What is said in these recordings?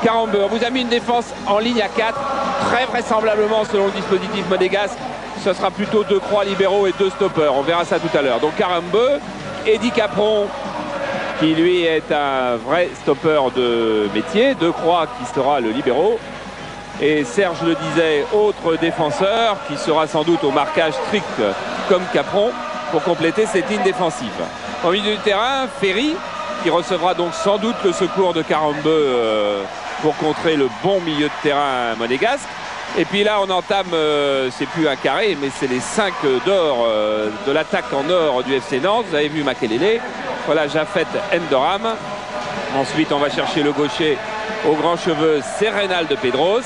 Carambeu, on vous a mis une défense en ligne à 4. Très vraisemblablement, selon le dispositif monégasque, ce sera plutôt 2 croix libéraux et 2 stoppeurs. On verra ça tout à l'heure. Donc Carambeu, Eddy Capron, qui lui est un vrai stopper de métier. 2 croix qui sera le libéraux. Et Serge le disait, autre défenseur qui sera sans doute au marquage strict comme Capron pour compléter cette ligne défensive. Au milieu du terrain, Ferry, qui recevra donc sans doute le secours de Carambeu pour contrer le bon milieu de terrain monégasque. Et puis là on entame, c'est plus un carré, mais c'est les 5 d'or de l'attaque en or du FC Nantes. Vous avez vu Makelele, voilà Jafet Endoram. Ensuite on va chercher le gaucher aux grands cheveux, Serenal de Pedros.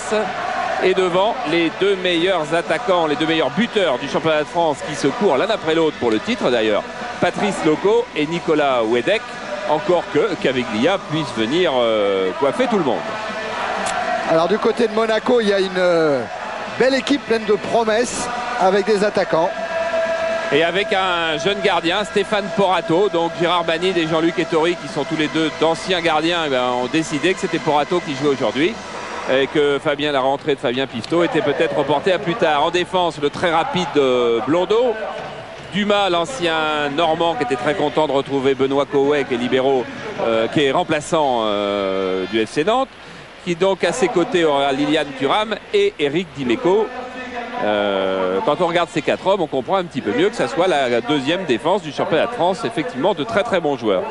Et devant, les 2 meilleurs attaquants, les 2 meilleurs buteurs du championnat de France qui se courent l'un après l'autre pour le titre d'ailleurs, Patrice Loco et Nicolas Wedek. Encore que Caviglia puisse venir coiffer tout le monde. Alors du côté de Monaco, il y a une belle équipe pleine de promesses avec des attaquants. Et avec un jeune gardien, Stéphane Porato. Donc Gérard Banide et Jean-Luc Ettori, qui sont tous les deux d'anciens gardiens, ont décidé que c'était Porato qui jouait aujourd'hui. Et que la rentrée de Fabien Pifto était peut-être reportée à plus tard. En défense, le très rapide Blondeau. Dumas, l'ancien Normand, qui était très content de retrouver Benoît Cauet, qui est libéraux, qui est remplaçant du FC Nantes, qui donc à ses côtés aura Liliane Thuram et Eric Dimeco. Quand on regarde ces 4 hommes, on comprend un petit peu mieux que ça soit la 2e défense du championnat de France. Effectivement, de très très bons joueurs.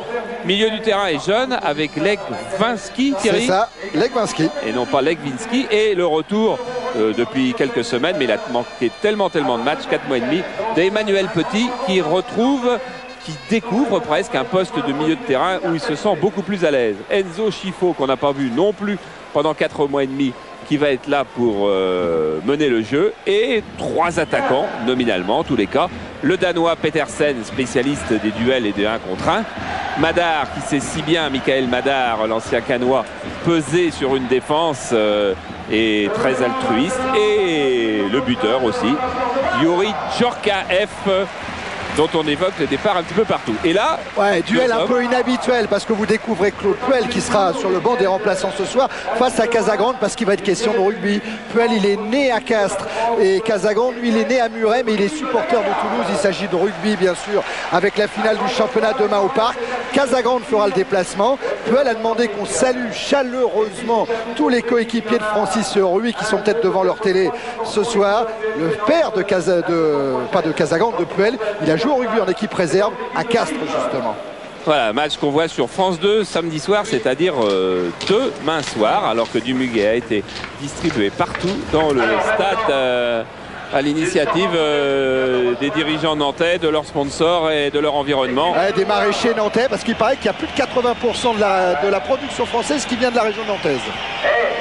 Milieu du terrain est jeune avec Legwinski, Thierry. C'est ça, Legwinski. Et non pas Legwinski. Et le retour depuis quelques semaines, mais il a manqué tellement de matchs, 4 mois et demi, d'Emmanuel Petit, qui découvre presque un poste de milieu de terrain où il se sent beaucoup plus à l'aise. Enzo Schifo, qu'on n'a pas vu non plus pendant 4 mois et demi, qui va être là pour mener le jeu. Et 3 attaquants, nominalement, en tous les cas. Le Danois Petersen, spécialiste des duels et des 1 contre 1. Madar, qui sait si bien, Michael Madar, l'ancien Canois, peser sur une défense et très altruiste. Et le buteur aussi, Yuri Djorkaeff, dont on évoque le départ un petit peu partout. Et là, ouais, duel un peu inhabituel parce que vous découvrez Claude Puel qui sera sur le banc des remplaçants ce soir face à Casagrande parce qu'il va être question de rugby. Puel, il est né à Castres et Casagrande, lui, il est né à Muret, mais il est supporter de Toulouse. Il s'agit de rugby, bien sûr, avec la finale du championnat demain au Parc. Casagrande fera le déplacement. Puel a demandé qu'on salue chaleureusement tous les coéquipiers de Francis Ruy qui sont peut-être devant leur télé ce soir. Le père de Casagrande, de Puel, il a joué au rugby en équipe réserve à Castres justement. Voilà, match qu'on voit sur France 2 samedi soir, c'est-à-dire demain soir, alors que du muguet a été distribué partout dans le stade à l'initiative des dirigeants nantais, de leurs sponsors et de leur environnement. Ouais, des maraîchers nantais, parce qu'il paraît qu'il y a plus de 80% de la production française qui vient de la région nantaise.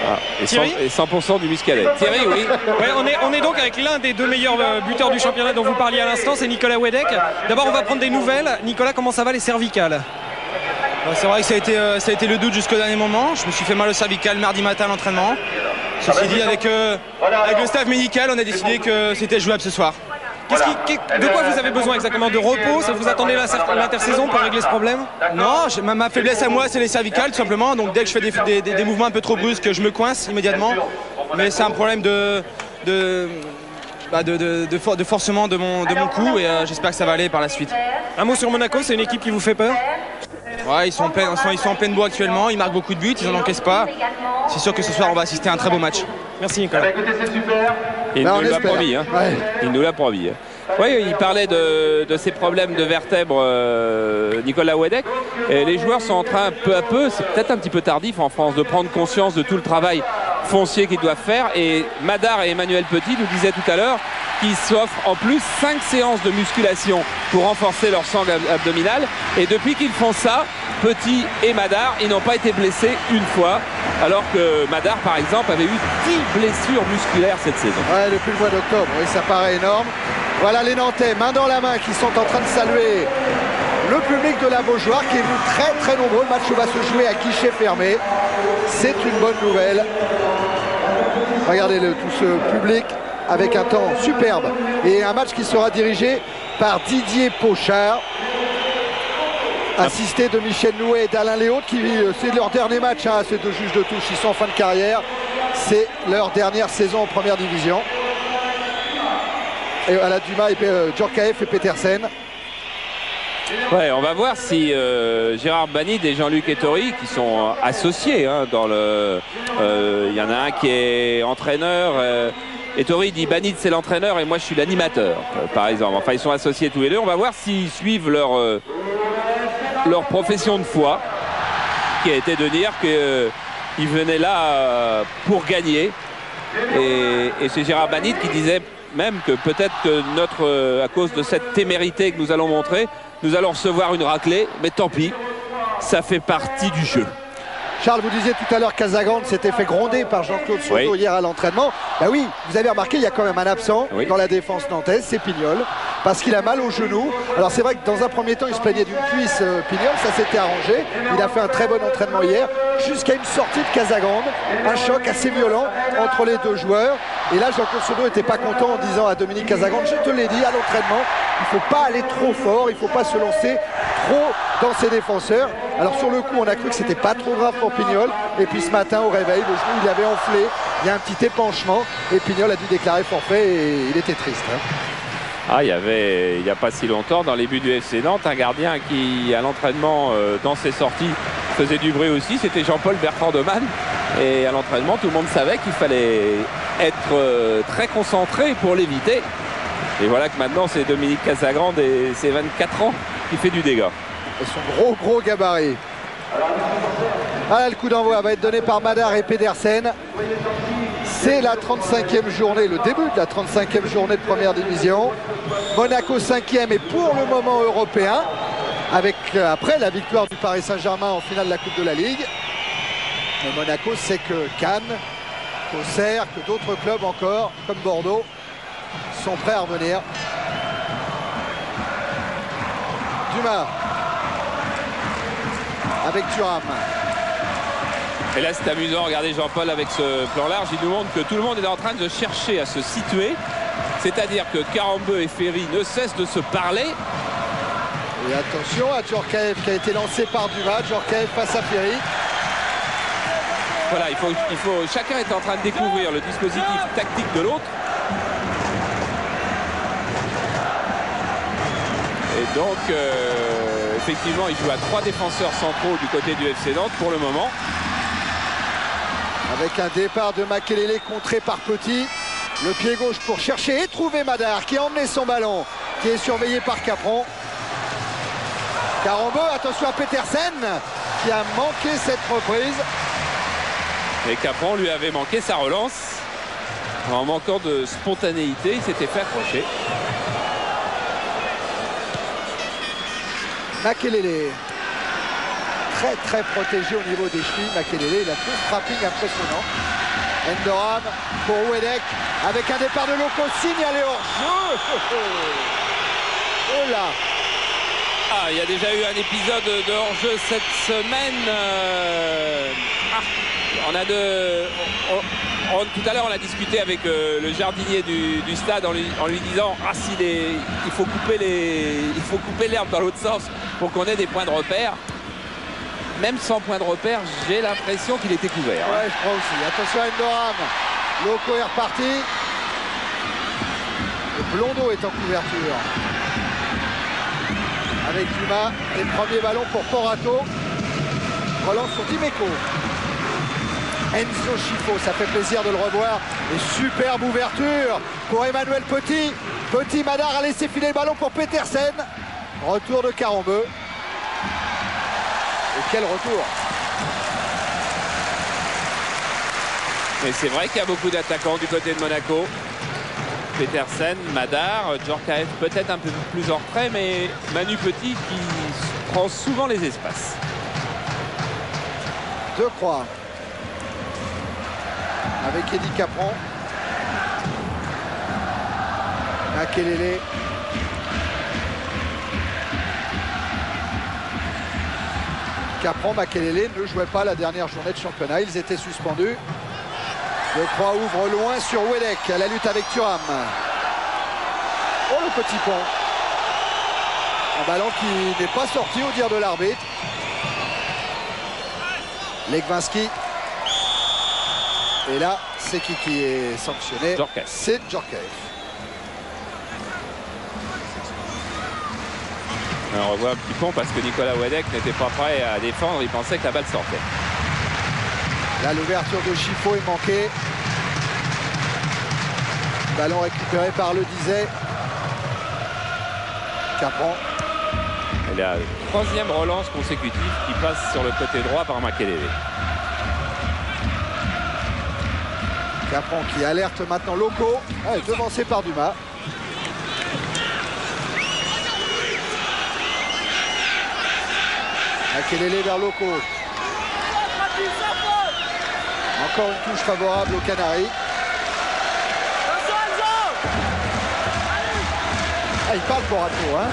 Ah, et 100% du muscadet. Thierry, oui. Ouais, on est donc avec l'un des 2 meilleurs buteurs du championnat dont vous parliez à l'instant, c'est Nicolas Wedek. D'abord, on va prendre des nouvelles. Nicolas, comment ça va les cervicales? C'est vrai que ça a été le doute jusqu'au dernier moment. Je me suis fait mal au cervical mardi matin à l'entraînement. Ceci dit, avec le staff médical, on a décidé que c'était jouable ce soir. De quoi vous avez besoin exactement? De repos? Ça vous attendez l'intersaison pour régler ce problème? Non, ma faiblesse à moi, c'est les cervicales tout simplement. Donc dès que je fais des mouvements un peu trop brusques, je me coince immédiatement. Mais c'est un problème de forcement de mon cou et j'espère que ça va aller par la suite. Un mot sur Monaco, c'est une équipe qui vous fait peur? Ouais, ils sont en pleine bourre actuellement, ils marquent beaucoup de buts, ils n'en encaissent pas. C'est sûr que ce soir on va assister à un très beau match. Merci Nicolas. Il nous l'a promis. Hein. Ouais. Il nous l'a promis. Oui, il parlait de ses problèmes de vertèbres, Nicolas Wedek. Et les joueurs sont en train, peu à peu, c'est peut-être un petit peu tardif en France, de prendre conscience de tout le travail foncier qu'ils doivent faire. Et Madar et Emmanuel Petit nous disaient tout à l'heure qu'ils s'offrent en plus 5 séances de musculation pour renforcer leur sangle abdominale. Et depuis qu'ils font ça, Petit et Madar, ils n'ont pas été blessés une fois. Alors que Madar, par exemple, avait eu 10 blessures musculaires cette saison. Ouais, depuis le mois d'octobre, oui, ça paraît énorme. Voilà les Nantais, main dans la main, qui sont en train de saluer le public de la Beaujoire, qui est venu très très nombreux. Le match va se jouer à guichet fermé. C'est une bonne nouvelle. Regardez tout ce public avec un temps superbe. Et un match qui sera dirigé par Didier Pochard. assisté de Michel Nouet et d'Alain Léaud, qui c'est leur dernier match, hein, ces deux juges de touche. Ils sont en fin de carrière. C'est leur dernière saison en première division. Et voilà, Dumas, et Djorkaeff et Petersen. Ouais, on va voir si Gérard Banid et Jean-Luc Ettori, qui sont associés hein, dans le... Il y en a un qui est entraîneur. Ettori dit Banid c'est l'entraîneur et moi je suis l'animateur, par exemple. Enfin, ils sont associés tous les deux. On va voir s'ils suivent leur profession de foi, qui a été de dire qu'ils venaient là pour gagner. Et c'est Gérard Banid qui disait même que peut-être que à cause de cette témérité que nous allons montrer, nous allons recevoir une raclée, mais tant pis, ça fait partie du jeu. Charles, vous disiez tout à l'heure Casagrande s'était fait gronder par Jean-Claude Soto hier à l'entraînement. Bah oui, vous avez remarqué, il y a quand même un absent dans la défense nantaise, c'est Pignol, parce qu'il a mal au genou. Alors c'est vrai que dans un premier temps, il se plaignait d'une cuisse, Pignol, ça s'était arrangé. Il a fait un très bon entraînement hier, jusqu'à une sortie de Casagrande, un choc assez violent entre les deux joueurs. Et là, Jean-Claude Soto n'était pas content en disant à Dominique Casagrande, je te l'ai dit, à l'entraînement, il ne faut pas aller trop fort, il ne faut pas se lancer trop dans ses défenseurs. Alors sur le coup, on a cru que c'était pas trop grave pour Pignol. Et puis ce matin, au réveil, le genou, il avait enflé. Il y a un petit épanchement. Et Pignol a dû déclarer forfait et il était triste. Hein. Ah, il n'y a pas si longtemps, dans les buts du FC Nantes, un gardien qui, à l'entraînement, dans ses sorties, faisait du bruit aussi. C'était Jean-Paul Bertrand-Demann. Et à l'entraînement, tout le monde savait qu'il fallait être très concentré pour l'éviter. Et voilà que maintenant, c'est Dominique Casagrande et ses 24 ans qui fait du dégât. Et son gros gabarit. Ah, le coup d'envoi va être donné par Madar et Pedersen. C'est la 35e journée, le début de la 35e journée de première division. Monaco 5e et pour le moment européen, avec après la victoire du Paris Saint-Germain en finale de la Coupe de la Ligue. Mais Monaco sait que Cannes, qu'Auxerre, que d'autres clubs encore, comme Bordeaux, sont prêts à revenir. Dumas avec Thuram. Et là c'est amusant, regardez Jean-Paul avec ce plan large, il nous montre que tout le monde est en train de chercher à se situer, c'est-à-dire que Karambeu et Ferry ne cessent de se parler. Et attention à Djorkaeff qui a été lancé par Dumas, Djorkaeff face à Ferry. Voilà, chacun est en train de découvrir le dispositif tactique de l'autre. Et donc, effectivement, il joue à 3 défenseurs centraux du côté du FC Nantes pour le moment. Avec un départ de Makelele contré par Petit. Le pied gauche pour chercher et trouver Madar qui a emmené son ballon, qui est surveillé par Capron. Karambeu, attention à Petersen qui a manqué cette reprise. Et Capron lui avait manqué sa relance. En manquant de spontanéité, il s'était fait accrocher. Makelele, très protégé au niveau des chevilles. Makelele, il a tout ce trapping impressionnant. Endoram pour Ouedek avec un départ de Loco signalé hors jeu. Oh là. Ah, il y a déjà eu un épisode de hors-jeu cette semaine. Tout à l'heure, on a discuté avec le jardinier du stade en lui disant il faut couper l'herbe dans l'autre sens pour qu'on ait des points de repère. Même sans point de repère, j'ai l'impression qu'il était couvert. Ouais, je crois aussi. Attention à Endoram. Loco est reparti. Le Blondeau est en couverture. Avec Dumas. Et le premier ballon pour Porato. Relance sur Dimeco. Enzo Schifo, ça fait plaisir de le revoir. Et superbe ouverture pour Emmanuel Petit. Petit, Madar a laissé filer le ballon pour Petersen. Retour de Karambeu. Et quel retour! Mais c'est vrai qu'il y a beaucoup d'attaquants du côté de Monaco. Petersen, Madar, Djorkaeff peut-être un peu plus en retrait, mais Manu Petit qui prend souvent les espaces. Decroix. Avec Eddie Capron. Makelele. Capron, Makelele ne jouait pas la dernière journée de championnat. Ils étaient suspendus. Decroix ouvre loin sur Ouedek à la lutte avec Thuram. Oh, le petit pont. Un ballon qui n'est pas sorti au dire de l'arbitre. Legwinski. Et là, c'est qui est sanctionné? Djorkaeff. C'est Djorkaeff. On revoit un petit pont parce que Nicolas Wedek n'était pas prêt à défendre. Il pensait que la balle sortait. Là, l'ouverture de Chifo est manquée. Ballon récupéré par Le Dizet. Capron. Et la troisième relance consécutive qui passe sur le côté droit par Makelele. Capron qui alerte maintenant Loco. Ah, devancé par Dumas. Makelele vers Loco. Encore une touche favorable aux Canaries. Ah, il parle pour Rato, hein.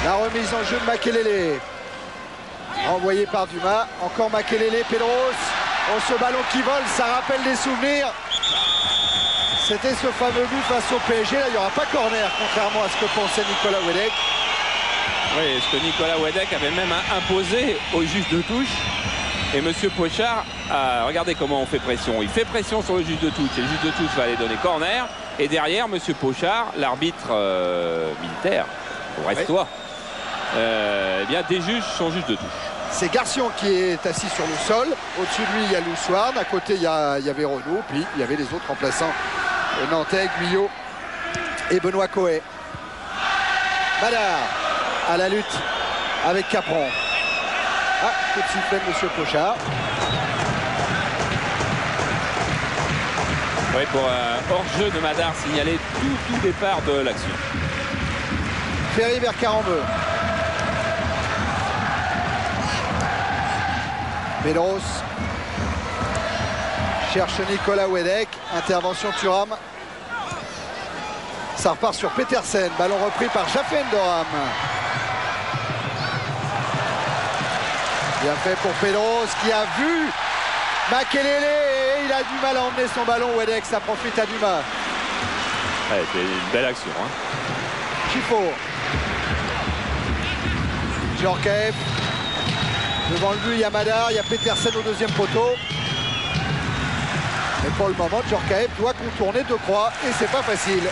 La remise en jeu de Makelele. Envoyé par Dumas. Encore Makelele, Pedros. Oh, ce ballon qui vole, ça rappelle des souvenirs. C'était ce fameux but face au PSG. Là, il n'y aura pas corner, contrairement à ce que pensait Nicolas Wedek. Oui, ce que Nicolas Wedek avait même imposé au juge de touche. Et M. Pochard, regardez comment on fait pression. Il fait pression sur le juge de touche. Et le juge de touche va aller donner corner. Et derrière, M. Pochard, l'arbitre militaire, brestois, eh bien, déjuge son juge de touche. C'est Garcion qui est assis sur le sol. Au-dessus de lui, il y a Loussoirne. À côté, il y avait Renaud. Puis, il y avait les autres remplaçants. Nantais, Guyot et Benoît Coët. Madar à la lutte avec Capron. Ah, coup de sifflet de M. Pochard. Oui, pour un hors-jeu de Madar signalé tout départ de l'action. Ferry vers Carambeu. Pedros cherche Nicolas Wedek. Intervention Thuram. Ça repart sur Petersen. Ballon repris par Jaffen Doram. Bien fait pour Pedros qui a vu Makelele et il a du mal à emmener son ballon. Wedek, ça profite à Dumas. Ouais, c'est une belle action. Hein. Chifo. Djorkaeff. Devant le but, il y a Madar, il y a Petersen au deuxième poteau. Mais pour le moment, Djorkaeff doit contourner de croix et c'est pas facile.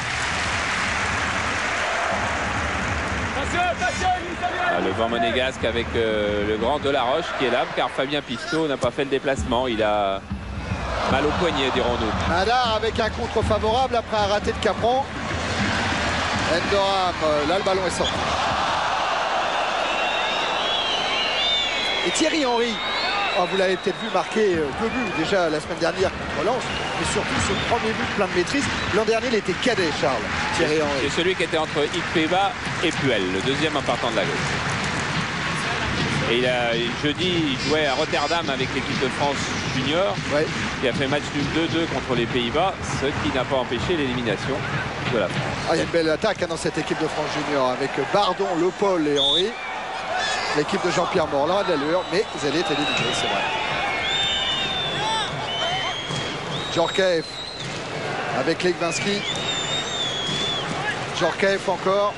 Le vent monégasque avec le grand Delaroche qui est là car Fabien Pistot n'a pas fait le déplacement. Il a mal au poignet, dirons-nous. Madar avec un contre favorable après un raté de Capron. Endoram, là le ballon est sorti. Et Thierry Henry, oh, vous l'avez peut-être vu marquer 2 buts déjà la semaine dernière contre Lens, mais surtout ce premier but plein de maîtrise. L'an dernier, il était cadet, Charles. Thierry Henry. C'est celui qui était entre Ikpeba et Puel, le deuxième en partant de la gauche. Et jeudi, il jouait à Rotterdam avec l'équipe de France junior. Ouais. Il a fait match nul 2-2 contre les Pays-Bas, ce qui n'a pas empêché l'élimination de la France. Ah, il y a une belle attaque dans cette équipe de France junior avec Bardon, Le Paul et Henry. L'équipe de Jean-Pierre Morland a de l'allure, mais elle est éliminée, c'est vrai. Djorkaeff avec Legwinski. Djorkaeff encore.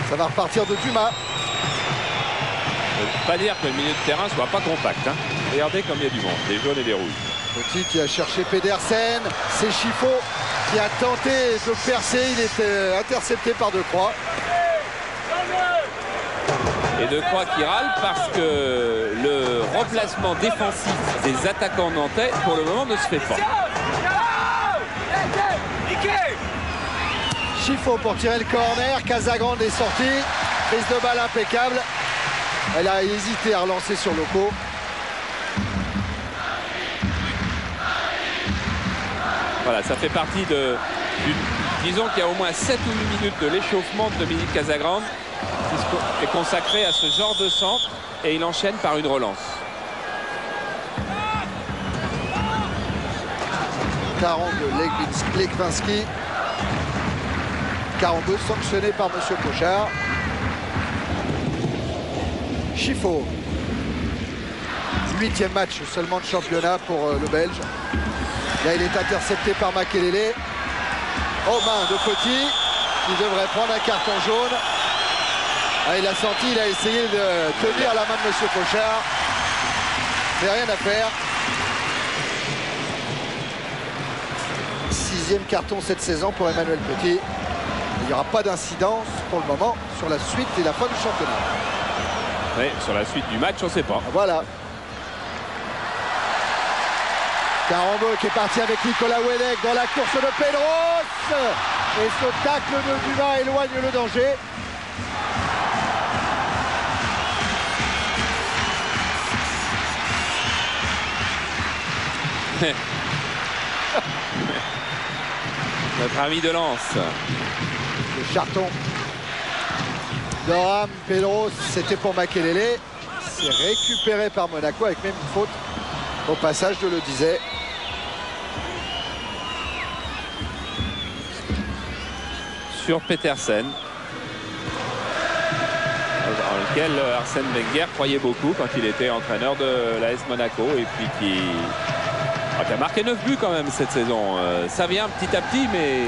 Ça va repartir de Dumas. Je ne peux pas dire que le milieu de terrain soit pas compact. Hein. Regardez comme il y a du monde, des jaunes et des rouges. Petit qui a cherché Pedersen. C'est Chifo qui a tenté de percer. Il était intercepté par Decroix. Et Decroix qui râle parce que le remplacement défensif des attaquants nantais, pour le moment, ne se fait pas. Chifo pour tirer le corner. Casagrande est sorti. Prise de balle impeccable. Elle a hésité à relancer sur Loco. Voilà, ça fait partie disons qu'il y a au moins 7 ou 8 minutes de l'échauffement de Dominique Casagrande qui est consacré à ce genre de centre et il enchaîne par une relance. Caron de Legwinski. 42 sanctionné par M. Pochard. Chifo. 8e match seulement de championnat pour le Belge. Là, il est intercepté par Makelele. Aux mains de Petit, qui devrait prendre un carton jaune. Ah, il a senti, il a essayé de tenir la main de M. Pochard. Mais rien à faire. 6e carton cette saison pour Emmanuel Petit. Il n'y aura pas d'incidence pour le moment sur la suite et la fin du championnat. Oui, sur la suite du match, on ne sait pas. Voilà. Carambeau qui est parti avec Nicolas Wedek dans la course de Pedros. Et ce tacle de Dumas éloigne le danger. Notre ami de Lens. Le charton. Doram, Pedros, c'était pour Makelele. C'est récupéré par Monaco avec même une faute au passage, je le disais. Sur Petersen, dans lequel Arsène Wenger croyait beaucoup quand il était entraîneur de l'AS Monaco et puis qui a marqué 9 buts quand même cette saison. Ça vient petit à petit, mais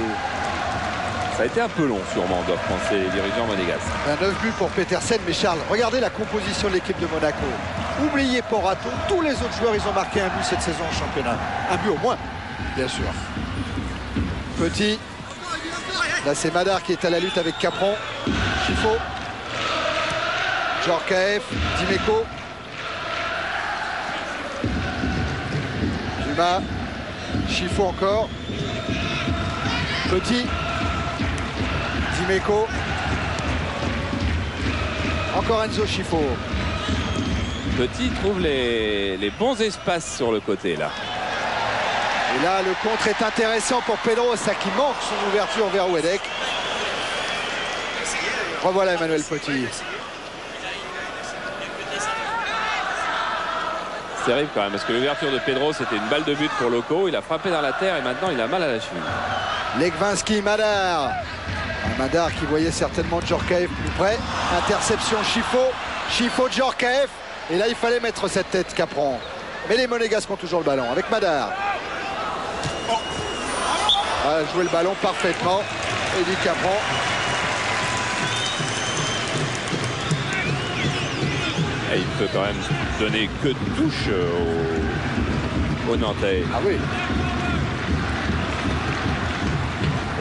ça a été un peu long sûrement, doivent penser les dirigeants monégasques. 9 buts pour Petersen, mais Charles, regardez la composition de l'équipe de Monaco. Oubliez Porato, tous les autres joueurs, ils ont marqué un but cette saison en championnat. Un but au moins, bien sûr. Petit. Là, c'est Madar qui est à la lutte avec Capron. Chifo. Djorkaeff. Dimeco. Dumas. Chifo encore. Petit. Dimeco. Encore Enzo Chifo. Petit trouve les bons espaces sur le côté là. Et là, le contre est intéressant pour Pedro, ça qui manque son ouverture vers Wedek. Revoilà Emmanuel Petit. C'est terrible quand même, parce que l'ouverture de Pedro, c'était une balle de but pour Loco. Il a frappé dans la terre et maintenant il a mal à la cheville. Legvinski, Madar. Madar qui voyait certainement Djorkaeff plus près. Interception Chifo. Chifo, Djorkaeff. Et là, il fallait mettre cette tête Capron. Mais les Monégasques ont toujours le ballon avec Madar. A joué le ballon parfaitement. Eddie Capron. Et il peut quand même donner que de touche au Nantais. Ah oui.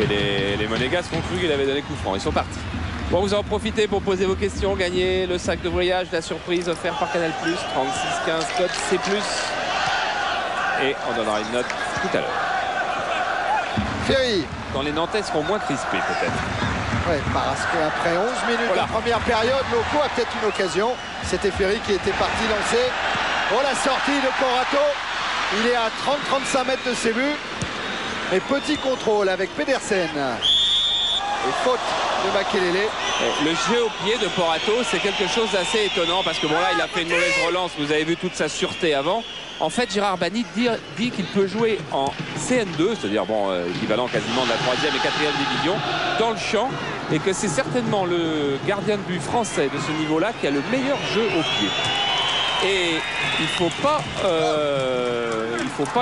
Et les Monégasques ont cru qu'il avait donné coup franc. Ils sont partis. Bon, vous en profitez pour poser vos questions, gagner le sac de voyage, la surprise offert par Canal+, 3615 code C+. Et on donnera une note tout à l'heure. Ferry. Quand les Nantais seront moins crispés peut-être. Ouais, parce qu'après 11 minutes Voilà. de première période, Loco a peut-être une occasion. C'était Ferry qui était parti lancer. Oh, la sortie de Porato. Il est à 30-35 mètres de ses buts. Mais petit contrôle avec Pedersen. Et faute de Makelele. Le jeu au pied de Porato, c'est quelque chose d'assez étonnant parce que bon là, il a fait une mauvaise relance. Vous avez vu toute sa sûreté avant. En fait, Gérard Banny dit qu'il peut jouer en CN2, c'est-à-dire bon, équivalent quasiment de la 3e et 4e division, dans le champ, et que c'est certainement le gardien de but français de ce niveau-là qui a le meilleur jeu au pied. Et il faut pas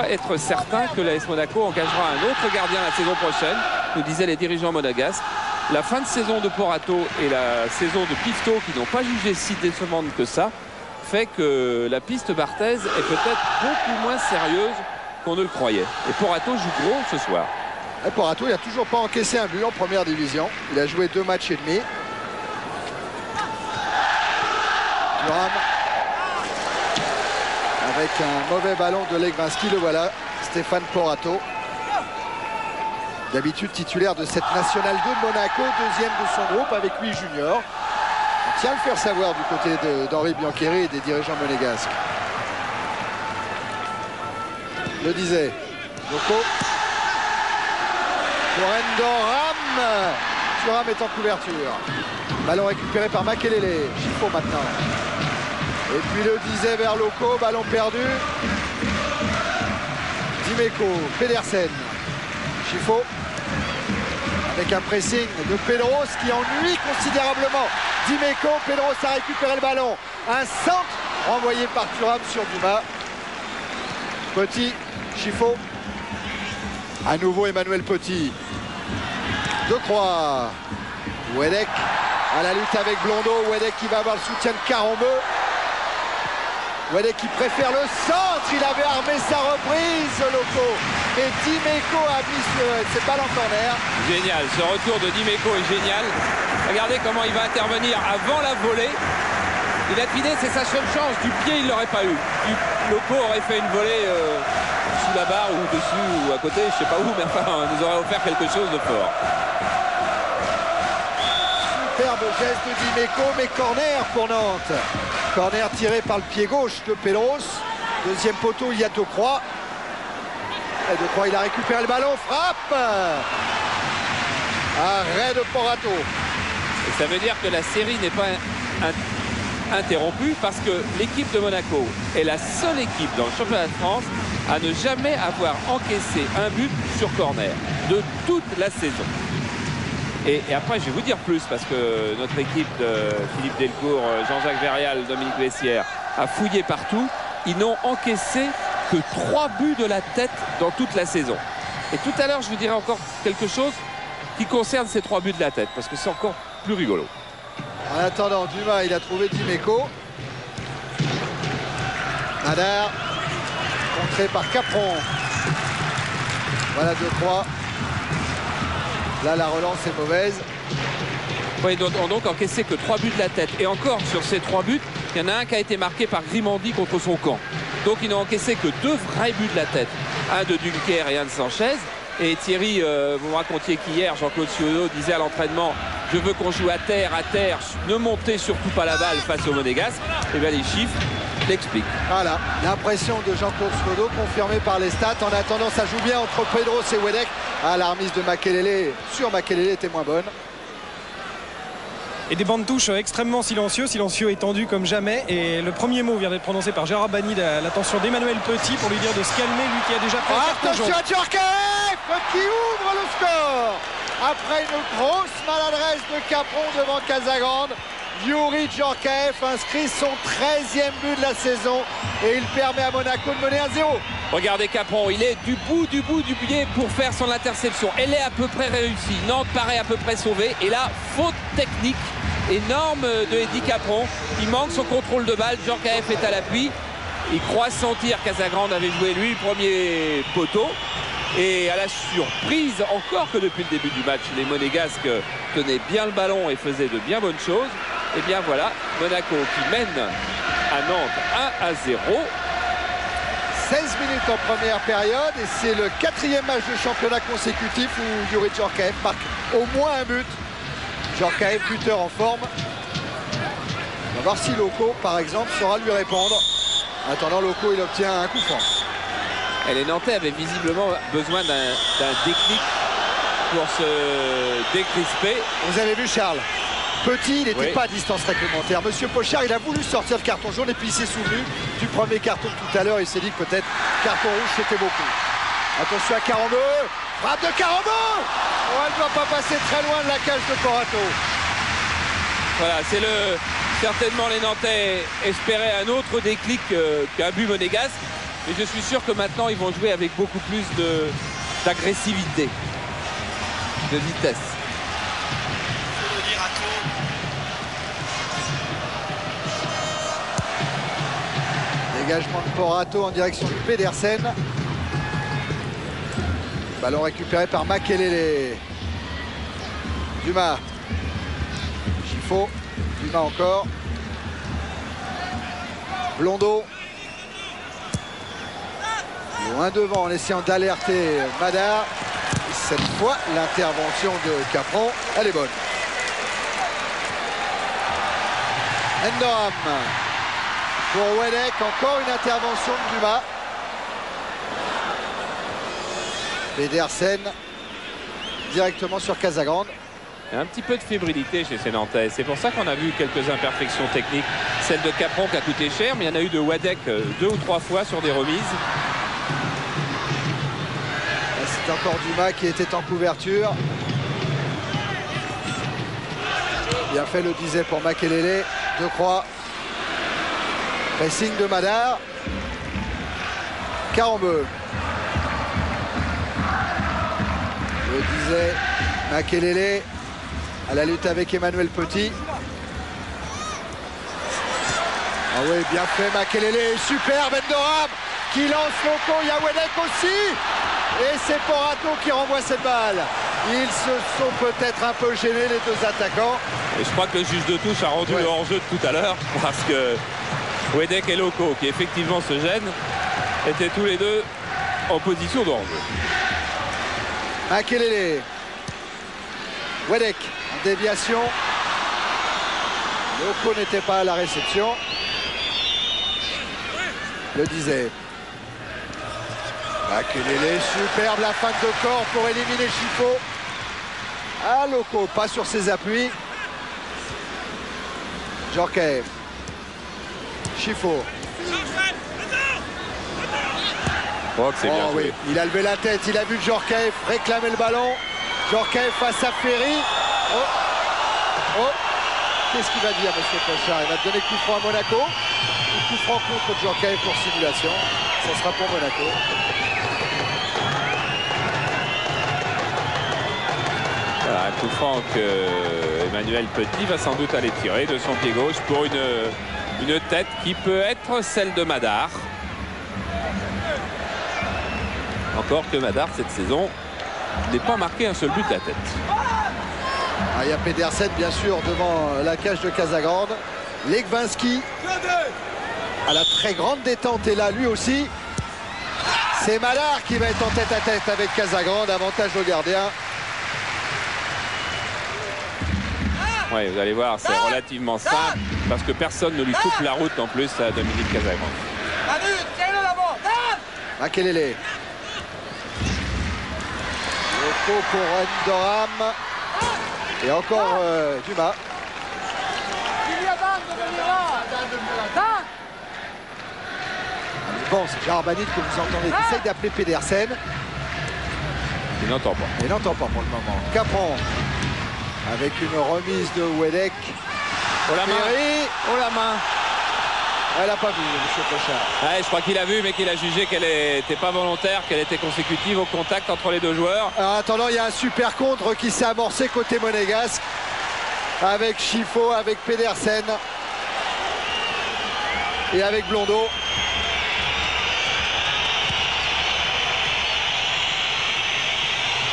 être certain que l'AS Monaco engagera un autre gardien la saison prochaine, nous disaient les dirigeants monégasques. La fin de saison de Porato et la saison de Pifto, qui n'ont pas jugé si décevante que ça, fait que la piste Barthez est peut-être beaucoup moins sérieuse qu'on ne le croyait. Et Porato joue gros ce soir. Et Porato, il n'a toujours pas encaissé un but en première division. Il a joué 2 matchs et demi. Thuram. Avec un mauvais ballon de Legvinski, le voilà, Stéphane Porato. D'habitude titulaire de cette Nationale 2 de Monaco, 2e de son groupe avec 8 juniors. On tient à le faire savoir du côté d'Henri Biancheri et des dirigeants monégasques. Le disait, Loco. Doram. Thuram est en couverture. Ballon récupéré par Makelele. Chifo maintenant. Et puis le disait vers Loco, ballon perdu. Dimeco, Pedersen. Chifo. Avec un pressing de Pedros qui ennuie considérablement Dimeco. Pedros a récupéré le ballon. Un centre renvoyé par Thuram sur Dumas. Petit, Chifo. À nouveau Emmanuel Petit. Decroix. Wedek à la lutte avec Blondeau. Wedek qui va avoir le soutien de Carambeu. Wedek qui préfère le centre. Il avait armé sa reprise, Loco. Et Dimeco a mis ses balles en corner. Génial, ce retour de Dimeco est génial. Regardez comment il va intervenir avant la volée. Il a deviné, c'est sa seule chance. Du pied, il ne l'aurait pas eu. Loco aurait fait une volée sous la barre ou dessus ou à côté, je ne sais pas où, mais enfin, on nous aurait offert quelque chose de fort. Superbe geste de Dimeco, mais corner pour Nantes. Corner tiré par le pied gauche de Pedros. Deuxième poteau, il y a Decroix. Et Decroix, il a récupéré le ballon, frappe. Arrêt de Porato. Et ça veut dire que la série n'est pas interrompue parce que l'équipe de Monaco est la seule équipe dans le championnat de France à ne jamais avoir encaissé un but sur corner de toute la saison. Et après, je vais vous dire plus parce que notre équipe de Philippe Delcourt, Jean-Jacques Verrial, Dominique Vessière a fouillé partout. Ils n'ont encaissé que 3 buts de la tête dans toute la saison. Et tout à l'heure, je vous dirai encore quelque chose qui concerne ces 3 buts de la tête parce que c'est encore plus rigolo. En attendant, Dumas, il a trouvé Dimeco. Madar, contré par Capron. Voilà Decroix. Là, la relance est mauvaise. Oui, ils n'ont donc encaissé que 3 buts de la tête. Et encore, sur ces 3 buts, il y en a un qui a été marqué par Grimandi contre son camp. Donc, ils n'ont encaissé que 2 vrais buts de la tête. Un de Dunker et un de Sanchez. Et Thierry, vous me racontiez qu'hier, Jean-Claude Siodot disait à l'entraînement « Je veux qu'on joue à terre, ne montez surtout pas la balle face au Monégasque ». Et bien, les chiffres l'expliquent. Voilà, l'impression de Jean-Claude Siodot confirmée par les stats. En attendant, ça joue bien entre Pedros et Wedek. Ah, la remise de Makelele sur Makelele était moins bonne. Et des bancs de touche extrêmement silencieux et tendus comme jamais. Et le premier mot vient d'être prononcé par Gérard Bagny à l'attention d'Emmanuel Petit pour lui dire de se calmer, lui qui a déjà pris un carton jaune. Attention à Djorkaeff qui ouvre le score après une grosse maladresse de Capron devant Casagrande. Youri Djorkaeff inscrit son 13e but de la saison et il permet à Monaco de mener 1-0. Regardez Capron, il est du bout du pied pour faire son interception. Elle est à peu près réussie. Nantes paraît à peu près sauvée. Et là, faute technique énorme de Eddy Capron. Il manque son contrôle de balle. Djorkaeff est à l'appui. Il croise son tir. Casagrande avait joué lui le premier poteau. Et à la surprise, encore que depuis le début du match, les Monégasques tenaient bien le ballon et faisaient de bien bonnes choses. Et bien voilà, Monaco qui mène à Nantes 1-0. 16 minutes en première période et c'est le 4e match de championnat consécutif où Youri Djorkaeff marque au moins un but. Djorkaeff, buteur en forme. On va voir si Loco, par exemple, saura lui répondre. En attendant, Loco, il obtient un coup franc. Et les Nantais avaient visiblement besoin d'un déclic pour se décrisper. Vous avez vu Charles, Petit, il n'était pas à distance réglementaire. Monsieur Pochard, il a voulu sortir le carton jaune et puis il s'est souvenu du premier carton tout à l'heure. Il s'est dit que peut-être carton rouge c'était beaucoup. Attention à Carambeu, frappe de Carambeu. Oh, elle ne va pas passer très loin de la cage de Porato. Voilà, c'est certainement les Nantais espéraient un autre déclic qu'un but monégasque. Et je suis sûr que maintenant ils vont jouer avec beaucoup plus d'agressivité, de vitesse. Dégagement de Porato en direction de Pedersen. Ballon récupéré par Makelele. Dumas. Chiffo. Dumas encore. Blondeau. Loin devant en essayant d'alerter Madar. Et cette fois, l'intervention de Capron, elle est bonne. Endoram. Pour Wedek, encore une intervention de Dumas. Pedersen directement sur Casagrande. Il y a un petit peu de fébrilité chez ces Nantais. C'est pour ça qu'on a vu quelques imperfections techniques. Celle de Capron qui a coûté cher, mais il y en a eu de Wedek 2 ou 3 fois sur des remises. C'est encore Dumas qui était en couverture. Bien fait le disait pour Makelele. Decroix. Pressing de Madar. Carambeu. Je disais, Makelele à la lutte avec Emmanuel Petit. Ah oui, bien fait Makelele, super Bendoram qui lance Loco, il y a Wedek aussi. Et c'est Porato qui renvoie cette balle. Ils se sont peut-être un peu gênés les deux attaquants. Et je crois que le juge de touche a rendu le hors-jeu de tout à l'heure parce que Wedek et Loco, qui effectivement se gênent, étaient tous les deux en position de hors-jeu. Makelele. Wedek en déviation. Loco n'était pas à la réception. Le disait. Makelele, superbe la feinte de corps pour éliminer Chifo. Ah, Loco, pas sur ses appuis. Djorkaeff. Chifo. Oh, que c'est bien joué. Oui. Il a levé la tête, il a vu Djorkaeff réclamer le ballon. Djorkaeff face à Ferry. Oh. Qu'est-ce qu'il va dire, monsieur Pochard? Il va donner coup franc à Monaco. Coup franc contre Djorkaeff pour simulation. Ça sera pour Monaco. Voilà, un coup franc que Emmanuel Petit va sans doute aller tirer de son pied gauche pour une tête qui peut être celle de Madar. Encore que Madar cette saison n'est pas marqué un seul but de la tête. Il y a Pedersen bien sûr devant la cage de Casagrande. Legwinski à la très grande détente est là lui aussi. C'est Madar qui va être en tête à tête avec Casagrande, avantage au gardien. Oui, vous allez voir, c'est relativement simple parce que personne ne lui coupe la route en plus à Dominique Casagrande. Makelele. Loco pour Endoram. Et encore Dumas. Bon, c'est Jarbanit que vous entendez qui essaye d'appeler Pedersen. Il n'entend pas. Il n'entend pas pour le moment. Capron avec une remise de Wedek. Oh la main. Oh la main. Elle n'a pas vu, monsieur Pochard. Ouais, je crois qu'il a vu, mais qu'il a jugé qu'elle n'était pas volontaire, qu'elle était consécutive au contact entre les deux joueurs. En attendant, il y a un super contre qui s'est amorcé côté monégasque. Avec Chifo, avec Pedersen. Et avec Blondeau.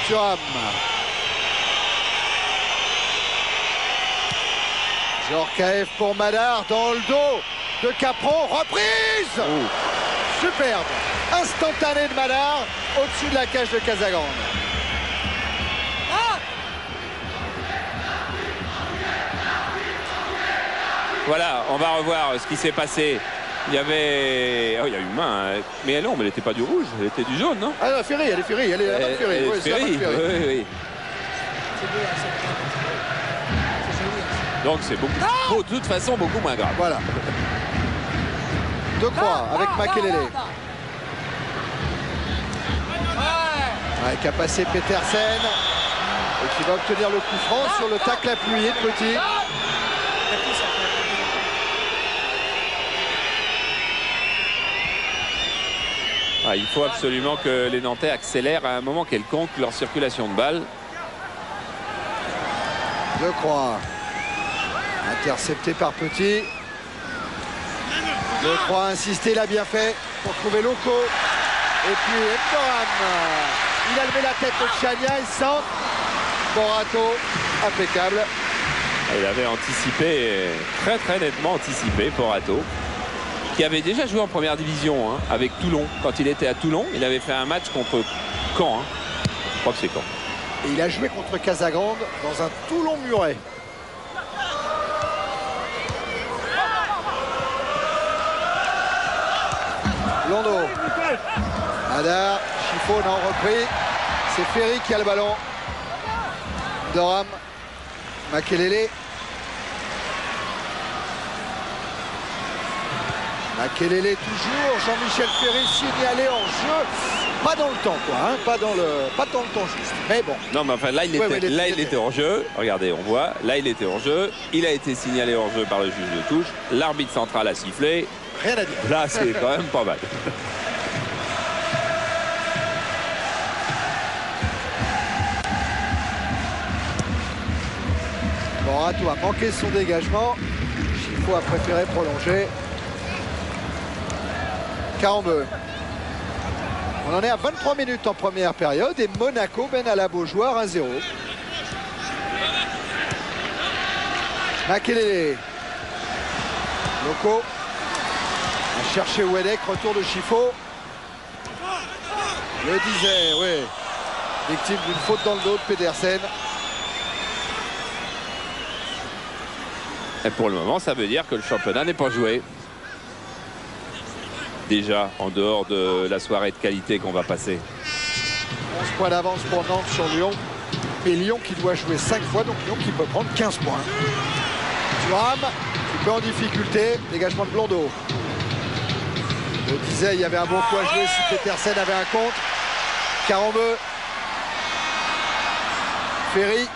Thuram. Djorkaeff pour Madar dans le dos de Capron. Reprise. Superbe. Instantané de Madar au-dessus de la cage de Casagrande. Voilà, on va revoir ce qui s'est passé. Il y avait... Oh, il y a eu main, hein. Mais non, mais elle n'était pas du rouge, elle était du jaune, non? Ah, la Ferry, elle est Ferry, elle est la bonne Ferry. Oui, c'est la bonne Ferry. oui. Donc c'est beaucoup, de toute façon beaucoup moins grave. Voilà. De Croix avec Makelele. Qui a passé Petersen et qui va obtenir le coup franc sur le tacle appuyé de Petit. Il faut absolument que les Nantais accélèrent à un moment quelconque leur circulation de balle. De Croix. Intercepté par Petit. De Croix a insisté, il a bien fait pour trouver Loco. Et puis Endoram. Il a levé la tête de Chania, il centre. Porato, impeccable. Il avait anticipé, très nettement anticipé, Porato, qui avait déjà joué en première division avec Toulon. Quand il était à Toulon, il avait fait un match contre Caen. Je crois que c'est Caen. Et il a joué contre Casagrande dans un Toulon-Muret. Blondeau. Madar, Chifo n'a repris. C'est Ferry qui a le ballon. Doram. Makelele. Makelele toujours. Jean-Michel Ferry signalé en jeu. Pas dans le temps, quoi. Pas dans le temps juste. Mais bon. Non, mais enfin, là, il était hors jeu. Regardez, on voit. Là, il était hors jeu. Il a été signalé hors jeu par le juge de touche. L'arbitre central a sifflé. Rien à dire. Là, c'est quand même pas mal. Porato a manqué son dégagement. Chifo a préféré prolonger. Carambeu. On en est à 23 minutes en première période et Monaco mène à la Beaujoire 1-0. Makelele. Loco. A cherché Wedek, retour de Chifo. Le disait, oui. Victime d'une faute dans le dos de Pedersen. Et pour le moment, ça veut dire que le championnat n'est pas joué. Déjà, en dehors de la soirée de qualité qu'on va passer. 11 points d'avance pour Nantes sur Lyon. Et Lyon qui doit jouer 5 fois, donc Lyon qui peut prendre 15 points. Thuram, un peu en difficulté. Dégagement de Blondeau. Je disais, il y avait un bon coup à jouer si Petersen avait un contre. Carambeu. Ferry.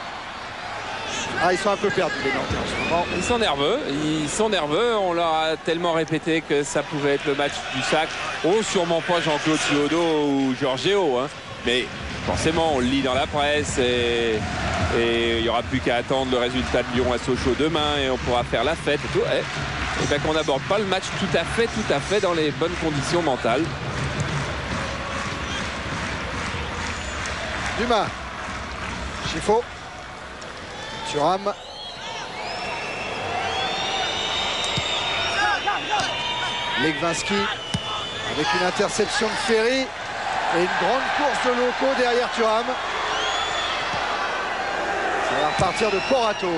Ah, ils sont un peu perdus les Nantais en ce moment. Ils sont nerveux, on leur a tellement répété que ça pouvait être le match du sac. Oh, sûrement pas Jean-Claude Thiodo ou Giorgio, hein. Mais forcément on le lit dans la presse et il n'y aura plus qu'à attendre le résultat de Lyon à Sochaux demain et on pourra faire la fête et tout. Et bien qu'on n'aborde pas le match tout à fait dans les bonnes conditions mentales. Dumas. Chifo. Thuram. Legwinski avec une interception de Ferry et une grande course de Loco derrière Thuram. Ça va repartir de Porato.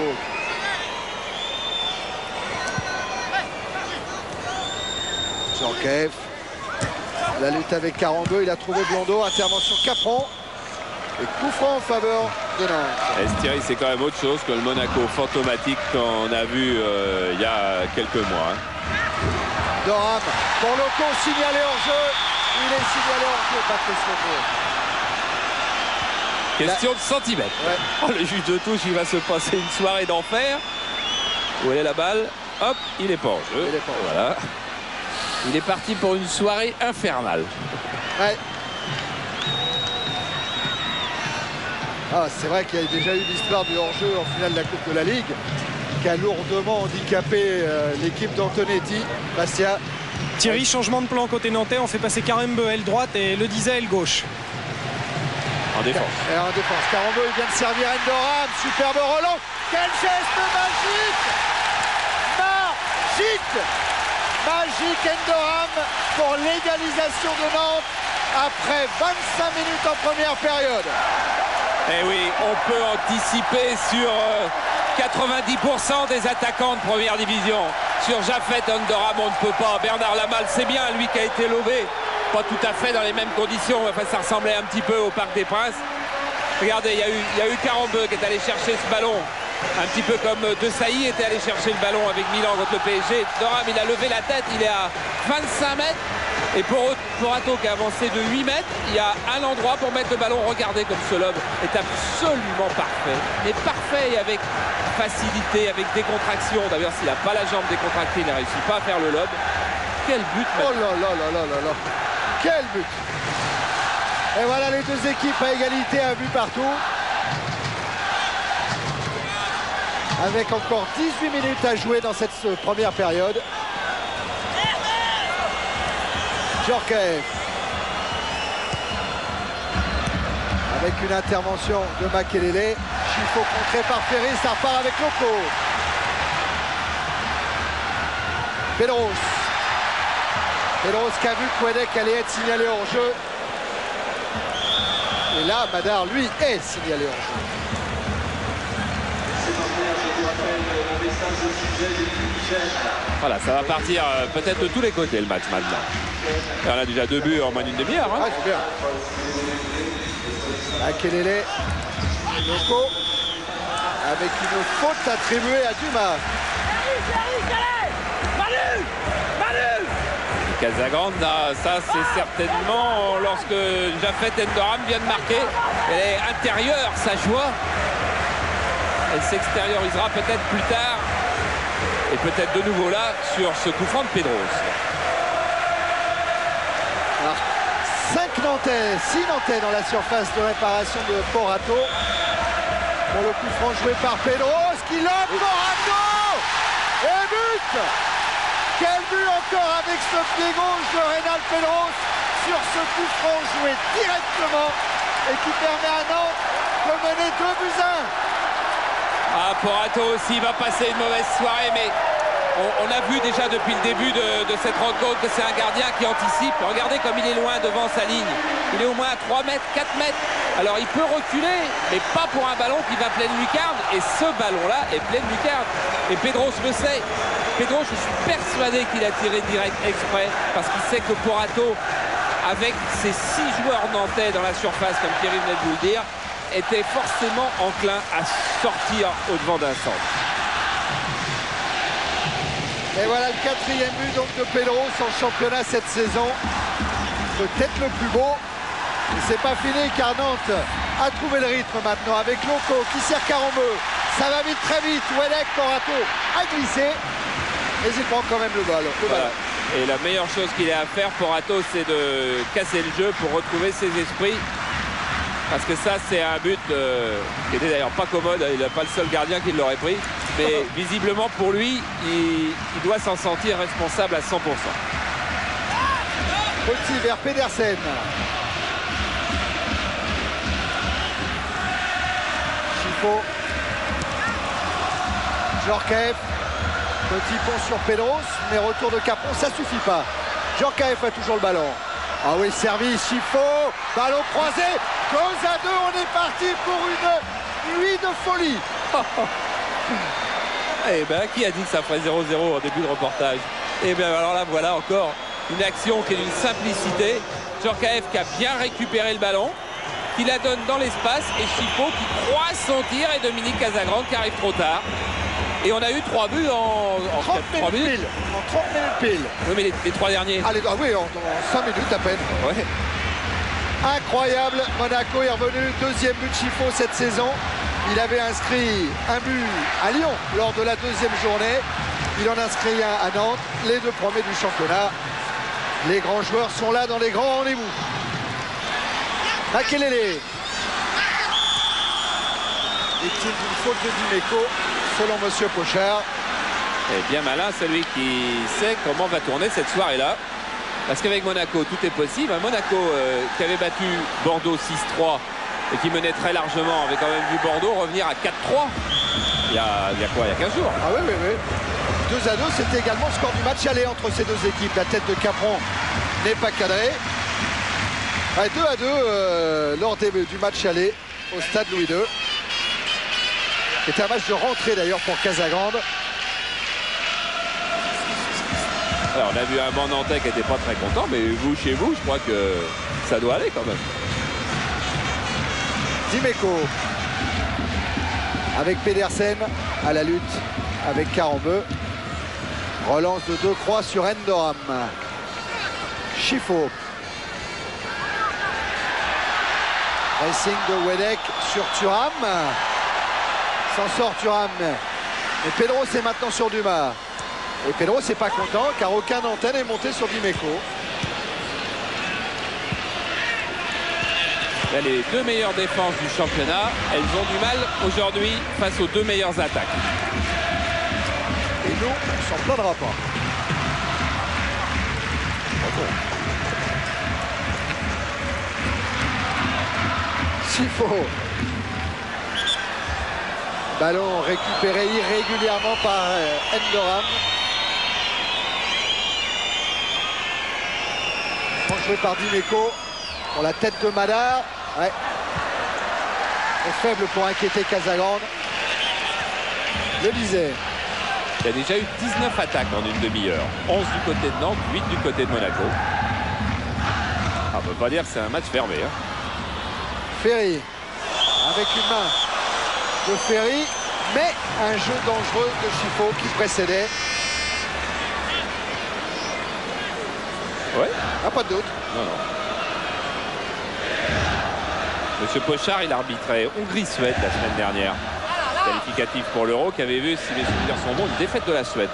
Djorkaeff. La lutte avec Carambeu, il a trouvé Blondeau, intervention Capron. Et coup franc en faveur de Nantes. Thierry, c'est quand même autre chose que le Monaco fantomatique qu'on a vu il y a quelques mois. Doram pour Loco, signalé hors jeu. Il est signalé hors jeu, Patrice Loco. Question de centimètres. Ouais. Oh, le juge de touche, il va se passer une soirée d'enfer. Où est la balle? Hop, il est pas en jeu. Voilà. Il est parti pour une soirée infernale. Ouais. Ah, c'est vrai qu'il y a déjà eu l'histoire du hors-jeu en finale de la Coupe de la Ligue qui a lourdement handicapé l'équipe d'Antonetti. Bastia. Thierry, changement de plan côté nantais, on fait passer Carambeu aile droite et le disait aile gauche. En défense. Et en défense. Carambeu, il vient de servir Endoram. Superbe relance. Quel geste magique! Magique! Magique Endoram pour l'égalisation de Nantes après 25 minutes en première période. Eh oui, on peut anticiper sur 90% des attaquants de première division. Sur Jaffet Endoram, on ne peut pas. Bernard Lamal, c'est bien, lui qui a été lové. Pas tout à fait dans les mêmes conditions. Enfin, ça ressemblait un petit peu au Parc des Princes. Regardez, il y a eu Carambeu qui est allé chercher ce ballon. Un petit peu comme De Sailly était allé chercher le ballon avec Milan contre le PSG. Doram, il a levé la tête, il est à 25 mètres. Et pour Porato qui a avancé de 8 mètres, il y a un endroit pour mettre le ballon. Regardez comme ce lob est absolument parfait. Mais parfait et avec facilité, avec décontraction. D'ailleurs, s'il n'a pas la jambe décontractée, il n'a réussi pas à faire le lob. Quel but! Oh là là là là là là! Quel but! Et voilà les deux équipes à égalité, un but partout. Avec encore 18 minutes à jouer dans cette première période. Djorkaeff. Avec une intervention de Makelele. Chifo contré par Ferry, ça repart avec Loco. Pedros. Pedros qui a vu que Wedek allait être signalé hors jeu. Et là, Madar, lui, est signalé hors jeu. Voilà, ça va partir peut-être de tous les côtés le match maintenant. Et on a déjà 2 buts en moins d'une demi-heure. Hein. Ah, c'est bien. Makelele. Loco. Avec une faute attribuée à Dumas. Casagrande, ça c'est certainement lorsque Jaffet Endoram vient de marquer. Elle est intérieure, sa joie. Elle s'extériorisera peut-être plus tard. Et peut-être de nouveau là sur ce coup franc de Pedros. Alors, 5 Nantais, 6 Nantais dans la surface de réparation de Porato. Pour le coup franc joué par Pedros qui lobe Morato et but. Quel but encore avec ce pied gauche de Reynald Pedros sur ce coup franc joué directement et qui permet à Nantes de mener 2-1. Ah, Porato aussi va passer une mauvaise soirée, mais on a vu déjà depuis le début de cette rencontre que c'est un gardien qui anticipe. Regardez comme il est loin devant sa ligne. Il est au moins à 3 mètres, 4 mètres. Alors il peut reculer, mais pas pour un ballon qui va pleine lucarne. Et ce ballon-là est pleine lucarne. Et Pedros le sait. Pedros, je suis persuadé qu'il a tiré direct exprès parce qu'il sait que Porato, avec ses 6 joueurs nantais dans la surface, comme Thierry venait de vous le dire, était forcément enclin à sortir au-devant d'un centre. Et voilà le 4e but donc de Pedros en championnat cette saison. Peut-être le plus beau. Et c'est pas fini car Nantes a trouvé le rythme maintenant avec Loco qui sert Carambeu. Ça va vite, très vite. Wedek, Porato a glissé. Mais il prend quand même le ballon. Voilà. Et la meilleure chose qu'il a à faire, Porato, c'est de casser le jeu pour retrouver ses esprits. Parce que ça, c'est un but qui était d'ailleurs pas commode. Il n'a pas le seul gardien qui l'aurait pris. Mais visiblement, pour lui, il doit s'en sentir responsable à 100%. Petit vers Pedersen. Chifo. Djorkaeff. Petit pont sur Pedros. Mais retour de Capron, ça suffit pas. Djorkaeff a toujours le ballon. Ah oui, service, Chifo. Ballon croisé. 2-2, on est parti pour une nuit de folie. Eh ben, qui a dit que ça ferait 0-0 en début de reportage? Eh bien, alors là, voilà encore une action qui est d'une simplicité. Djorkaeff qui a bien récupéré le ballon, qui la donne dans l'espace, et Chifo qui croise son tir, et Dominique Casagrande qui arrive trop tard. Et on a eu 3 buts en 30 minutes pile. En 30 minutes pile. Oui, mais les 3 derniers. Allez, ah oui, en 5 minutes à peine. Ouais. Incroyable, Monaco est revenu, 2e but de Chifo cette saison. Il avait inscrit un but à Lyon lors de la 2e journée. Il en inscrit un à Nantes, les 2 premiers du championnat. Les grands joueurs sont là dans les grands rendez-vous. Makelele. Victime d'une faute de Dimeco, selon Monsieur Pochard. Et bien malin celui qui sait comment va tourner cette soirée-là. Parce qu'avec Monaco, tout est possible. Monaco qui avait battu Bordeaux 6-3 et qui menait très largement, avait quand même vu Bordeaux revenir à 4-3 il y a quoi, il y a 15 jours. Ah oui, oui, oui. 2-2, c'était également le score du match aller entre ces 2 équipes. La tête de Capron n'est pas cadrée. Ouais, 2-2 lors du match aller au stade Louis II. C'était un match de rentrée d'ailleurs pour Casagrande. Alors on a vu un banc nantais qui n'était pas très content, mais vous, chez vous, je crois que ça doit aller quand même. Dimeco avec Pedersen à la lutte avec Carambeu. Relance de 2 croix sur Endoram. Chifo. Racing de Wedek sur Thuram. S'en sort Thuram. Et Pedro est maintenant sur Dumas. Et Pedro c'est pas content car aucun Nantais n'est monté sur Dimeco. Là, les 2 meilleures défenses du championnat, elles ont du mal aujourd'hui face aux 2 meilleures attaques. Et nous, on s'en plaindra pas. Chifo. Ballon récupéré irrégulièrement par Endoram. Joué par Dimeco pour la tête de Madar. Ouais. Trop faible pour inquiéter Casagrande. Le disait. Il y a déjà eu 19 attaques en une demi-heure. 11 du côté de Nantes, 8 du côté de Monaco. On ne peut pas dire que c'est un match fermé. Hein. Ferry avec une main de Ferry, mais un jeu dangereux de Chifo qui précédait. Ouais. Ah, pas de doute. Non, non. Monsieur Pochard, il arbitrait Hongrie-Suède la semaine dernière. Qualificatif pour l'Euro, qui avait vu, si mes souvenirs sont bons, une défaite de la Suède.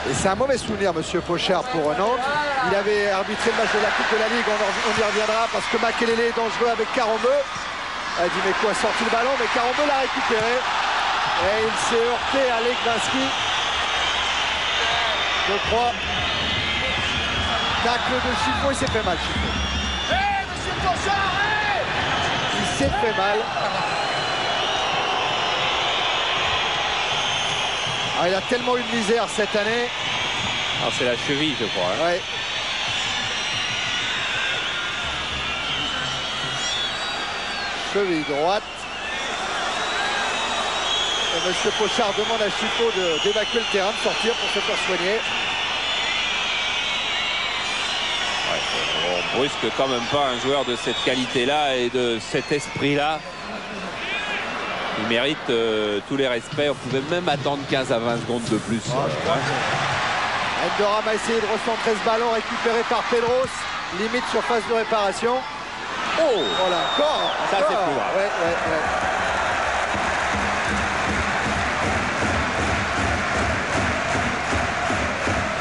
Et c'est un mauvais souvenir, monsieur Pochard, pour Nantes. Il avait arbitré le match de la Coupe de la Ligue, on y reviendra, parce que Makelele est dangereux avec Carambeu. Dimeco a sorti le ballon, mais Carambeu l'a récupéré. Et il s'est heurté à Legwinski. Je crois. Tacle de Chifo, il s'est fait mal, Chifo. Il s'est fait mal. Ah, il a tellement eu de misère cette année. Ah, c'est la cheville, je crois. Hein. Ouais. Cheville droite. Et monsieur Pochard demande à Chifo d'évacuer le terrain, de sortir pour se faire soigner. Ouais, on brusque quand même pas un joueur de cette qualité-là et de cet esprit-là. Il mérite tous les respects. On pouvait même attendre 15 à 20 secondes de plus. Endoram a essayé de recentrer ce ballon récupéré par Pedros. Limite sur phase de réparation. Oh, voilà, encore. Ça c'est plus grave. Ouais.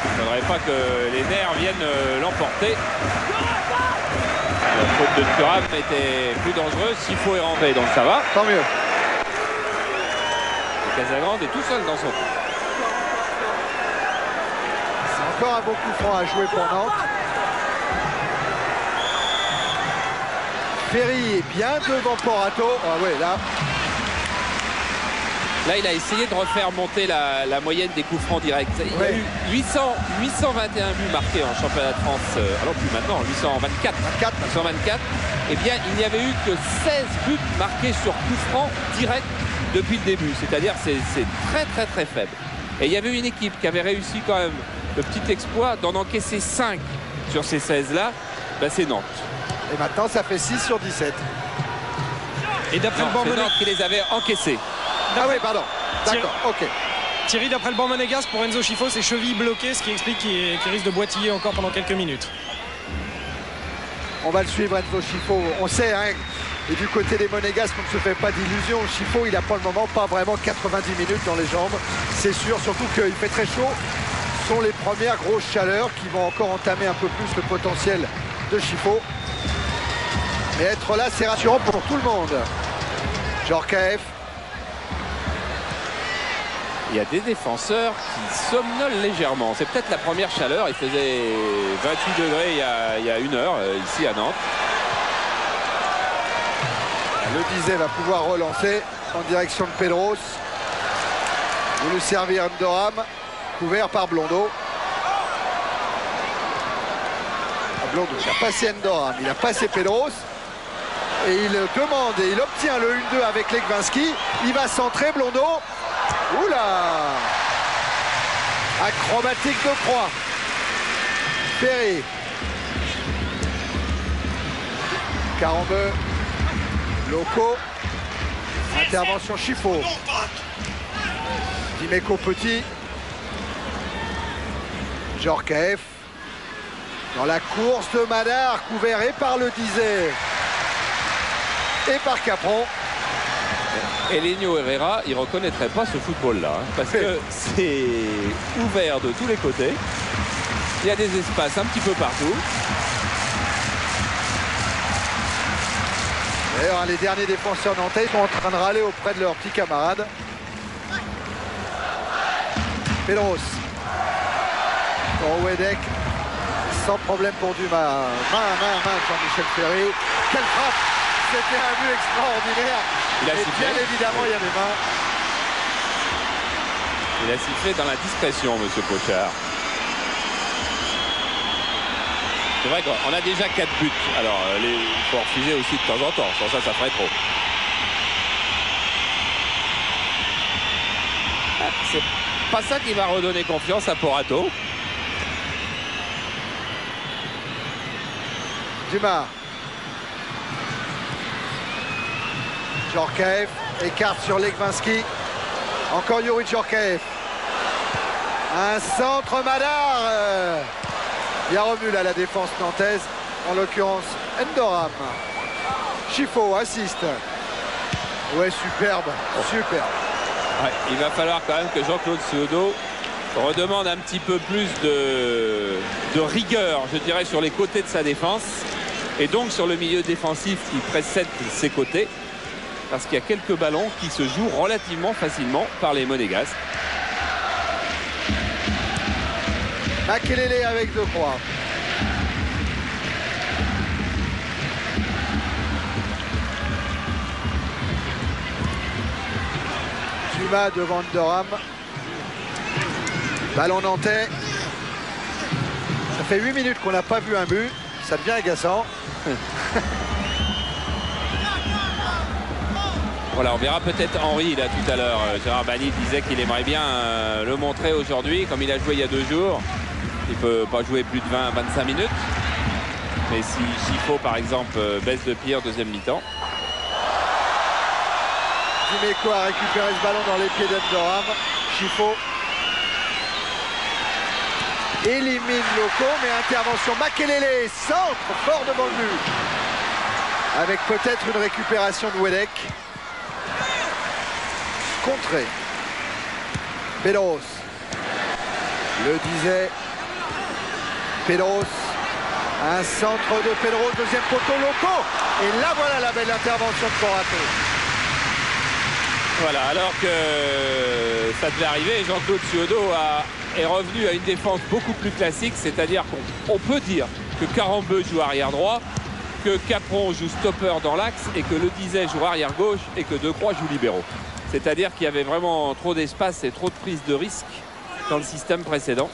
Il ne faudrait pas que les nerfs viennent l'emporter. La faute de Thuram était plus dangereuse. Chifo est rentré, donc ça va. Tant mieux. Casagrande est tout seul dans son coup. C'est encore un beau coup franc à jouer pour Nantes. Ferry est bien devant Porato. Ah ouais, là. Là, il a essayé de refaire monter la moyenne des coups francs directs. Il y a eu 821 buts marqués en championnat de France. Alors plus maintenant, 824. Eh bien, il n'y avait eu que 16 buts marqués sur coups francs directs depuis le début. C'est-à-dire c'est très faible. Et il y avait une équipe qui avait réussi quand même le petit exploit d'en encaisser 5 sur ces 16-là. Ben, c'est Nantes. Et maintenant, ça fait 6 sur 17. Et d'après le banc Nantes qui les avait encaissés. Ah oui, pardon. D'accord, ok. Thierry, d'après le banc monégasque, pour Enzo Chifo, c'est cheville bloquée, ce qui explique qu'il risque de boitiller encore pendant quelques minutes. On va le suivre, Enzo Chifo. On sait, hein, et du côté des monégasques, on ne se fait pas d'illusions. Chifo, il a pour le moment pas vraiment 90 minutes dans les jambes. C'est sûr, surtout qu'il fait très chaud. Ce sont les premières grosses chaleurs qui vont encore entamer un peu plus le potentiel de Chifo. Mais être là, c'est rassurant pour tout le monde. Djorkaeff. Il y a des défenseurs qui somnolent légèrement. C'est peut-être la première chaleur. Il faisait 28 degrés il y a 1 heure ici à Nantes. Le Dizet va pouvoir relancer en direction de Pedros. Voulu servir Endoram, couvert par Blondeau. Blondeau, il a passé Endoram, il a passé Pedros. Et il demande et il obtient le 1-2 avec Legwinski. Il va centrer Blondeau. Oula! Acrobatique de croix. Ferry. Carambeu. Loco. Intervention Chifo. Dimeco Petit. Djorkaeff. Dans la course de Madar, couvert et par le Dizet et par Capron. Elenio Herrera, il ne reconnaîtrait pas ce football-là, hein, parce que c'est ouvert de tous les côtés. Il y a des espaces un petit peu partout. D'ailleurs, les derniers défenseurs nantais sont en train de râler auprès de leurs petits camarades. Pedros. Wedek. Sans problème pour Dumas. Main, Jean-Michel Ferry. Quelle frappe! C'était un but extraordinaire. Et bien évidemment, il y avait main. Il a sifflé dans la discrétion, monsieur Pochard. C'est vrai qu'on a déjà 4 buts. Alors, il faut refuser aussi de temps en temps. Sans ça, ça ferait trop. C'est pas ça qui va redonner confiance à Porato. Dumas. Djorkaeff écarte sur Legwinski. Encore Youri Djorkaeff. Un centre Madar. Il y a remue là la défense nantaise. En l'occurrence Endoram. Chifo assiste. Ouais, superbe. Superbe. Ouais, il va falloir quand même que Jean-Claude Seudo redemande un petit peu plus de rigueur, je dirais, sur les côtés de sa défense. Et donc sur le milieu défensif qui précède ses côtés. parce qu'il y a quelques ballons qui se jouent relativement facilement par les Monégasques. Makelele avec 2 croix. Juma devant Underham. Ballon nantais. Ça fait 8 minutes qu'on n'a pas vu un but. Ça devient agaçant. Voilà, on verra peut-être Henry là tout à l'heure. Gérard Bani disait qu'il aimerait bien le montrer aujourd'hui, comme il a joué il y a 2 jours. Il ne peut pas jouer plus de 20-25 minutes. Mais si Chifo, par exemple, baisse de pied en deuxième mi-temps. Dimeco a récupéré ce ballon dans les pieds d'Underham. Chifo élimine Loco, mais intervention. Makelele, centre, fort devant le but. Avec peut-être une récupération de Wedek. Contré. Pedros. Le disait. Pedros. Un centre de Pedros, deuxième poteau, Loco. Et là, voilà la belle intervention de Corato. Voilà, alors que ça devait arriver, Jean-Claude Suodo est revenu à une défense beaucoup plus classique, c'est-à-dire qu'on peut dire que Karambeu joue arrière droit, que Capron joue stopper dans l'axe et que Le Dizet joue arrière gauche et que Decroix joue libéraux. C'est-à-dire qu'il y avait vraiment trop d'espace et trop de prise de risque dans le système précédent.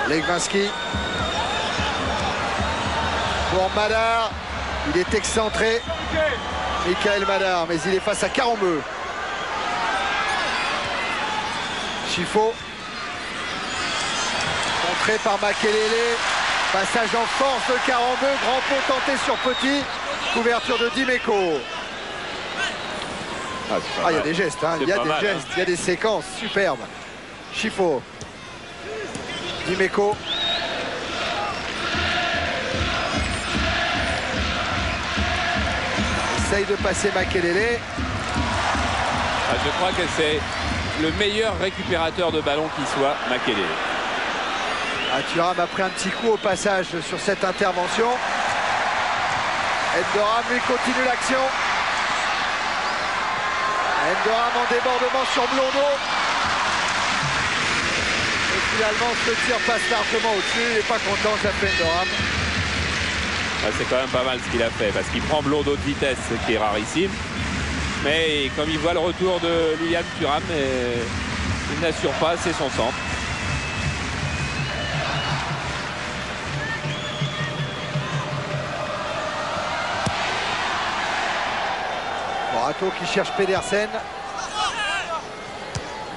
Legwinski. Pour Madar, il est excentré. Michael Madar, mais il est face à Karambeu. Chifo. Contré par Makelele. Passage en force de Karambeu. Grand pot tenté sur Petit. Couverture de Dimeco. Ah, il y a des gestes, hein. Il y a des gestes, il y a des séquences superbes. Chifo. Dimeco. Essaye de passer Makelele. Je crois que c'est le meilleur récupérateur de ballon qui soit, Makelele. Thuram a pris un petit coup au passage sur cette intervention. Underham lui continue l'action. Underham en débordement sur Blondeau. Et finalement ce tir passe largement au-dessus. Il n'est pas content, ça fait Underham. C'est quand même pas mal ce qu'il a fait parce qu'il prend Blondeau de vitesse, ce qui est rarissime. Mais comme il voit le retour de Lilian Thuram, il n'assure pas assez son centre. Morato qui cherche Pedersen.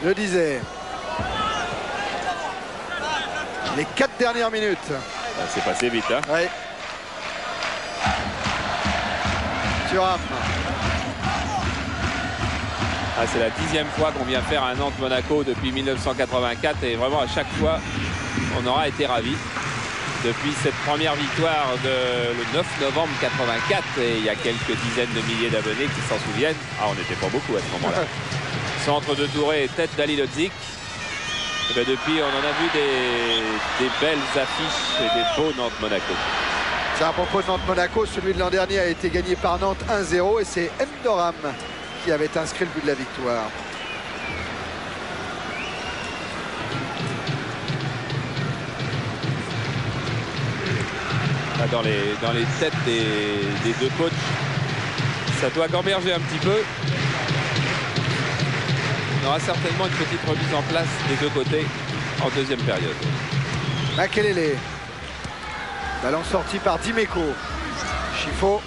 Le disais. Les 4 dernières minutes. C'est passé vite, hein. Oui. Thuram. C'est la 10e fois qu'on vient faire un Nantes-Monaco depuis 1984 et vraiment à chaque fois on aura été ravis. Depuis cette première victoire le 9 novembre 84 et il y a quelques dizaines de milliers d'abonnés qui s'en souviennent. On n'était pas beaucoup à ce moment-là. Centre de Touré et tête d'Ali Lodzik. Et depuis on en a vu des belles affiches et des beaux Nantes-Monaco. C'est à propos de Nantes-Monaco, celui de l'an dernier a été gagné par Nantes 1-0 et c'est Underham qui avait inscrit le but de la victoire. Dans les têtes des deux coachs, ça doit gamberger un petit peu. On aura certainement une petite remise en place des deux côtés en deuxième période. Makelele. Ballon sorti par Dimeco. Chifo.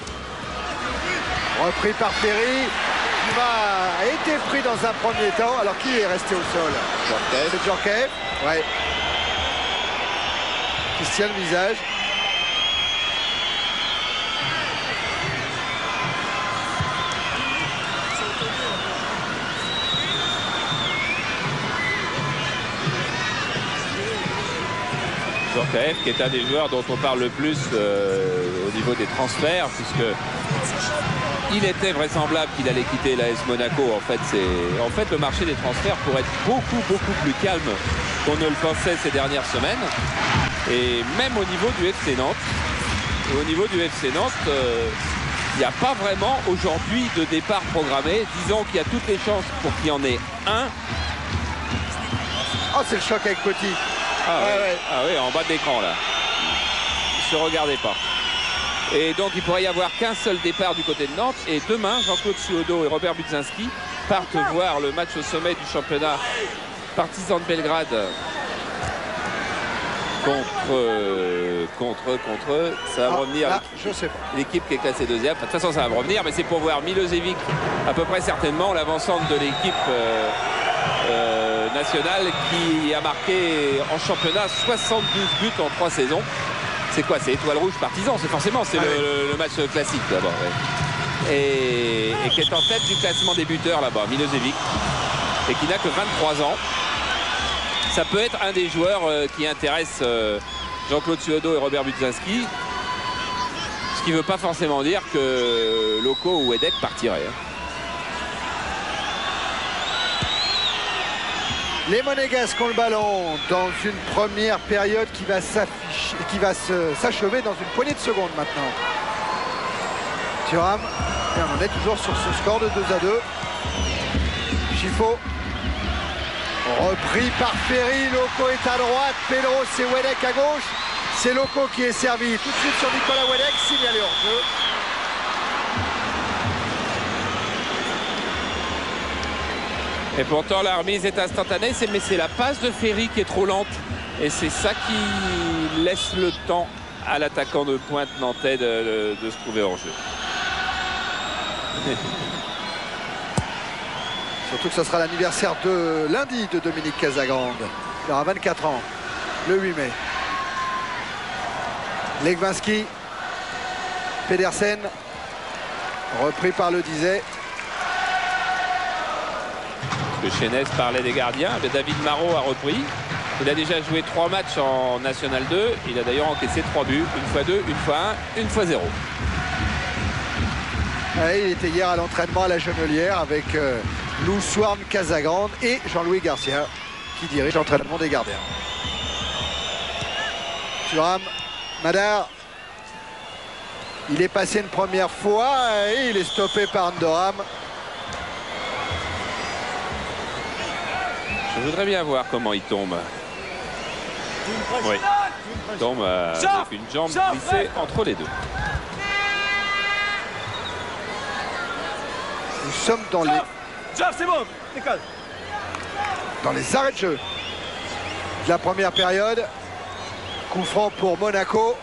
Repris par Ferry. Qui a été pris dans un premier temps alors qu'il est resté au sol. C'est Djorkaeff. Ouais. Christian Visage. Djorkaeff qui est un des joueurs dont on parle le plus au niveau des transferts puisque il était vraisemblable qu'il allait quitter l'AS Monaco. En fait, le marché des transferts pourrait être beaucoup plus calme qu'on ne le pensait ces dernières semaines. Et même au niveau du FC Nantes. Au niveau du FC Nantes, Il n'y a pas vraiment aujourd'hui de départ programmé. Disons qu'il y a toutes les chances pour qu'il y en ait un. Oh, c'est le choc avec Petit. Ah, ouais. Ah oui, en bas de l'écran là. Ne se regardez pas. Et donc il pourrait y avoir qu'un seul départ du côté de Nantes. Et demain, Jean-Claude Suodo et Robert Budzinski partent voir le match au sommet du championnat Partizan de Belgrade contre ça va revenir. Je sais pas. L'équipe qui est classée deuxième. De toute façon, ça va revenir, mais c'est pour voir Milosevic à peu près certainement l'avancante de l'équipe nationale qui a marqué en championnat 72 buts en 3 saisons. C'est quoi? C'est Étoile Rouge Partizan, c'est forcément le match classique d'abord. Ouais. Et qui est en tête du classement des buteurs là-bas, Milosevic, et qui n'a que 23 ans. Ça peut être un des joueurs qui intéresse Jean-Claude Suodo et Robert Budzinski. Ce qui ne veut pas forcément dire que Loco ou Wedek partiraient. Les Monégasques ont le ballon dans une première période qui va s'achever dans une poignée de secondes maintenant. Thuram, et on en est toujours sur ce score de 2-2. Chifo. Repris par Ferry, Loco est à droite, Pedro c'est Wedek à gauche. C'est Loco qui est servi tout de suite sur Nicolas Wedek, signalé en jeu. Et pourtant la remise est instantanée, mais c'est la passe de Ferry qui est trop lente. Et c'est ça qui laisse le temps à l'attaquant de pointe nantais de se trouver en jeu. Surtout que ce sera l'anniversaire de lundi de Dominique Casagrande. Il aura 24 ans, le 8 mai. Legwinski, Pedersen, repris par le Dizet. Chénès parlait des gardiens, mais David Marot a repris. Il a déjà joué 3 matchs en National 2. Il a d'ailleurs encaissé 3 buts, une fois 2, une fois 1, une fois 0. Ouais, il était hier à l'entraînement à la Genelière avec Lou Swarm Casagrande et Jean-Louis Garcia qui dirige l'entraînement des gardiens. Thuram, Madar. Il est passé une première fois et il est stoppé par Ndoram. Je voudrais bien voir comment il tombe. Oui. Il tombe avec une jambe glissée entre les deux. Nous sommes dans les arrêts de jeu de la première période. Coup franc pour Monaco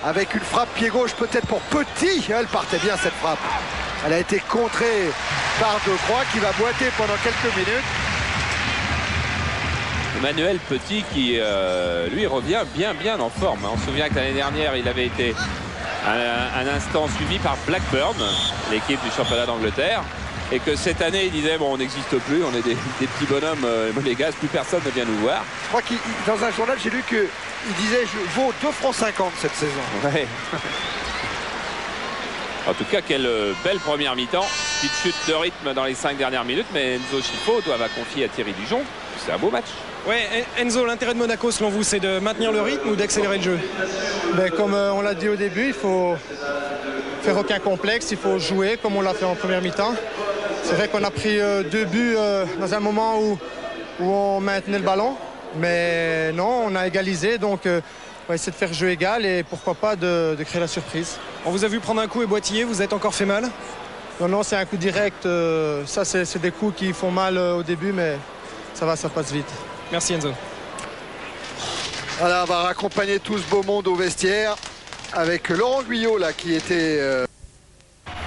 avec une frappe pied gauche peut-être pour Petit. Elle partait bien cette frappe. Elle a été contrée par Decroix qui va boiter pendant quelques minutes. Emmanuel Petit qui lui revient bien en forme. On se souvient que l'année dernière il avait été un instant suivi par Blackburn, l'équipe du championnat d'Angleterre, et que cette année il disait bon on n'existe plus, on est des petits bonhommes monégasques, plus personne ne vient nous voir. Je crois qu'il dans un journal j'ai lu qu'il disait je vaux 2,50 francs cette saison. Ouais. En tout cas quelle belle première mi-temps, petite chute de rythme dans les 5 dernières minutes, mais Enzo Chifo doit confier à Thierry Dujon. C'est un beau match. Ouais, Enzo, l'intérêt de Monaco selon vous c'est de maintenir le rythme ou d'accélérer le jeu? Comme on l'a dit au début, il faut faire aucun complexe, il faut jouer comme on l'a fait en première mi-temps. C'est vrai qu'on a pris 2 buts dans un moment où on maintenait le ballon, mais non, on a égalisé, donc on va essayer de faire jeu égal et pourquoi pas de créer la surprise. On vous a vu prendre un coup et boitiller, vous êtes encore fait mal? Non, c'est un coup direct, ça c'est des coups qui font mal au début, mais ça passe vite. Merci Enzo. Voilà, on va raccompagner tout ce beau monde au vestiaire avec Laurent Guyot là qui était...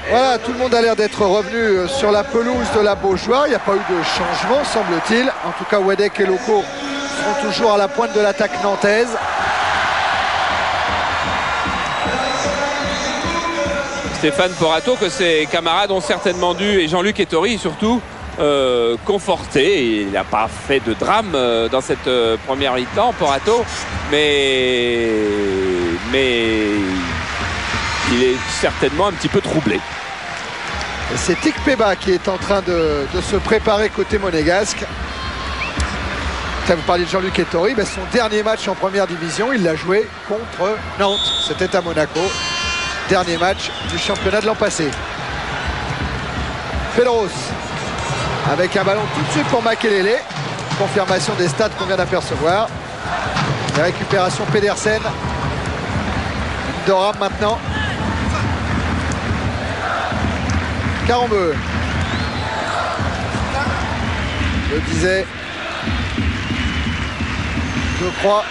Voilà, tout le monde a l'air d'être revenu sur la pelouse de la Beaujoire. Il n'y a pas eu de changement semble-t-il. En tout cas, Wedek et Loco sont toujours à la pointe de l'attaque nantaise. Stéphane Porato que ses camarades ont certainement dû, et Jean-Luc Ettori surtout, conforté. Il n'a pas fait de drame dans cette première mi-temps, Porato, mais il est certainement un petit peu troublé. C'est Tikpeba qui est en train de se préparer côté monégasque. Vous parliez de Jean-Luc Ettori, son dernier match en première division, il l'a joué contre Nantes. C'était à Monaco. dernier match du championnat de l'an passé. Pedros avec un ballon tout de suite pour Makelele. Confirmation des stats qu'on vient d'apercevoir. La récupération Pedersen. Doram maintenant. Carambeu. Je disais. Je crois.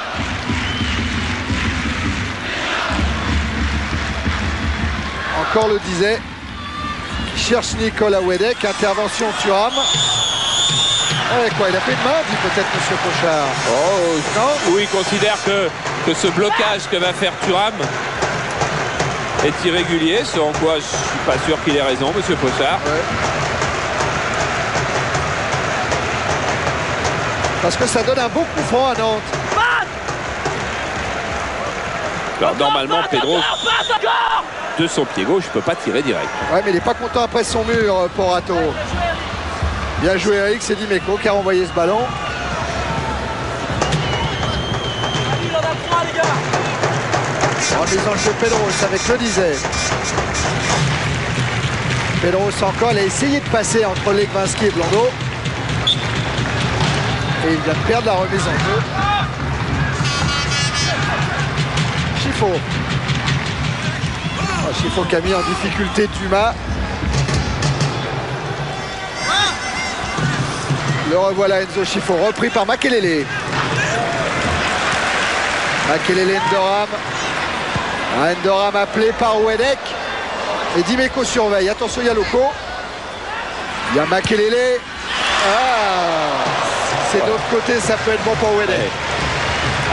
Encore le disait. Qui cherche Nicolas Wedek. Intervention Thuram. Ouais, quoi, il a fait une main, dit peut-être M. Pochard. Oh, non. Oui, il considère que ce blocage que va faire Thuram est irrégulier, selon quoi je suis pas sûr qu'il ait raison, M. Pochard. Ouais. Parce que ça donne un beau coup franc à Nantes. Alors normalement, Pedro, de son pied gauche, ne peut pas tirer direct. Ouais, mais il n'est pas content après son mur, Porato. Bien joué Eric, c'est Dimeco qui a envoyé ce ballon. En misant le jeu Pedros avec le disait. Pedros encore, il a essayé de passer entre Legwinski et Blondeau. Et il vient de perdre la remise en jeu. Chifo. Chifo qui a mis en difficulté Dumas. Le revoilà Enzo Chifo, repris par Makelele. Makelele Ndoram. Ndoram appelé par Wedek. Et Dimeco surveille. Attention, il y a Loco. Il y a Makelele. Ah, c'est de l'autre côté, ça peut être bon pour Wedek.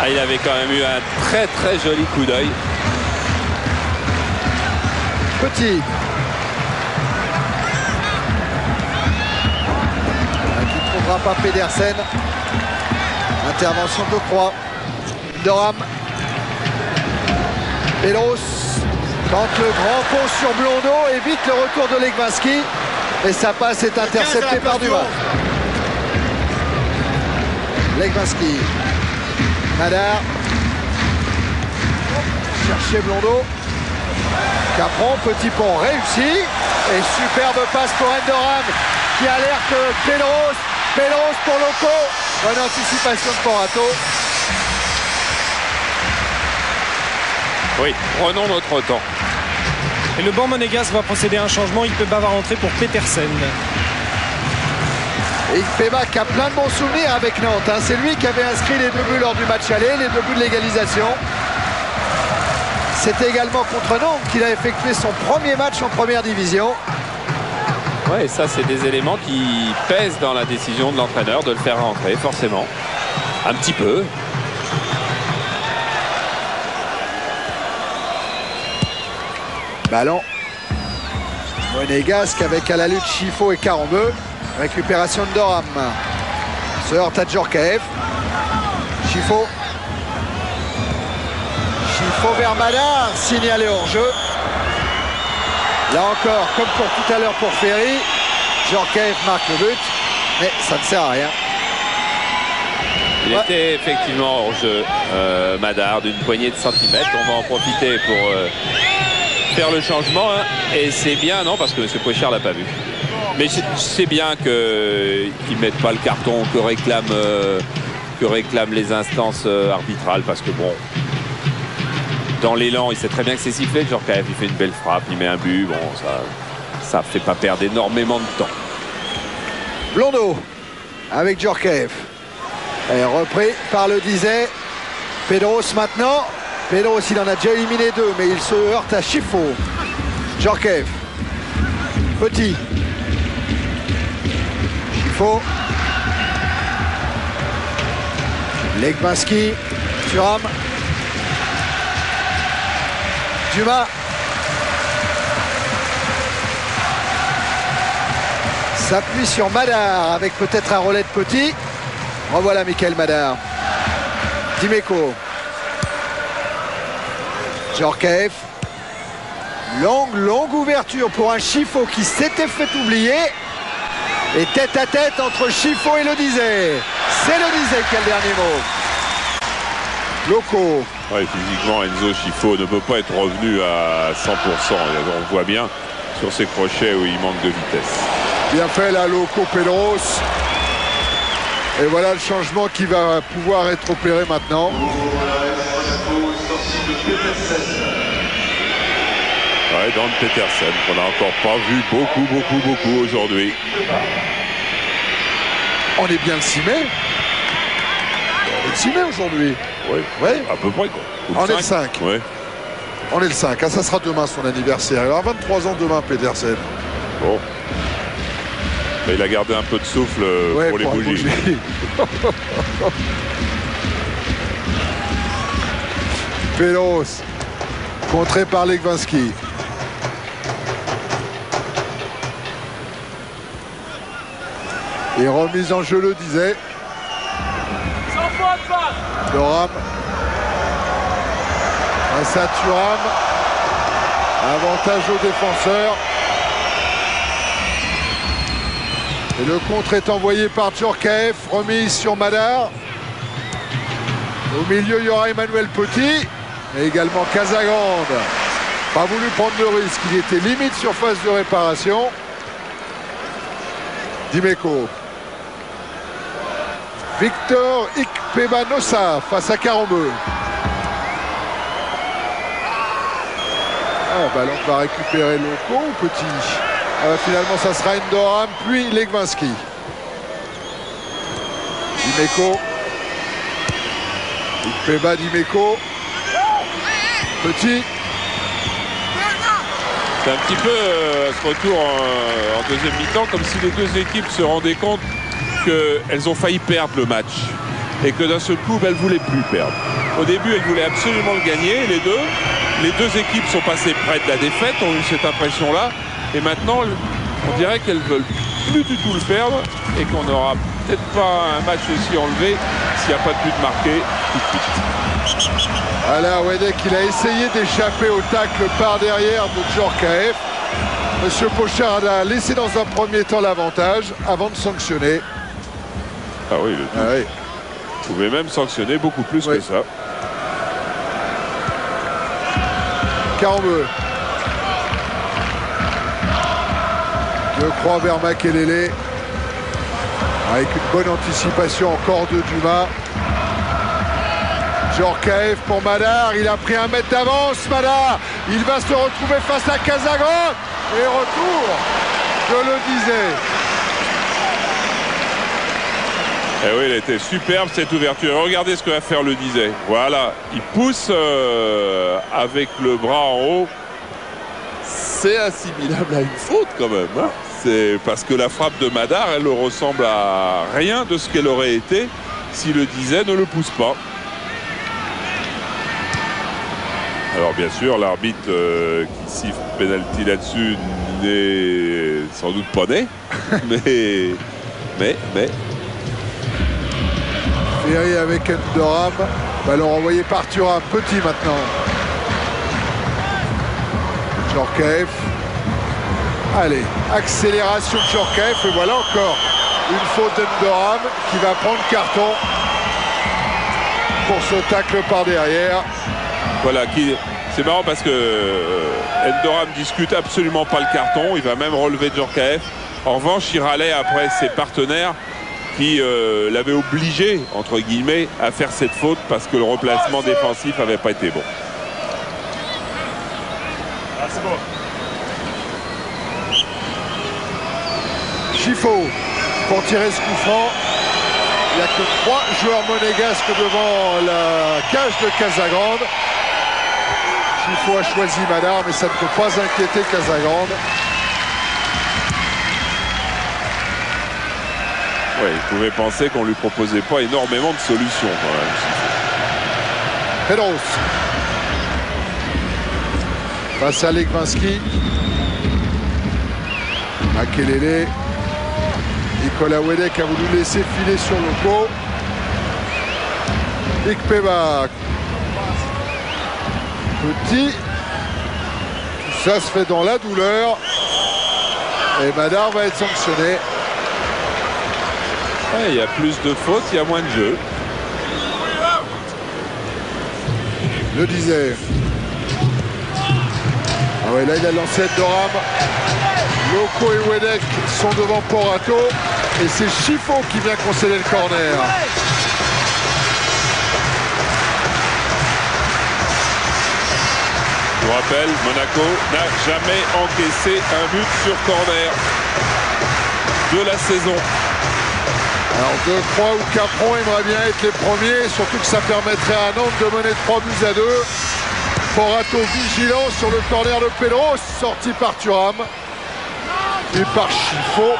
Ah, il avait quand même eu un très très joli coup d'œil. Petit. Pas Pedersen. Intervention de Croix. Doram. Pedros tente le grand pont sur Blondeau, évite le retour de Legwinski et sa passe est interceptée par Dumas. Legwinski. Madar. Chercher Blondeau. Capron, petit pont réussi et superbe passe pour Ndoram qui alerte Pedros. Pedros pour Loco. Bonne anticipation de Porato. Oui, prenons notre temps. Et le banc monégasque va procéder à un changement. Ikpeba va rentrer pour Petersen. Et Ikpeba qui a plein de bons souvenirs avec Nantes. Hein. C'est lui qui avait inscrit les 2 buts lors du match aller, les 2 buts de l'égalisation. C'était également contre Nantes qu'il a effectué son premier match en première division. Ouais, ça c'est des éléments qui pèsent dans la décision de l'entraîneur de le faire rentrer, forcément. Un petit peu. Ballon. Monégasque avec à la lutte Chifo et Carambeu. Récupération de Doram. Se heurte à Djorkaeff. Chifo. Chifo vers Madar. Signalé hors jeu. Là encore, comme pour tout à l'heure pour Ferry, Djorkaeff marque le but, mais ça ne sert à rien. Il était effectivement hors jeu, Madar, d'une poignée de centimètres. On va en profiter pour faire le changement. Hein. Et c'est bien, non, parce que M. Pochard l'a pas vu. Mais c'est bien qu'ils ne mettent pas le carton que réclament les instances arbitrales, parce que bon... Dans l'élan, il sait très bien que c'est sifflé. Djorkaeff, il fait une belle frappe, il met un but. Bon, ça fait pas perdre énormément de temps. Blondeau avec Djorkaeff. Et repris par le disait. Pedros maintenant. Pedros, il en a déjà éliminé 2, mais il se heurte à Chifo. Djorkaeff. Petit. Chifo. Legwinski. Thuram. Dumas. S'appuie sur Madar avec peut-être un relais de Petit. Revoilà Michael Madar. Dimeco. Djorkaeff. Longue ouverture pour un Chifo qui s'était fait oublier. Et tête à tête entre Chifo et le disait. C'est le disait qui a le dernier mot. Loco. Ouais, physiquement, Enzo Schifo ne peut pas être revenu à 100%. On voit bien sur ses crochets où il manque de vitesse. Bien fait là, Loco Pedros. Et voilà le changement qui va pouvoir être opéré maintenant. Ouais, Dan Petersen, qu'on n'a encore pas vu beaucoup aujourd'hui. On est bien le 6 mai. On est le 6 mai aujourd'hui. Oui, ouais. À peu près quoi. On est le 5. Ouais. On est le 5. Ah, ça sera demain son anniversaire. Il aura 23 ans demain, Petersen. Bon. Mais il a gardé un peu de souffle pour les bougies. Pelos, contré par Legwinski. Et remise en jeu, le disait. Doram. Face à Thuram. Avantage aux défenseurs. Et le contre est envoyé par Djorkaeff. Remise sur Madar. Au milieu, il y aura Emmanuel Petit. Et également Casagrande. Pas voulu prendre de risque. Il était limite sur phase de réparation. Dimeco. Victor Ikpebanosa face à Karambeu. Ballon va récupérer Loco ou Petit. Finalement, ça sera Endoram, puis Legwinski. Dimeco. Ikpeba, Dimeco. Petit. C'est un petit peu à ce retour en deuxième mi-temps, comme si les deux équipes se rendaient compte qu'elles ont failli perdre le match et que d'un seul coup, elles ne voulaient plus perdre. Au début, elles voulaient absolument le gagner, les deux. Les deux équipes sont passées près de la défaite, ont eu cette impression-là. Et maintenant, on dirait qu'elles ne veulent plus du tout le perdre et qu'on n'aura peut-être pas un match aussi enlevé s'il n'y a pas de but marqué tout de suite. Voilà, Wedek, il a essayé d'échapper au tacle par derrière de Djorkaeff. Monsieur Pochard a laissé dans un premier temps l'avantage avant de sanctionner. Ah oui, oui. Vous pouvez même sanctionner beaucoup plus que ça. Karambeu. Le croix vers Makelele. Avec une bonne anticipation encore de Dumas. Djorkaeff pour Madar. Il a pris 1 mètre d'avance. Madar, il va se retrouver face à Casagrande. Et retour, je le disais. Eh oui, elle était superbe cette ouverture. Regardez ce que va faire le disait. Voilà, il pousse avec le bras en haut. C'est assimilable à une faute quand même. Hein. C'est parce que la frappe de Madar, elle ne ressemble à rien de ce qu'elle aurait été si le disait ne le pousse pas. Alors bien sûr, l'arbitre qui siffle pénalty là-dessus n'est sans doute pas né. mais... Ferry avec Endoram. Ballon renvoyé par Thuram. Petit maintenant. Djorkaeff. Allez, accélération de Djorkaeff. Et voilà encore une faute d'Endoram qui va prendre carton pour ce tacle par derrière. Voilà, c'est marrant parce que Endoram discute absolument pas le carton. Il va même relever Djorkaeff. En revanche, il râlait après ses partenaires qui l'avait obligé, entre guillemets, à faire cette faute parce que le replacement défensif n'avait pas été bon. Schifo pour tirer ce coup franc. Il n'y a que 3 joueurs monégasques devant la cage de Casagrande. Schifo a choisi Madar, mais ça ne peut pas inquiéter Casagrande. Ouais, il pouvait penser qu'on ne lui proposait pas énormément de solutions quand même. Pedros. Face à Legwinski. Makelele. Nicolas Wedek a voulu laisser filer sur Loco. Ikpeba. Petit. Tout ça se fait dans la douleur. Et Madar va être sanctionné. Il y a plus de fautes, il y a moins de jeu. Le disait. Ah ouais, là il a lancé Doram. Loco et Wedek sont devant Porato. Et c'est Chifo qui vient concéder le corner. Je vous rappelle, Monaco n'a jamais encaissé un but sur corner de la saison. Alors De Croix ou Capron aimerait bien être les premiers, surtout que ça permettrait à Nantes de mener 3-2. Porato vigilant sur le corner de Pedro, sorti par Thuram. Et par Chifo.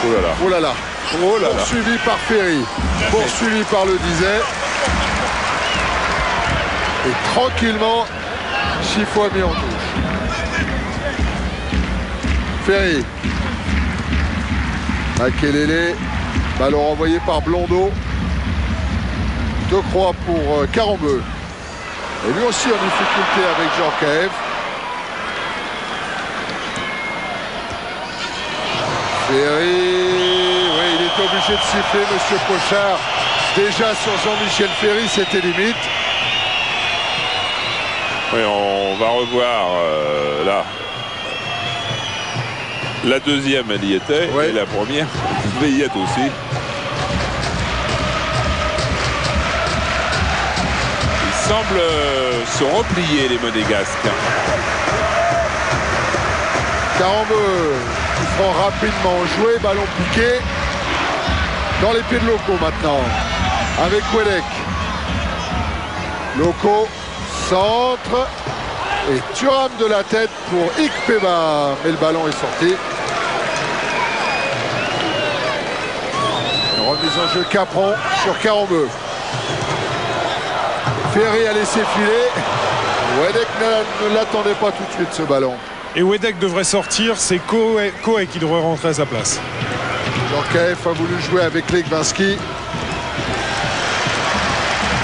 Oh là là. Oh là là. Oh là là. Poursuivi par Ferry. Poursuivi par Le Disait. Et tranquillement, Chifo a mis en touche. Ferry. Makelele. Ballon renvoyé par Blondeau. De Croix pour Carambeu. Et lui aussi en difficulté avec Djorkaeff. Ferry. Oui, il est obligé de siffler, monsieur Pochard. Déjà sur Jean-Michel Ferry, c'était limite. Oui, on va revoir là. La deuxième, elle y était. Ouais. Et la première, elle devait y être aussi. Ils semblent se replier, les Monégasques. Carambeu qui feront rapidement jouer, ballon piqué. Dans les pieds de Loco maintenant. Avec Wedek. Loco, centre. Et Thuram de la tête pour Ikpeba. Mais le ballon est sorti. Une remise en jeu Capron sur Carambeu. Ferry a laissé filer. Wedek ne l'attendait pas tout de suite ce ballon. Et Wedek devrait sortir, c'est Koé qui devrait rentrer à sa place. Djorkaeff a voulu jouer avec Legwinski.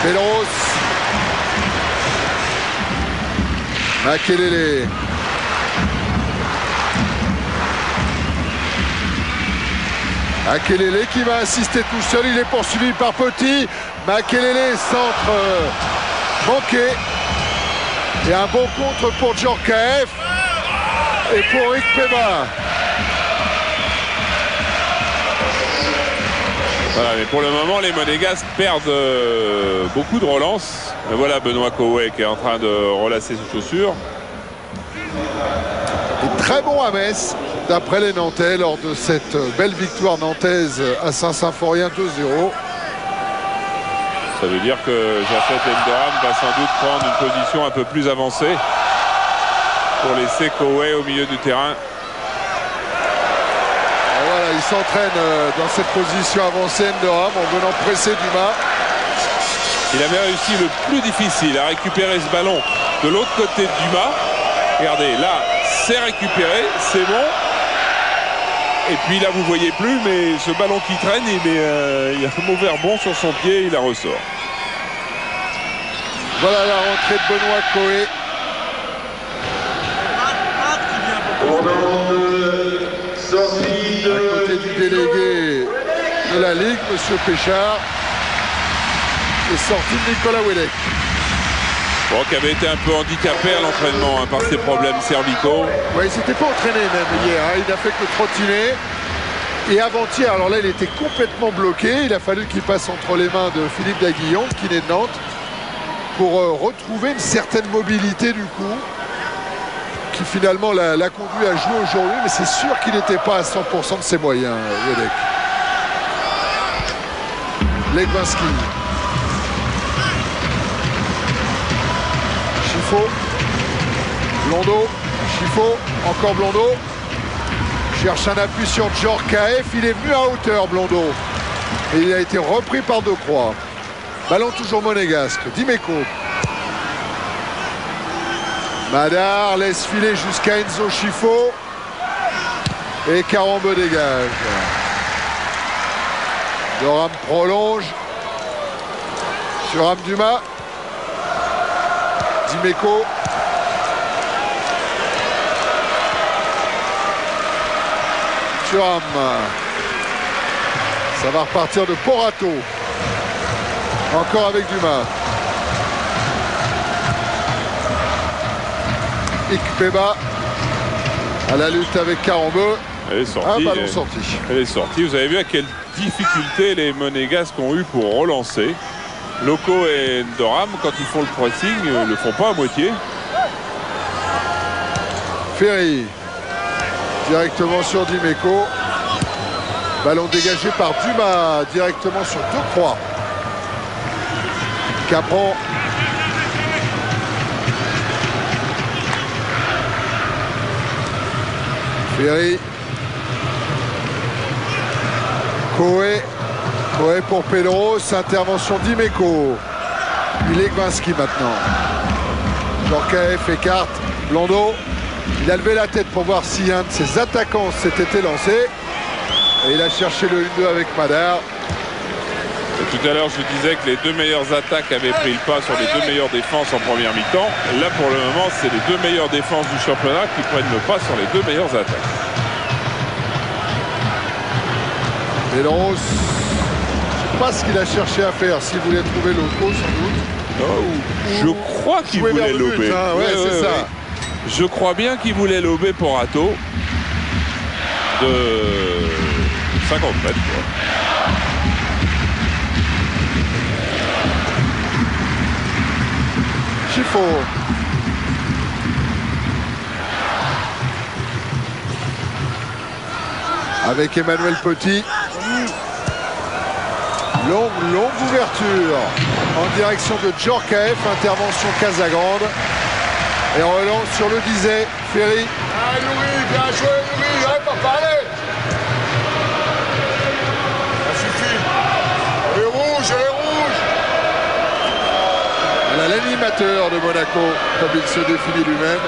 Belros. Makelele. Makelele qui va assister tout seul. Il est poursuivi par Petit. Makelele, centre manqué. Et un bon contre pour Djorkaeff. Et pour Ikpeba. Voilà, mais pour le moment, les Monégasques perdent beaucoup de relances. Mais voilà Benoît Koé qui est en train de relasser ses chaussures. Et très bon à Metz, d'après les Nantais, lors de cette belle victoire nantaise à Saint-Symphorien 2-0. Ça veut dire que Jafet Enderham va sans doute prendre une position un peu plus avancée pour laisser Koé au milieu du terrain. Et voilà, il s'entraîne dans cette position avancée Enderham en venant presser Dumas. Il avait réussi le plus difficile à récupérer ce ballon de l'autre côté de Dumas. Regardez, là, c'est récupéré, c'est bon. Et puis là, vous voyez plus, mais ce ballon qui traîne, il y a un mauvais rebond sur son pied, il la ressort. Voilà la rentrée de Benoît Koé. À côté du délégué de la Ligue, monsieur Péchard. Et sorti de Nicolas Wedek. Bon, qui avait été un peu handicapé à l'entraînement par ses problèmes cervicaux. Ouais, il s'était pas entraîné même hier. Hein. Il n'a fait que trottiner. Et avant-hier, alors là, il était complètement bloqué. Il a fallu qu'il passe entre les mains de Philippe Daguillon, qui est de Nantes, pour retrouver une certaine mobilité du coup, qui finalement l'a conduit à jouer aujourd'hui. Mais c'est sûr qu'il n'était pas à 100% de ses moyens, Wedek. Legwinski. Chifo. Blondeau. Chifo. Encore Blondeau. Cherche un appui sur Djorkaeff. Il est venu à hauteur, Blondeau. Et il a été repris par De Croix. Ballon toujours monégasque. Dimeco. Madar laisse filer jusqu'à Enzo Chifo. Et Carambeu dégage. Doram prolonge. Sur Amduma. Dimeco. Thuram. Ça va repartir de Porato. Encore avec Dumas. Ikpeba à la lutte avec Karambeu. Elle est sortie. Un ballon sorti. Elle est sortie. Vous avez vu à quelle difficulté les Monégasques ont eu pour relancer. Loco et Ndoram, quand ils font le pressing, ne le font pas à moitié. Ferry directement sur Dimeco. Ballon dégagé par Dumas directement sur Decroix. Capron. Ferry. Coé pour Pedros. Intervention d'Imeco. Il est Gvinski maintenant. Djorkaeff écarte. Blondeau. Il a levé la tête pour voir si un de ses attaquants s'était lancé. Et il a cherché le 1-2 avec Madar. Et tout à l'heure, je disais que les deux meilleures attaques avaient pris le pas sur les deux meilleures défenses en première mi-temps. Là, pour le moment, c'est les deux meilleures défenses du championnat qui prennent le pas sur les deux meilleures attaques. Pedros, je ne sais pas ce qu'il a cherché à faire. S'il voulait trouver Loco, sans doute. Je crois qu'il voulait lober. Hein, ouais, c'est ça. Ouais. Je crois bien qu'il voulait lober pour Rato de 50 mètres. Quoi. Chifo. Avec Emmanuel Petit. Longue ouverture en direction de Djorkaeff. Intervention Casagrande. Et on relance sur le disait Ferry. Ah, Nouri, bien joué, Nouri, j'aurais pas parlé. Ça suffit. Les rouges, les rouges. Voilà l'animateur de Monaco, comme il se définit lui-même.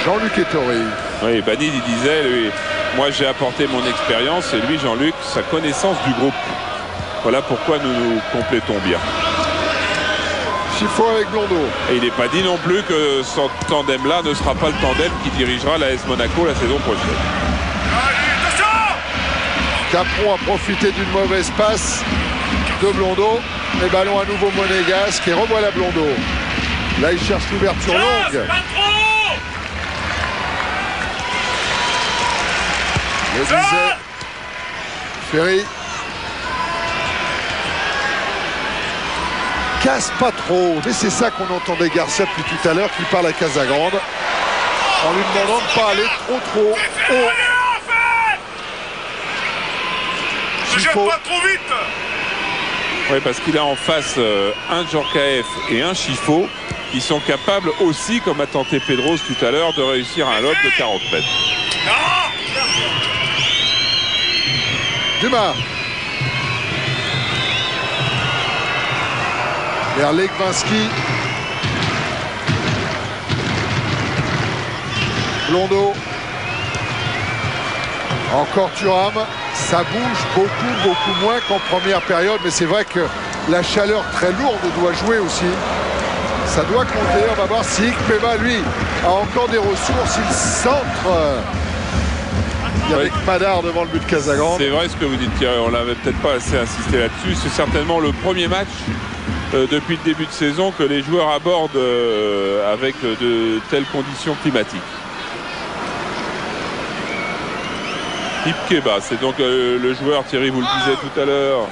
Jean-Luc Ettori. Oui, Banil, il disait, lui, moi j'ai apporté mon expérience et lui, Jean-Luc, sa connaissance du groupe. Voilà pourquoi nous nous complétons bien. Chifo avec Blondeau. Et il n'est pas dit non plus que ce tandem-là ne sera pas le tandem qui dirigera l'AS Monaco la saison prochaine. Capron a profité d'une mauvaise passe de Blondeau. Les ballons à nouveau monégasque et revoilà Blondeau. Là, il cherche l'ouverture longue. Le disait Ferry. Casse pas trop. Mais c'est ça qu'on entendait Garcia depuis tout à l'heure qui parle à Casagrande en lui demandant de ne pas aller trop haut. Ne jette pas trop vite. Oui, parce qu'il a en face un Djorkaeff et un Chifo qui sont capables aussi, comme a tenté Pedros tout à l'heure, de réussir un lob de 40 mètres. Dumas. Vers Legvinski. Blondeau. Encore Thuram. Ça bouge beaucoup moins qu'en première période. Mais c'est vrai que la chaleur très lourde doit jouer aussi. Ça doit compter. On va voir si Ikpeba, lui, a encore des ressources. Il centre. Avec Madar devant le but de Casagrande. C'est vrai ce que vous dites, Thierry. On n'avait peut-être pas assez insisté là-dessus. C'est certainement le premier match depuis le début de saison que les joueurs abordent avec de telles conditions climatiques. Ikpeba, c'est donc le joueur, Thierry, vous le disiez tout à l'heure.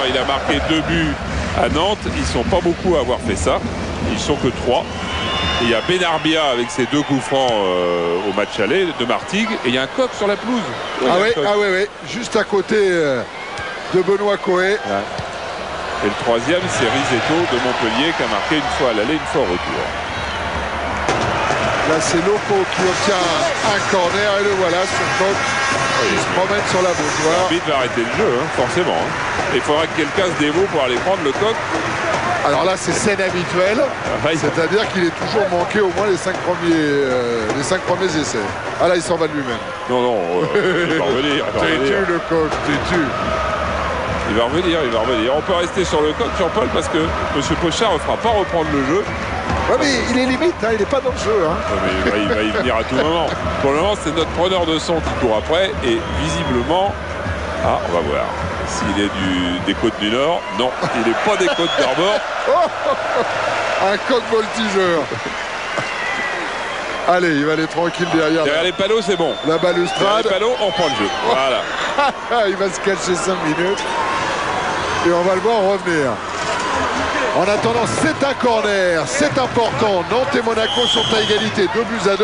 Il a marqué 2 buts à Nantes. Ils ne sont pas beaucoup à avoir fait ça. Ils sont que 3. Et il y a Benarbia avec ses 2 coups francs au match aller de Martigues. Et il y a un coq sur la pelouse. Oui, juste à côté de Benoît Coé. Ouais. Et le troisième, c'est Risetto de Montpellier qui a marqué une fois à l'aller, une fois au retour. Là, c'est Loco qui obtient un corner et le voilà, son coq qui se promène sur la bougeoire. L'arbitre va arrêter le jeu, forcément. Il faudra que quelqu'un se dévoue pour aller prendre le coq. Alors là, c'est scène habituelle, c'est-à-dire qu'il est toujours manqué au moins les 5 premiers essais. Ah là, il s'en va de lui-même. Non, il va revenir. T'es le coq, t'es. Il va revenir. On peut rester sur le coq, Jean-Paul, parce que M. Pochard ne fera pas reprendre le jeu. Ouais, mais il est limite, il n'est pas dans le jeu. Mais il va y venir à tout moment. Pour le moment, c'est notre preneur de son qui court après. Et visiblement, on va voir. s'il est des Côtes du Nord. Non, il n'est pas des Côtes d'Armor. Un coq voltigeur. Allez, il va aller tranquille derrière. Derrière les panneaux, c'est bon. La Derrière balustrade. les panneaux, on prend le jeu. Voilà. Il va se cacher 5 minutes. Et on va le voir revenir. En attendant, c'est un corner. C'est important. Nantes et Monaco sont à égalité. 2-2.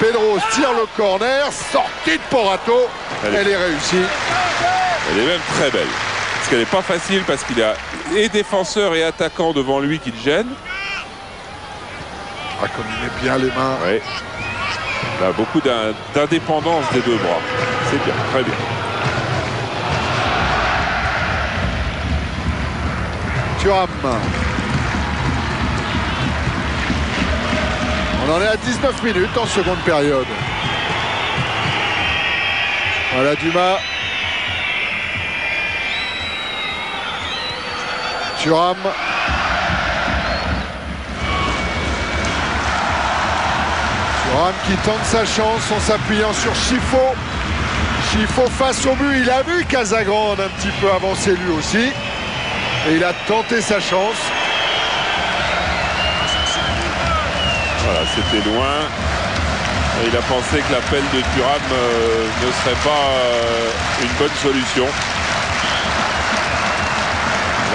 Pedros tire le corner. Sortie de Porato. Elle est réussie. Elle est même très belle. Parce qu'elle n'est pas facile parce qu'il a et défenseur et attaquant devant lui qui le gênent. Ah, comme il met bien les mains. Oui. Il a beaucoup d'indépendance des deux bras. C'est bien, très bien. Thuram. On en est à 19 minutes en seconde période. Voilà Dumas. Thuram. Thuram qui tente sa chance en s'appuyant sur Chifo. Chifo face au but. Il a vu Casagrande un petit peu avancer lui aussi. Et il a tenté sa chance. Voilà, c'était loin. Et il a pensé que l'appel de Thuram ne serait pas une bonne solution.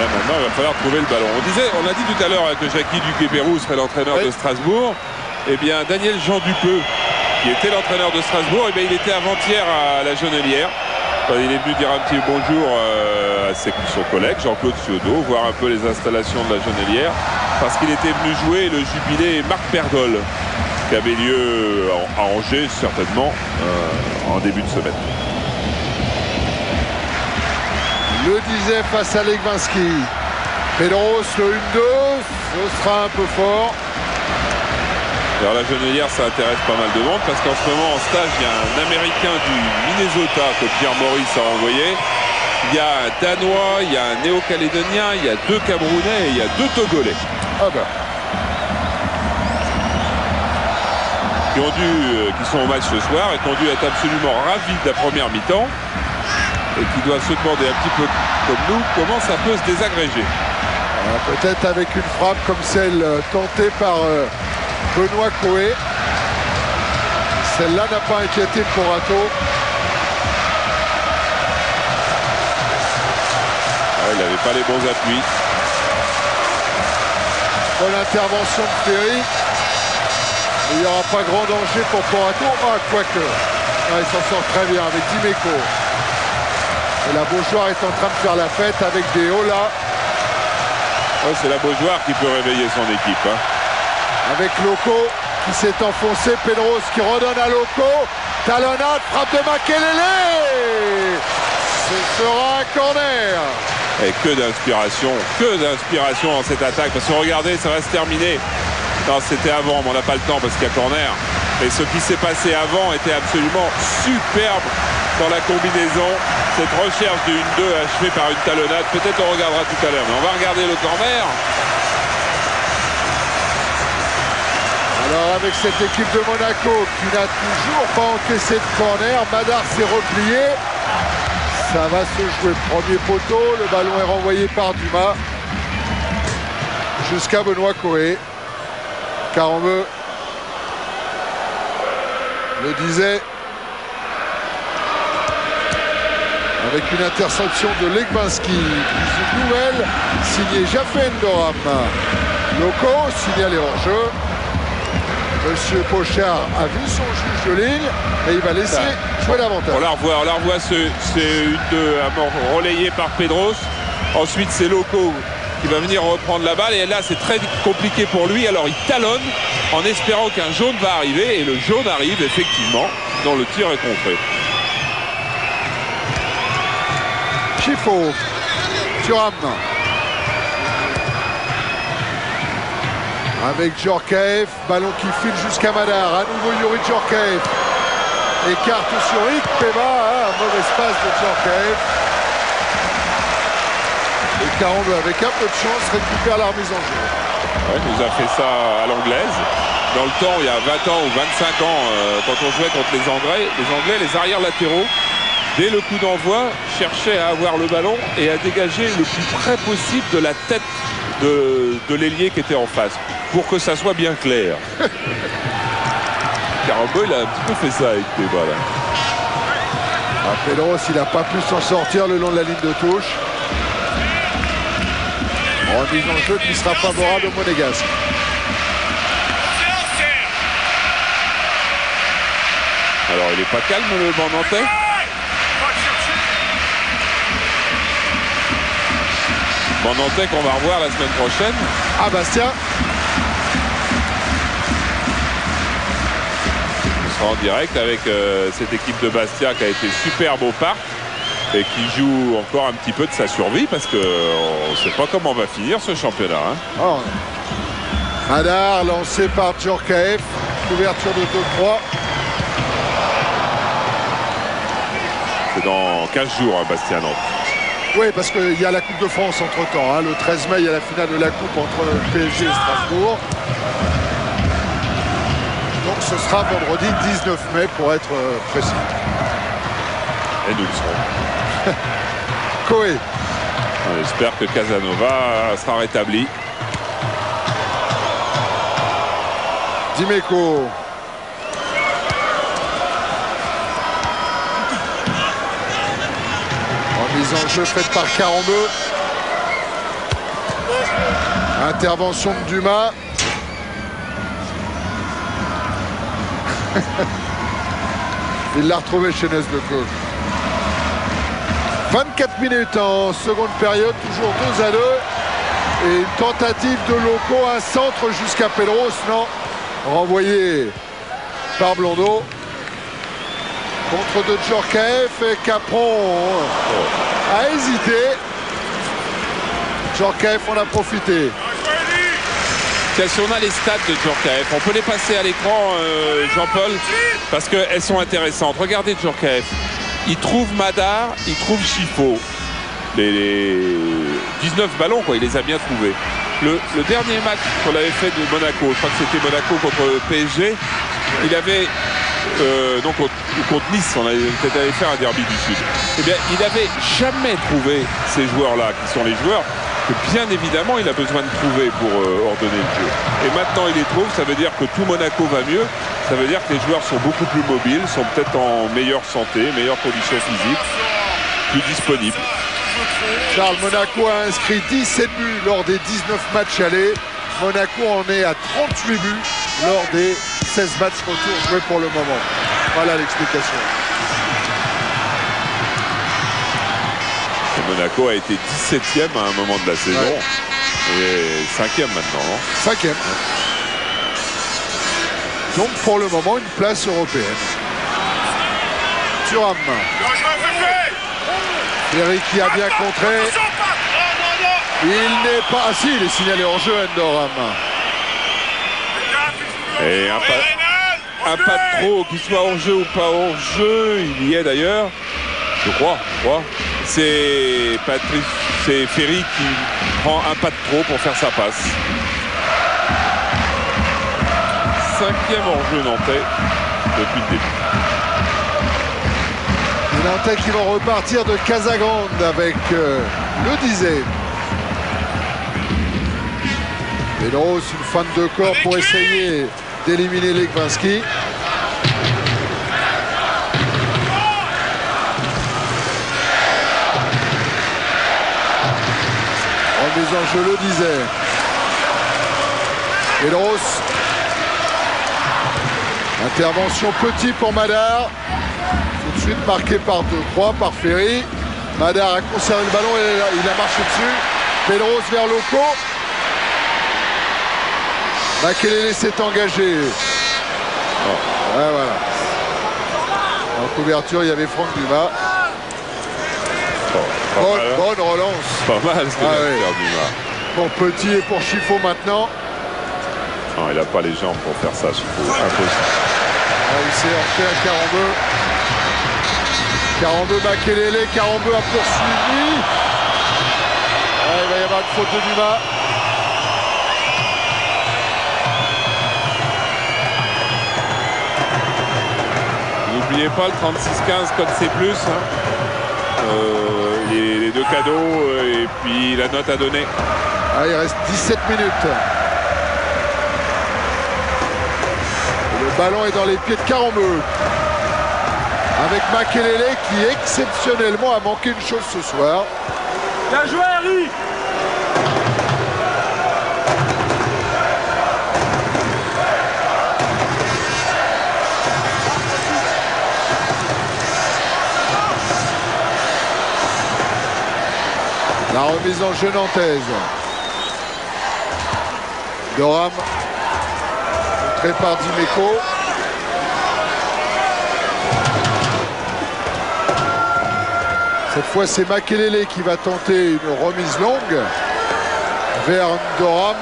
Là maintenant, il va falloir trouver le ballon. On a dit tout à l'heure que Jackie Duquet-Pérou serait l'entraîneur de Strasbourg. Eh bien, Daniel Jean Dupeux, qui était l'entraîneur de Strasbourg, eh bien, il était avant-hier à la Jonelière. Il est venu dire un petit bonjour à son collègue Jean-Claude Ciodo, voir un peu les installations de la Jonelière, parce qu'il était venu jouer le jubilé Marc Perdol, qui avait lieu à Angers, certainement, en début de semaine. Le disait face à Legwinski. Pedros, le 1-2, ce sera un peu fort. Alors la Jonelière, ça intéresse pas mal de monde parce qu'en ce moment en stage, il y a un Américain du Minnesota que Pierre Maurice a envoyé. Il y a un Danois, il y a un Néo-Calédonien, il y a 2 Camerounais et il y a 2 Togolais. Ah ben. Qui sont au match ce soir et qui ont dû être absolument ravis de la première mi-temps et qui doivent se demander un petit peu comme nous comment ça peut se désagréger. Peut-être avec une frappe comme celle tentée par Benoît Coé. Celle-là n'a pas inquiété Porato. Il n'avait pas les bons appuis. Bonne intervention de Ferry. Il n'y aura pas grand danger pour Porato. Ah, quoique. Ah, il s'en sort très bien avec Dimeco. Et la Beaujoire est en train de faire la fête avec des Ola. C'est la Beaujoire qui peut réveiller son équipe. Avec Loco qui s'est enfoncé. Pedros qui redonne à Loco. Talonnade, frappe de Makelele. Ce sera un corner. Et que d'inspiration dans cette attaque. Parce que regardez, ça va se terminer. Non, c'était avant, mais on n'a pas le temps parce qu'il y a corner. Et ce qui s'est passé avant était absolument superbe dans la combinaison. Cette recherche de 1-2 achevée par une talonnade. Peut-être on regardera tout à l'heure, mais on va regarder le corner. Alors avec cette équipe de Monaco qui n'a toujours pas encaissé de corner, Madar s'est replié. Ça va se jouer premier poteau. Le ballon est renvoyé par Dumas jusqu'à Benoît Coé. Car on veut, le disait, avec une interception de Legwinski, une nouvelle signée Jafé Ndoram. Loco signalé hors jeu. Monsieur Pochard a vu son juge de ligne et il va laisser jouer l'avantage. On la revoit, c'est une relayée par Pedros. Ensuite c'est Loco qui va venir reprendre la balle et là c'est très compliqué pour lui, alors il talonne en espérant qu'un jaune va arriver et le jaune arrive effectivement, dont le tir est contré. Chifo, Thuram avec Djorkaeff, ballon qui file jusqu'à Madar, à nouveau Yuri Djorkaeff écarte sur Ikpeba, un mauvais passe de Djorkaeff. Et Carambeu, avec un peu de chance, récupère la remise en jeu. Ouais, il nous a fait ça à l'anglaise. Dans le temps, il y a 20 ans ou 25 ans, quand on jouait contre les Anglais, les arrières latéraux dès le coup d'envoi, cherchait à avoir le ballon et à dégager le plus près possible de la tête de l'ailier qui était en face, pour que ça soit bien clair. Carambo, il a un petit peu fait ça avec Teba là. Pedros, il n'a pas pu s'en sortir le long de la ligne de touche. Remise en jeu qui sera favorable au Monégasque. Alors il n'est pas calme le banc nantais. Banc nantais qu'on va revoir la semaine prochaine. Ah, Bastia. On sera en direct avec cette équipe de Bastia qui a été superbe au parc et qui joue encore un petit peu de sa survie parce qu'on ne sait pas comment va finir ce championnat. Hein. Oh. Madar lancé par Djorkaeff. Couverture de 2-3. C'est dans 15 jours, hein, Bastia Nantes. Oui, parce qu'il y a la Coupe de France entre-temps. Hein. Le 13 mai, il y a la finale de la Coupe entre PSG et Strasbourg. Donc ce sera vendredi 19 mai pour être précis. Et nous le serons. Koé. On espère que Casanova sera rétabli. Dimeco. Mise en jeu faite par Carambeu. Intervention de Dumas. Il l'a retrouvé chez Neslecaux. 24 minutes en seconde période, toujours 2-2. Et une tentative de Loco, un centre jusqu'à Pedros, non. Renvoyé par Blondeau. Contre de Djorkaeff et Capron a hésité. Djorkaeff en a profité. Tiens, si on a les stats de Djorkaeff, on peut les passer à l'écran, Jean-Paul, parce qu'elles sont intéressantes. Regardez Djorkaeff. Il trouve Madar, il trouve Chifo. Les 19 ballons, quoi, il les a bien trouvés. Le dernier match qu'on avait fait de Monaco, je crois que c'était Monaco contre PSG, il avait... donc contre Nice, on avait peut-être allé faire un derby du Sud. Eh bien, il n'avait jamais trouvé ces joueurs-là, qui sont les joueurs que bien évidemment il a besoin de trouver pour ordonner le jeu. Et maintenant il les trouve, ça veut dire que tout Monaco va mieux, ça veut dire que les joueurs sont beaucoup plus mobiles, sont peut-être en meilleure santé, meilleures conditions physiques, plus disponibles. Charles, Monaco a inscrit 17 buts lors des 19 matchs allés. Monaco en est à 38 buts lors des 16 matchs retour joués pour le moment. Voilà l'explication. Monaco a été 17e à un moment de la saison. Ouais. Et 5e maintenant. 5e. Donc pour le moment, une place européenne. Thuram. Ferry qui a bien contré. Il n'est pas... Ah si, il est signalé en jeu, Endoram. Et un pas de trop, qu'il soit hors jeu ou pas hors jeu, il y est d'ailleurs. Je crois. C'est Ferry qui prend un pas de trop pour faire sa passe. 5e hors-jeu nantais depuis le début. Les Nantais qui vont repartir de Casagrande avec le Dizet. Pedros, une feinte de corps pour essayer d'éliminer Legwinski. Remise en jeu, le disait. Pedros. Intervention petit pour Madar. Tout de suite marqué par 2-3 par Ferry. Madar a conservé le ballon et il a marché dessus. Pedros vers Loco. Makelele s'est engagé. Oh. Ouais, voilà. En couverture, il y avait Franck Dumas. Bonne relance. Pas mal ce que vient de faire Dumas. Pour Petit et pour Chifo maintenant. Non, il n'a pas les jambes pour faire ça, Chifo. Impossible. Il s'est heurté à Carambeu. Carambeu, Makelele. Carambeu a poursuivi. Il va y avoir une faute de Dumas. N'oubliez pas le 36-15 code C+. Hein. les deux cadeaux et puis la note à donner. Ah, il reste 17 minutes. Et le ballon est dans les pieds de Karambeu. Avec Makelele qui exceptionnellement a manqué une chose ce soir. Bien joué, Harry. La remise en jeu nantaise. Doram. Montré par Dimeco. Cette fois, c'est Makelele qui va tenter une remise longue vers Doram.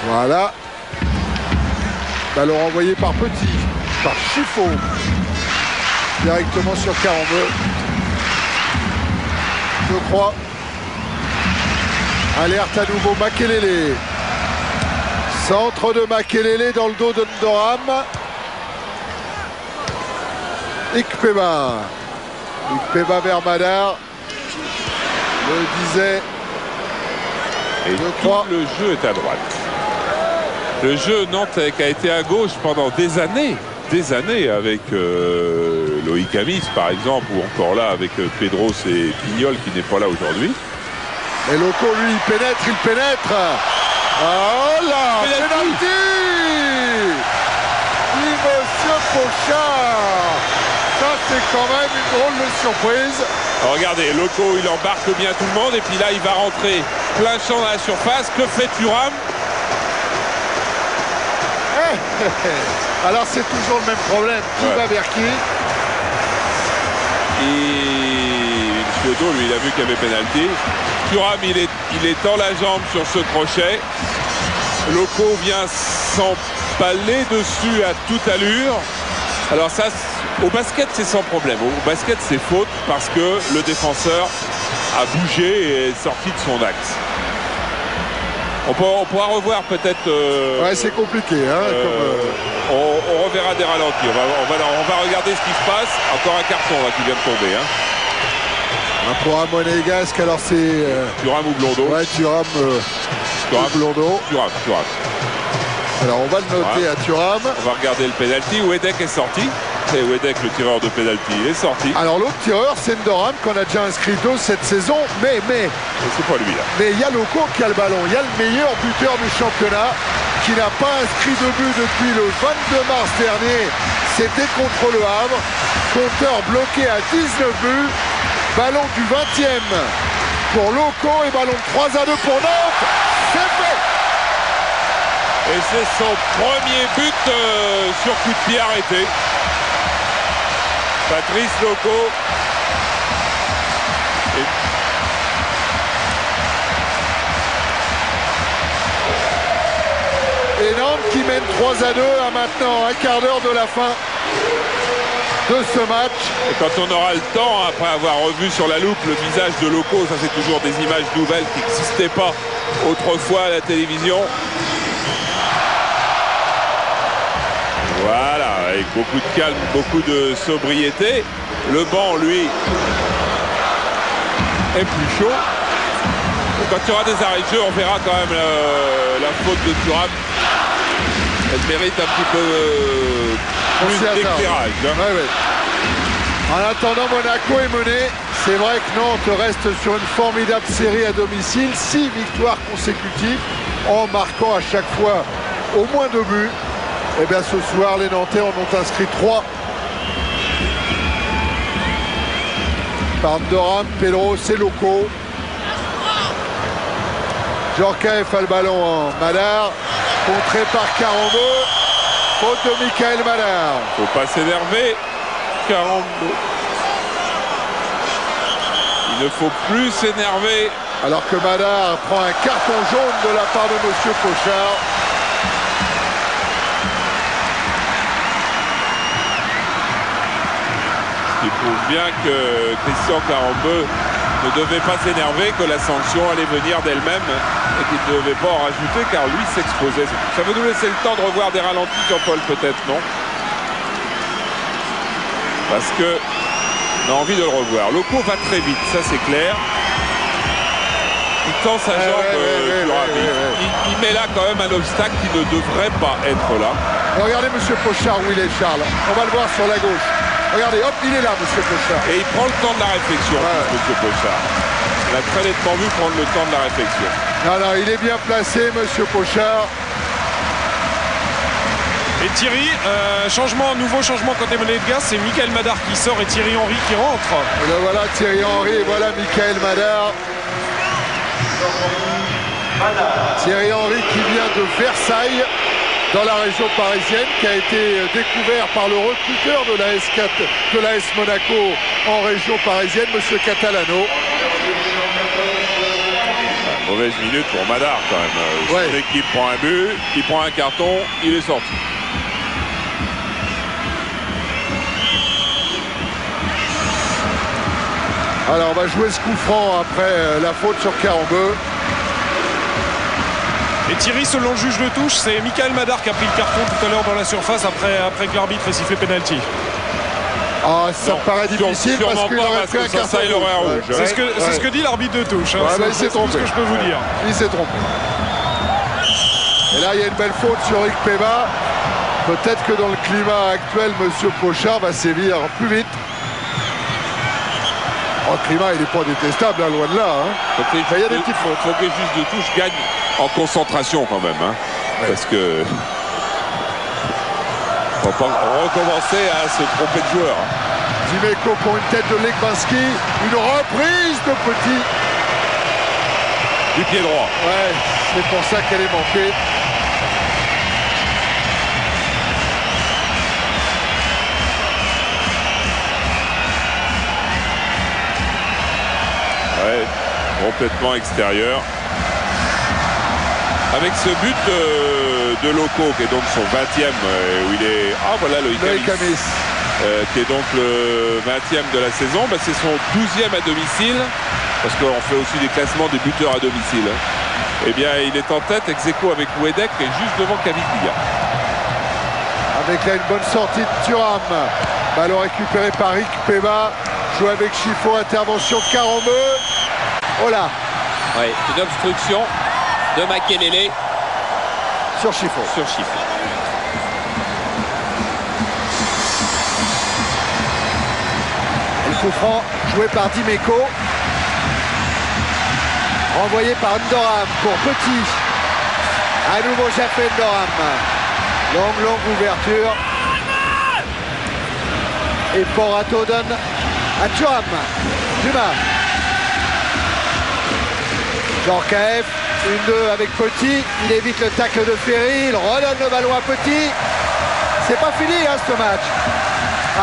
Voilà. Ballon renvoyé par Petit, par Chiffo. Directement sur Karambeu. Je crois. Alerte à nouveau Makelele. Centre de Makelele dans le dos de Doram. Ikpeba vers Madar. Je le disais. Et tout le jeu est à droite. Le jeu nantais qui a été à gauche pendant des années avec Loïc Amis par exemple, ou encore là avec Pedros et Pignol qui n'est pas là aujourd'hui. Et Loco, lui, il pénètre. Oh là, penalty Monsieur Pochard. Ça, c'est quand même une drôle de surprise. Alors, regardez, Loco, il embarque bien tout le monde et puis là, il va rentrer plein champ dans la surface. Que fait Thuram? Alors, c'est toujours le même problème. Qui va vers qui? Et Chiodo, lui, il a vu qu'il y avait pénalty. Thuram, il est dans la jambe sur ce crochet. Loco vient s'empaler dessus à toute allure. Alors ça, au basket, c'est sans problème. Au basket, c'est faute parce que le défenseur a bougé et est sorti de son axe. On pourra revoir peut-être... ouais, c'est compliqué. Hein, on reverra des ralentis. On va regarder ce qui se passe. Encore un carton là, qui vient de tomber. Hein. Pour un monégasque, alors c'est... Thuram ou Blondeau? Ouais, Thuram ou Blondeau. Thuram. Alors on va le noter à Thuram. On va regarder le penalty. Wedek est sorti. Et Wedek, le tireur de penalty, est sorti. Alors l'autre tireur, c'est Ndoram, qu'on a déjà inscrit 2 cette saison. Mais et c'est pas lui là. Mais il y a Loco qui a le ballon. Il y a le meilleur buteur du championnat qui n'a pas inscrit de but depuis le 22 mars dernier. C'était contre le Havre. Compteur bloqué à 19 buts. Ballon du 20e pour Loco et ballon de 3-2 pour Nantes. C'est fait. Et c'est son premier but sur coup de pied arrêté. Patrice Loco. Et Nantes qui mène 3-2 à maintenant un quart d'heure de la fin de ce match. Et quand on aura le temps, après avoir revu sur la loupe le visage de Loco, ça c'est toujours des images nouvelles qui n'existaient pas autrefois à la télévision. Voilà, avec beaucoup de calme, beaucoup de sobriété. Le banc, lui, est plus chaud. Et quand il y aura des arrêts de jeu, on verra quand même la faute de Thuram. Elle mérite un petit peu plus d'éclairage. Hein. Ouais. En attendant, Monaco est mené. C'est vrai que Nantes reste sur une formidable série à domicile. 6 victoires consécutives en marquant à chaque fois au moins 2 buts. Et bien ce soir, les Nantais en ont inscrit 3. Par Ndoram, Pedro, c'est Loco. Djorkaeff a le ballon en Madar. Contré par Karambeu. Faute de Michael Madar. Faut pas s'énerver. Karambeu. Il ne faut plus s'énerver. Alors que Madar prend un carton jaune de la part de Monsieur Pochard. Il prouve bien que Christian Karambeu ne devait pas s'énerver, que la sanction allait venir d'elle-même et qu'il ne devait pas en rajouter car lui s'exposait. Ça veut nous laisser le temps de revoir des ralentis, Jean-Paul, peut-être, non? Parce que On a envie de le revoir. Loco va très vite, ça c'est clair. Il tend sa jambe plus rapide. Il met là quand même un obstacle qui ne devrait pas être là. Et regardez monsieur Pochard où il est, Charles. On va le voir sur la gauche. Regardez, hop, il est là, monsieur Pochard. Et il prend le temps de la réflexion, monsieur Pochard. On a très nettement vu prendre le temps de la réflexion. Non, il est bien placé, monsieur Pochard. Et Thierry, nouveau changement côté Monégasque, c'est Michael Madar qui sort et Thierry Henry qui rentre. Et là, voilà Thierry Henry et voilà Michael Madar. Thierry Henry qui vient de Versailles, dans la région parisienne, qui a été découvert par le recruteur de l'AS Monaco en région parisienne, monsieur Catalano. Mauvaise minute pour Madar quand même. Son équipe prend un but, il prend un carton, il est sorti. Alors on va jouer ce coup franc après la faute sur Karambeu. Et Thierry, selon le juge de touche, c'est Michael Madar qui a pris le carton tout à l'heure dans la surface après que l'arbitre ait sifflé pénalty. Ah, ça me paraît difficile parce qu'il aurait fait un carton rouge. C'est ce que dit l'arbitre de touche. Il s'est trompé. C'est ce que je peux vous dire. Il s'est trompé. Et là, il y a une belle faute sur Rick Peva. Peut-être que dans le climat actuel, monsieur Pochard va sévir plus vite. Oh, le climat, il n'est pas détestable, hein, loin de là. Hein. Il y a des petites fautes. Il faut que les juges de touche gagnent en concentration quand même. Hein, parce que... on va pas recommencer à se tromper de joueur. Dimeco pour une tête de Lekbanski. Une reprise de Petit. Du pied droit. Ouais, c'est pour ça qu'elle est manquée. Ouais, complètement extérieur. Avec ce but de Loco, qui est donc son 20e, où il est... Ah voilà, Loïc Amis. Qui est donc le 20e de la saison. Bah, c'est son 12e à domicile, parce qu'on fait aussi des classements des buteurs à domicile. Eh bien, il est en tête, ex-aequo avec Wedek, et juste devant Caviglia. Avec là une bonne sortie de Thuram. Ballon récupéré par Rick Peva. Joue avec Chiffon, intervention de Karambeu. Oh là. Oui, une obstruction de Makelele sur Chiffon. Le coup franc joué par Dimeco. Renvoyé par Ndoram pour Petit. À nouveau Jafé Ndoram. Longue ouverture. Et Porato donne à Thuram. Dumas. Djorkaeff. 1-2 avec Petit, il évite le tacle de Ferry, il redonne le ballon à Petit. C'est pas fini hein, ce match.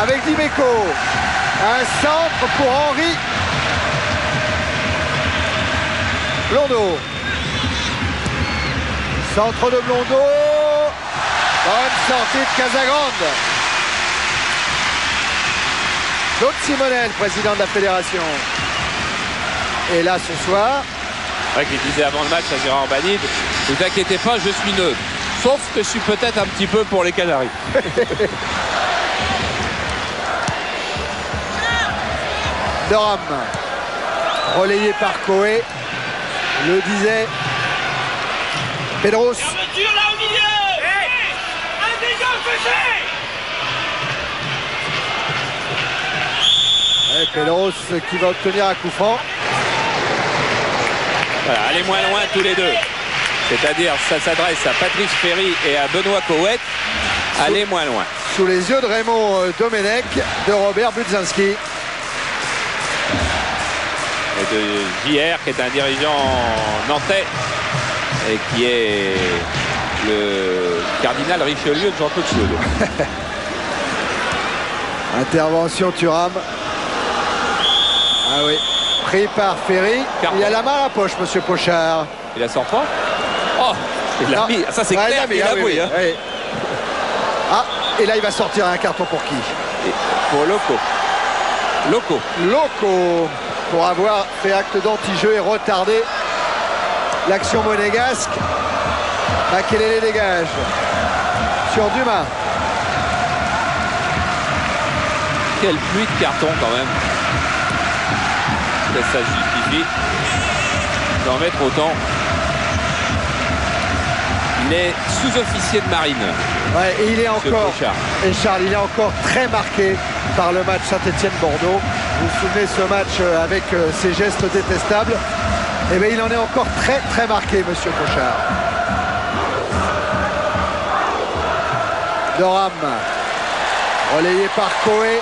Avec Dimeco, un centre pour Henry. Blondeau. Centre de Blondeau. Bonne sortie de Casagrande. Claude Simonel, président de la fédération. Et là ce soir... C'est vrai qu'il disait avant le match à Gérard Banide, ne vous inquiétez pas, je suis neutre. Sauf que je suis peut-être un petit peu pour les Canaries. Doram, relayé par Coé, le disait Pedros. Pedros qui va obtenir un coup franc. Voilà, allez moins loin tous les deux. C'est-à-dire, ça s'adresse à Patrice Ferry et à Benoît Cowet. Allez moins loin. Sous les yeux de Raymond Domenech, de Robert Budzinski. Et de JR, qui est un dirigeant nantais et qui est le cardinal Richelieu de Jean-Claude Chaudet. Intervention Thuram. Ah oui. Pris par Ferry. Il a la main à la poche, monsieur Pochard. Il la sort pas. Oh, il l'a mis. Ça, c'est clair, il l'a oui, oui. Ah, et là, il va sortir un carton pour qui? Pour Loco. Loco, pour avoir fait acte d'anti-jeu et retardé l'action monégasque. Makelele dégage. Sur Dumas. Quelle pluie de cartons quand même. Ça justifie d'en mettre autant. Il est sous-officier de marine. Ouais, et il est encore, et Charles, il est encore très marqué par le match Saint-Étienne-Bordeaux. Vous vous souvenez ce match avec ses gestes détestables? Eh bien, il en est encore très très marqué, monsieur Cochard. Doram, relayé par Coé.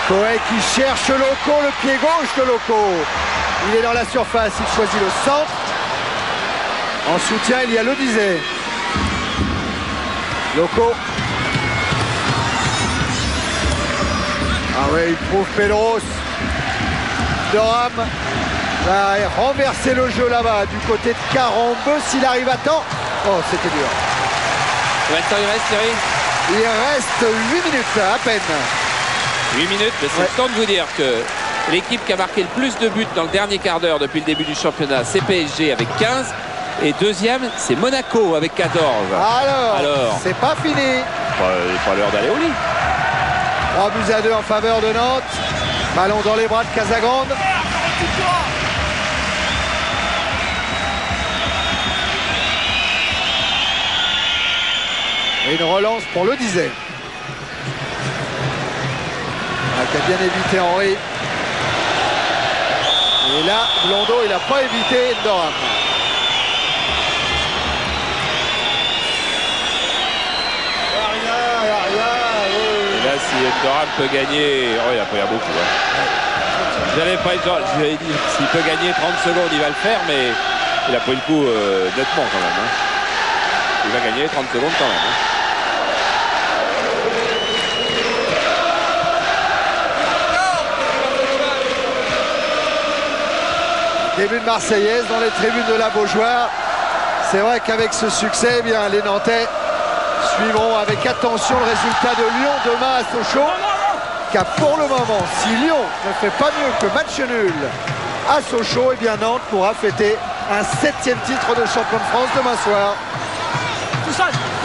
Coé qui cherche Loco, le pied gauche de Loco. Il est dans la surface, il choisit le centre. En soutien, il y a Ledizé. Loco. Ah ouais, il trouve Pedros. Doram va renverser le jeu là-bas du côté de Karambeu s'il arrive à temps. Oh, c'était dur. Combien de temps il reste, Thierry? Il reste 8 minutes à peine. 8 minutes, mais c'est le temps de vous dire que l'équipe qui a marqué le plus de buts dans le dernier quart d'heure depuis le début du championnat, c'est PSG avec 15. Et deuxième, c'est Monaco avec 14. Alors. C'est pas fini. Il n'est pas l'heure d'aller au lit. 3-2 en faveur de Nantes. Ballon dans les bras de Casagrande. Et une relance pour Ledizé. Qui a bien évité Henry. Et là, Blondeau, il n'a pas évité Endoram. Et là, si Endoram peut gagner... Oh, il y a beaucoup. Hein. J'avais dit, s'il peut gagner 30 secondes, il va le faire, mais il a pris le coup nettement quand même. Hein. Il va gagner 30 secondes quand même. Hein. Début de Marseillaise dans les tribunes de la Beaujoire. C'est vrai qu'avec ce succès, eh bien, les Nantais suivront avec attention le résultat de Lyon demain à Sochaux. Car pour le moment, si Lyon ne fait pas mieux que match nul à Sochaux, eh bien Nantes pourra fêter un 7e titre de champion de France demain soir.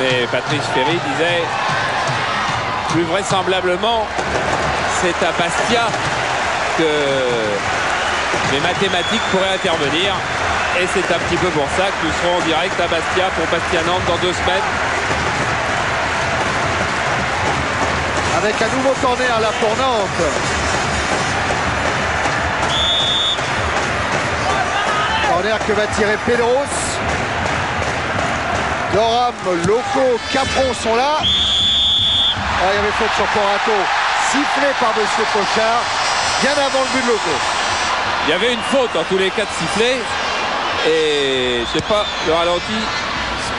Mais Patrice Ferry disait, plus vraisemblablement, c'est à Bastia que les mathématiques pourraient intervenir. Et c'est un petit peu pour ça que nous serons en direct à Bastia pour Bastia-Nantes dans 2 semaines. Avec un nouveau corner là pour Nantes. Corner que va tirer Pedros. Doram, Loco, Capron sont là. Oh, il y avait faute sur Porato. Sifflé par monsieur Cochard. Bien avant le but de Loco. Il y avait une faute en tous les cas de sifflet. Et je sais pas, le ralenti,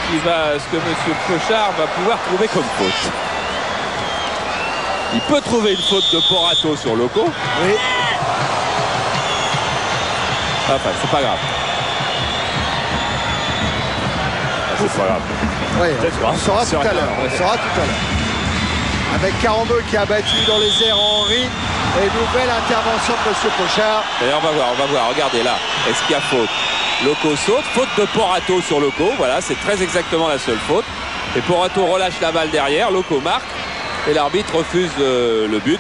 ce que monsieur Cochard va pouvoir trouver comme faute. Il peut trouver une faute de Porato sur Loco. Oui. Enfin, c'est pas grave. C'est pas grave. Oui, on saura tout à l'heure. On saura tout à l'heure. Avec Karambeu qui a battu dans les airs Henry. Et nouvelle intervention de monsieur Cochard. D'ailleurs, on va voir. Regardez là. Est-ce qu'il y a faute? Loco saute. Faute de Porato sur Loco. Voilà, c'est très exactement la seule faute. Et Porato relâche la balle derrière. Loco marque. Et l'arbitre refuse le but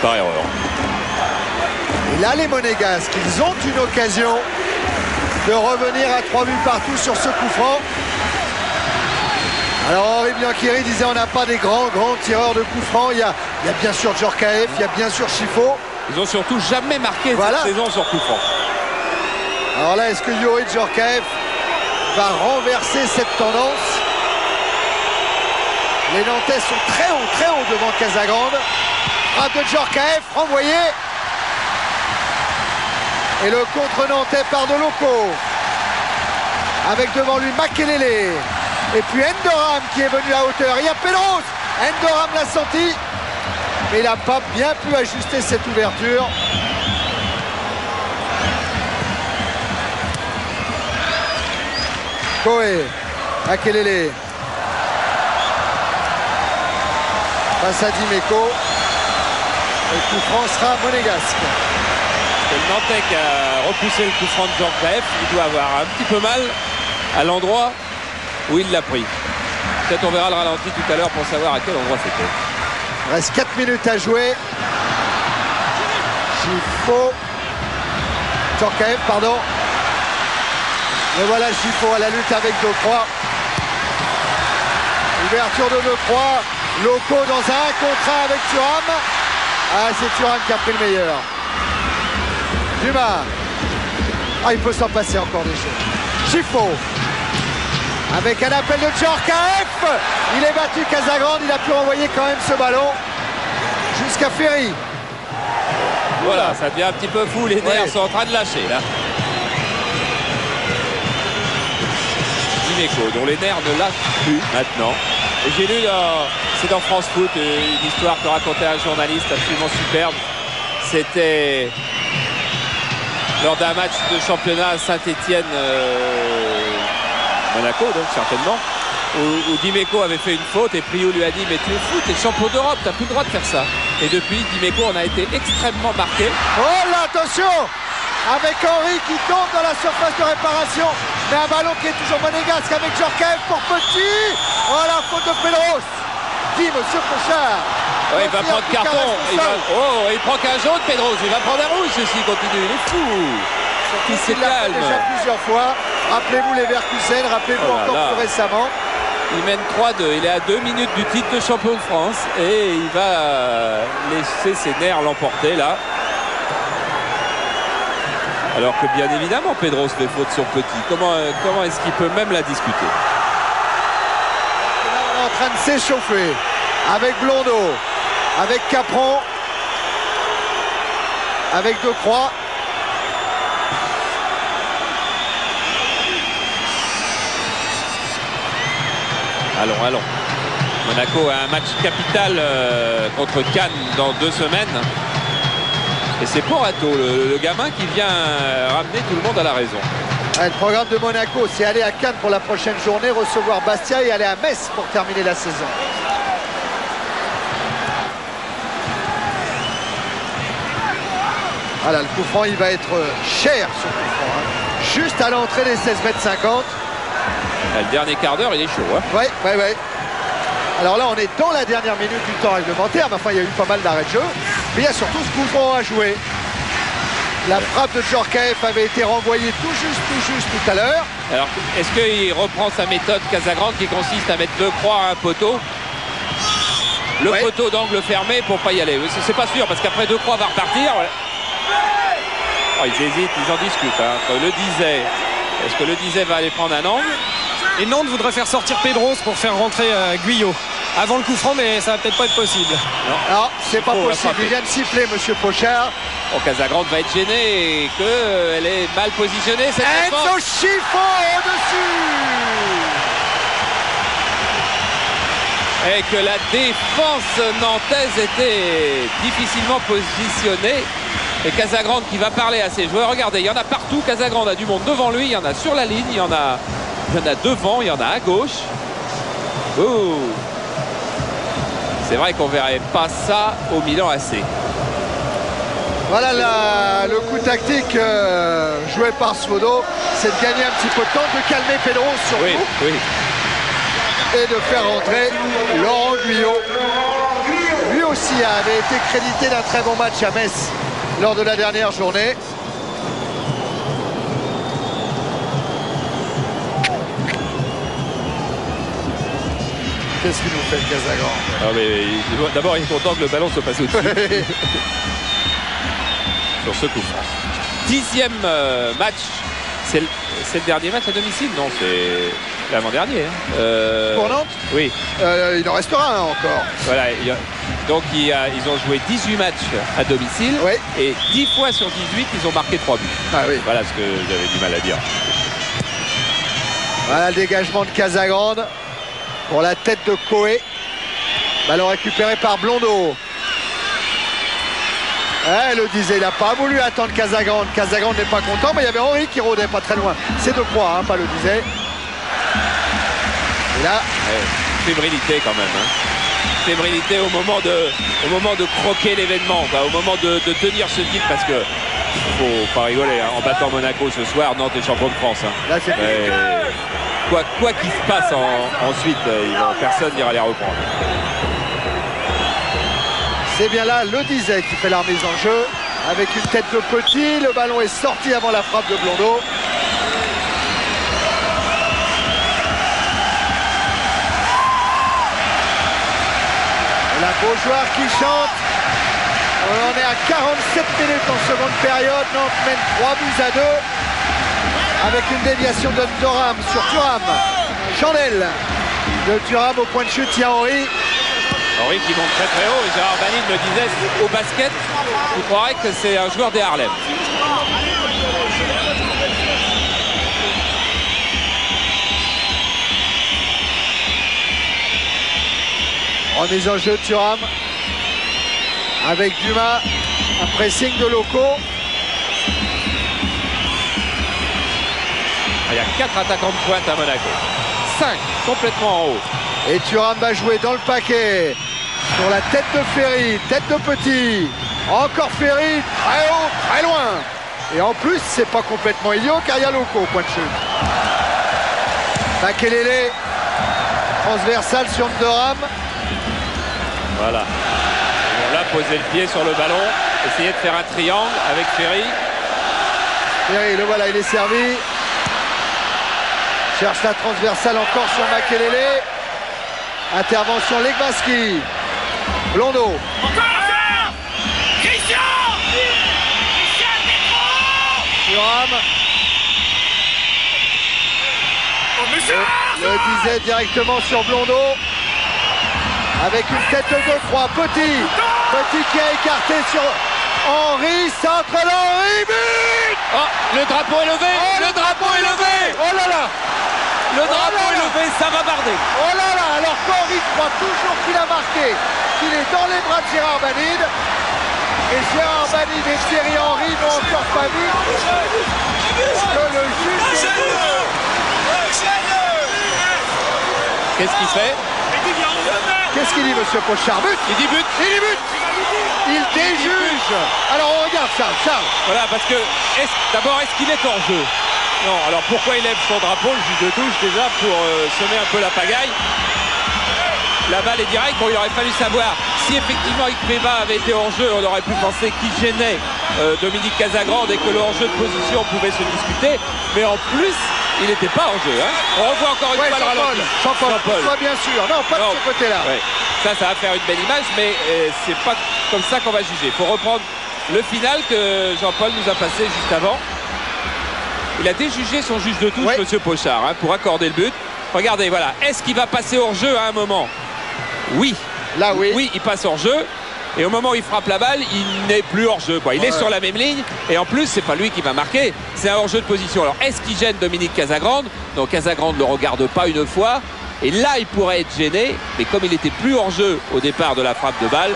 par erreur. Et là, les Monégasques, ils ont une occasion de revenir à 3 buts partout sur ce coup franc. Alors Henri Bianchiri disait on n'a pas des grands tireurs de coups francs. Il y a bien sûr Djorkaeff, il y a bien sûr Chifo. Ils ont surtout jamais marqué cette saison sur coup franc. Alors là, est-ce que Yuri Djorkaeff va renverser cette tendance? Les Nantais sont très haut devant Casagrande. Frappe de Djorkaeff, renvoyé. Et le contre-nantais part de Loco. Avec devant lui Makelele. Et puis Endoram qui est venu à hauteur. Il y a Pedros. Endoram l'a senti. Mais il n'a pas bien pu ajuster cette ouverture. Koé. Makelele. Face à Dimeco. Et le coup franc sera monégasque. C'est le Nantais qui a repoussé le coup franc de Djorkaeff. Il doit avoir un petit peu mal à l'endroit où il l'a pris. Peut-être on verra le ralenti tout à l'heure pour savoir à quel endroit c'était. Il reste 4 minutes à jouer. Gifo. Djorkaeff, pardon. Et voilà Gifo à la lutte avec Decroix. Ouverture de Decroix. Loco dans un contre 1 avec Thuram. Ah, c'est Thuram qui a pris le meilleur. Dumas. Ah, il peut s'en passer encore des choses. Gifo. Avec un appel de Djorkaeff. Il est battu Casagrande. Il a pu renvoyer quand même ce ballon jusqu'à Ferry. Voilà, ça devient un petit peu fou. Les nerfs sont en train de lâcher là. Dimeco, dont les nerfs ne lâchent plus maintenant. Et j'ai lu, c'est dans France Foot, une histoire que racontait un journaliste absolument superbe. C'était lors d'un match de championnat Saint-Étienne Monaco, donc certainement, où Dimeco avait fait une faute et Priou lui a dit mais tu es fou, t'es champion d'Europe, t'as plus le droit de faire ça. Et depuis, Dimeco en a été extrêmement marqué. Oh là, attention, avec Henry qui tombe dans la surface de réparation, mais un ballon qui est toujours monégasque avec Djorkaeff pour Petit. Oh la faute de Pedros, dit monsieur Pochard. Ouais, il va prendre carton. Il prend qu'un jaune, Pedros. Il va prendre un rouge s'il continue. Il est fou. Il se calme. Déjà plusieurs fois. Rappelez-vous les Leverkusen, rappelez-vous encore plus récemment. Il mène 3-2. Il est à 2 minutes du titre de champion de France et il va laisser ses nerfs l'emporter là. Alors que bien évidemment Pedros fait faute sur Petit. Comment est-ce qu'il peut même la discuter? Là, on est en train de s'échauffer avec Blondeau, avec Capron, avec Decroix. Allons. Monaco a un match capital contre Cannes dans 2 semaines. Et c'est Porato, le gamin qui vient ramener tout le monde à la raison. Le programme de Monaco, c'est aller à Cannes pour la prochaine journée, recevoir Bastia et aller à Metz pour terminer la saison. Voilà, le coup franc, il va être cher ce coup franc. Hein. Juste à l'entrée des 16,50 m. Le dernier quart d'heure, il est chaud. Hein. Ouais. Alors là, on est dans la dernière minute du temps réglementaire, mais enfin, il y a eu pas mal d'arrêts de jeu. Mais il y a surtout ce coup franc à jouer. La frappe de Djorkaeff avait été renvoyée tout juste tout à l'heure. Alors, est-ce qu'il reprend sa méthode Casagrande qui consiste à mettre Decroix à un poteau? Le poteau d'angle fermé pour pas y aller. C'est pas sûr, parce qu'après Decroix va repartir. Oh, ils hésitent, ils en discutent. Hein, entre Le Dizet. Est-ce que Le Dizet va aller prendre un angle? Et Nantes voudrait faire sortir Pedros pour faire rentrer Guyot avant le coup franc, mais ça va peut-être pas être possible. Non, c'est pas possible. Il vient de siffler, monsieur Pochard. Oh, Casagrande va être gênée et qu'elle est mal positionnée. Cette Enzo Gifo au-dessus. Et que la défense nantaise était difficilement positionnée. Et Casagrande qui va parler à ses joueurs. Regardez, il y en a partout. Casagrande a du monde devant lui. Il y en a sur la ligne. Il y en a devant. Il y en a à gauche. Oh. C'est vrai qu'on verrait pas ça au Milan AC. Voilà le coup tactique joué par Svodo. C'est de gagner un petit peu de temps, de calmer Pedros surtout. Oui. Et de faire rentrer Laurent Guyot. Lui aussi avait été crédité d'un très bon match à Metz lors de la dernière journée. Qu'est-ce qu'il nous fait le Casagrande? D'abord, il est content que le ballon soit passé au-dessus. Sur ce coup franc. 10e match. C'est le dernier match à domicile? Non, c'est l'avant-dernier. Hein. Pour Nantes? Oui. Il en restera un encore. Voilà. Donc ils ont joué 18 matchs à domicile. Oui. Et 10 fois sur 18, ils ont marqué 3 buts. Ah oui. Voilà ce que j'avais du mal à dire. Voilà le dégagement de Casagrande pour la tête de Coé. Ballon récupéré par Blondeau. Le disait, il n'a pas voulu attendre Casagrande. Casagrande n'est pas content, mais il y avait Henry qui rôdait pas très loin. C'est Decroix, hein, pas le disait. Et là, fébrilité quand même. Hein. Fébrilité au moment de croquer l'événement, au moment de tenir ce titre, parce que faut pas rigoler. Hein. En battant Monaco ce soir, Nantes est champion de France. Hein. Là, c'est quoi qu'il se passe ensuite, personne n'ira les reprendre. C'est bien là le Dizet qui fait la remise en jeu avec une tête de Petit. Le ballon est sorti avant la frappe de Blondeau. Et la Beaujoire qui chante. On est à 47 minutes en seconde période. Nantes mène 3-2 avec une déviation de Thuram sur Thuram. Chandelle de Thuram au point de chute. Il y a Henry. Henry qui monte très très haut. Et Gérard Banide me disait au basket, il croirait que c'est un joueur des Harlem. Remise en jeu de Thuram avec Dumas, un pressing de Loco. Il y a 4 attaquants de pointe à Monaco. 5 complètement en haut. Et Thuram va jouer dans le paquet sur la tête de Ferry, tête de Petit. Encore Ferry, très haut, très loin. Et en plus, c'est pas complètement idiot car il y a Loco au point de chute. Makelele, transversal sur Thuram. Voilà. Et on l'a posé le pied sur le ballon. Essayer de faire un triangle avec Ferry. Ferry, le voilà, il est servi. Cherche la transversale encore sur Makelele. Intervention Legbaski. Blondeau. Thuram. Le disait directement sur Blondeau. Avec une tête de 2-3. Petit qui a écarté sur Henry. Centre Henry. But. Oh, le drapeau est levé. Oh, le drapeau est levé. Oh là là. Le drapeau est levé, ça va barder. Oh là là, alors qu'Henry croit toujours qu'il a marqué, qu'il est dans les bras de Gérard Banide. Et Gérard Banide et Thierry Henry n'ont encore pas vu que le juge... Qu'est-ce qu'il fait? Qu'est-ce qu'il dit, monsieur Pochard? But. Il dit but. Il dit but. Il déjuge. Alors on regarde Charles. Voilà, parce que d'abord, est-ce qu'il est hors jeu? Non, alors pourquoi il lève son drapeau, le juge de touche, déjà pour semer un peu la pagaille? La balle est directe. Bon, il aurait fallu savoir si effectivement Ikpeba avait été hors jeu. On aurait pu penser qu'il gênait Dominique Casagrande et que le hors-jeu de position pouvait se discuter. Mais en plus, il n'était pas hors jeu. Hein. On revoit encore une fois le ralenti. Jean-Paul. Bien sûr. Non, pas de ce côté-là. Ouais. Ça va faire une belle image, mais c'est pas comme ça qu'on va juger. Il faut reprendre le final que Jean-Paul nous a passé juste avant. Il a déjugé son juge de touche, monsieur Pochard, hein, pour accorder le but. Regardez, voilà. Est-ce qu'il va passer hors jeu à un moment? Oui. Là, oui. Oui, il passe hors jeu. Et au moment où il frappe la balle, il n'est plus hors jeu. Il est sur la même ligne. Et en plus, c'est pas lui qui va marquer. C'est un hors jeu de position. Alors, est-ce qu'il gêne Dominique Casagrande? Donc, Casagrande ne le regarde pas une fois. Et là, il pourrait être gêné. Mais comme il était plus hors jeu au départ de la frappe de balle,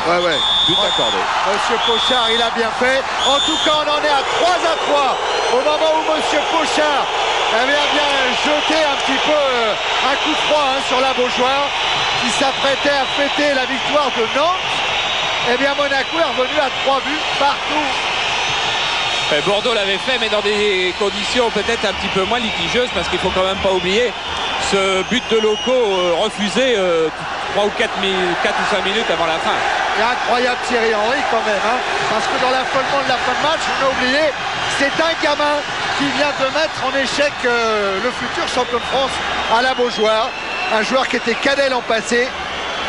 but accordé. Monsieur Pochard, il a bien fait. En tout cas, on en est à 3-3. Au moment où monsieur Pochard avait bien jeté un petit peu un coup de froid sur la Beaujoire, qui s'apprêtait à fêter la victoire de Nantes. Eh bien, Monaco est revenu à 3 buts partout. Bordeaux l'avait fait, mais dans des conditions peut-être un petit peu moins litigieuses, parce qu'il faut quand même pas oublier ce but de Loco refusé 3 ou 4 ou 5 minutes avant la fin. Et incroyable Thierry Henry quand même, hein, parce que dans l'affolement de la fin de match, on a oublié, c'est un gamin qui vient de mettre en échec le futur champion de France à la Beaujoire, un joueur qui était cadet l'an passé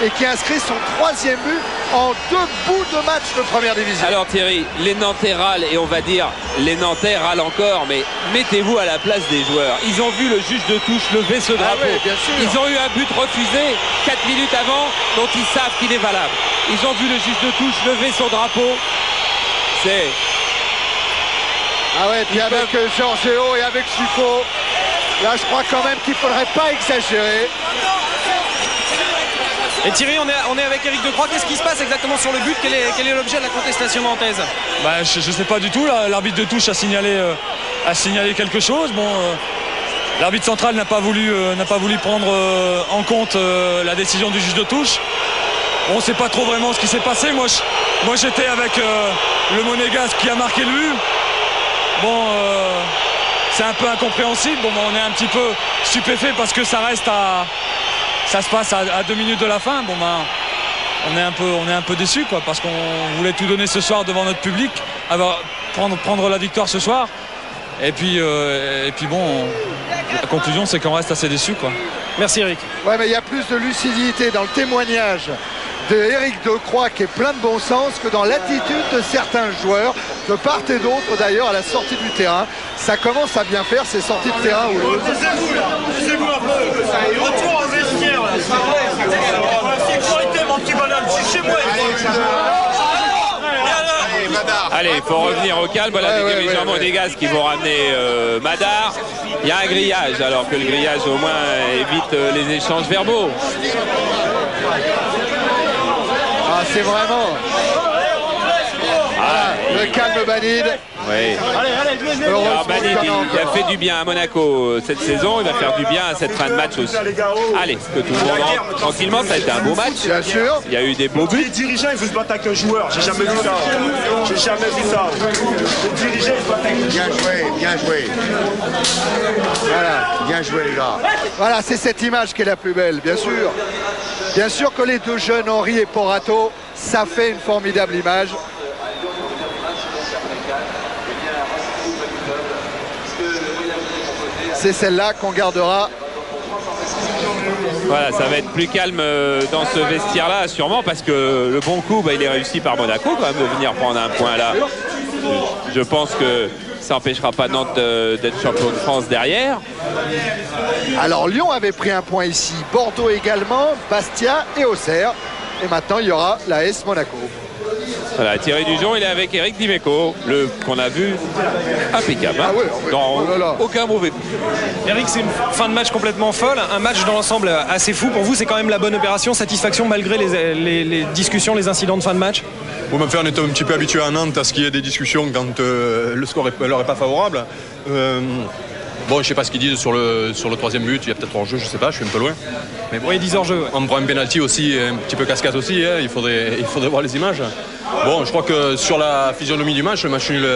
et qui inscrit son 3e but en 2 bouts de match de première division. Alors Thierry, les Nantais râlent, et on va dire les Nantais râlent encore, mais mettez-vous à la place des joueurs. Ils ont vu le juge de touche lever ce drapeau. Oui, bien sûr. Ils ont eu un but refusé 4 minutes avant, dont ils savent qu'il est valable. Ils ont vu le juge de touche lever son drapeau. C'est... Ah ouais, puis avec Georgeo et avec Chiffo, là je crois quand même qu'il ne faudrait pas exagérer. Et Thierry, on est avec Éric Decroix. Qu'est-ce qui se passe exactement sur le but? Quel est l'objet de la contestation nantaise? Je ne sais pas du tout. L'arbitre de touche a signalé quelque chose. Bon, l'arbitre central n'a pas voulu prendre en compte la décision du juge de touche. On ne sait pas trop vraiment ce qui s'est passé. Moi j'étais avec le Monégasque qui a marqué le but. Bon, c'est un peu incompréhensible. Bon, on est un petit peu stupéfait parce que ça se passe à 2 minutes de la fin. Bon, on est un peu déçus, quoi, parce qu'on voulait tout donner ce soir devant notre public, prendre la victoire ce soir. Et puis bon, la conclusion, c'est qu'on reste assez déçus, quoi. Merci Eric. Ouais, mais il y a plus de lucidité dans le témoignage de Éric Decroix, qui est plein de bon sens, que dans l'attitude de certains joueurs, de part et d'autre d'ailleurs à la sortie du terrain. Ça commence à bien faire ces sorties de terrain. Laissez-vous un peu. Retour au vestiaire. Sécurité, mon petit bonhomme. Je suis chez moi. Allez, il faut revenir au calme. Voilà des dirigeants monégasques qui vont ramener Madar. Il y a un grillage, alors que le grillage au moins évite les échanges verbaux. Ah, c'est vraiment le calme Banide. Oui. Alors Banide, il a fait du bien à Monaco cette saison, il va faire du bien à cette fin de match aussi. Allez, que tout le monde rentre tranquillement, ça a été un beau match. Bien sûr. Il y a eu des beaux buts. Les dirigeants, ils veulent se battre avec un joueur. J'ai jamais vu ça. J'ai jamais vu ça. Les dirigeants, ils se battent avec un joueur. Bien joué. Voilà. Bien joué, les gars. Voilà, c'est cette image qui est la plus belle, bien sûr. Bien sûr que les deux jeunes, Henry et Porato, ça fait une formidable image. C'est celle-là qu'on gardera. Voilà, ça va être plus calme dans ce vestiaire-là, sûrement, parce que le bon coup, il est réussi par Monaco quand même de venir prendre un point là. Je pense que ça n'empêchera pas Nantes d'être champion de France derrière. Alors Lyon avait pris un point ici, Bordeaux également, Bastia et Auxerre. Et maintenant il y aura l'AS Monaco. Voilà, Thierry Dujon, il est avec Eric Dimeco, qu'on a vu impeccable. Hein, dans aucun mauvais coup. Eric, c'est une fin de match complètement folle, un match dans l'ensemble assez fou. Pour vous, c'est quand même la bonne opération, satisfaction malgré les discussions, les incidents de fin de match? Bon, on est un petit peu habitué à Nantes à ce qu'il y ait des discussions quand le score ne leur est pas favorable. Bon, je ne sais pas ce qu'ils disent sur le troisième but, il y a peut-être hors-jeu, je ne sais pas, je suis un peu loin. Mais bon, oui, 10 hors-jeu. On prend un pénalty aussi, un petit peu cascade aussi, hein, il faudrait voir les images. Bon, je crois que sur la physionomie du match, le match nul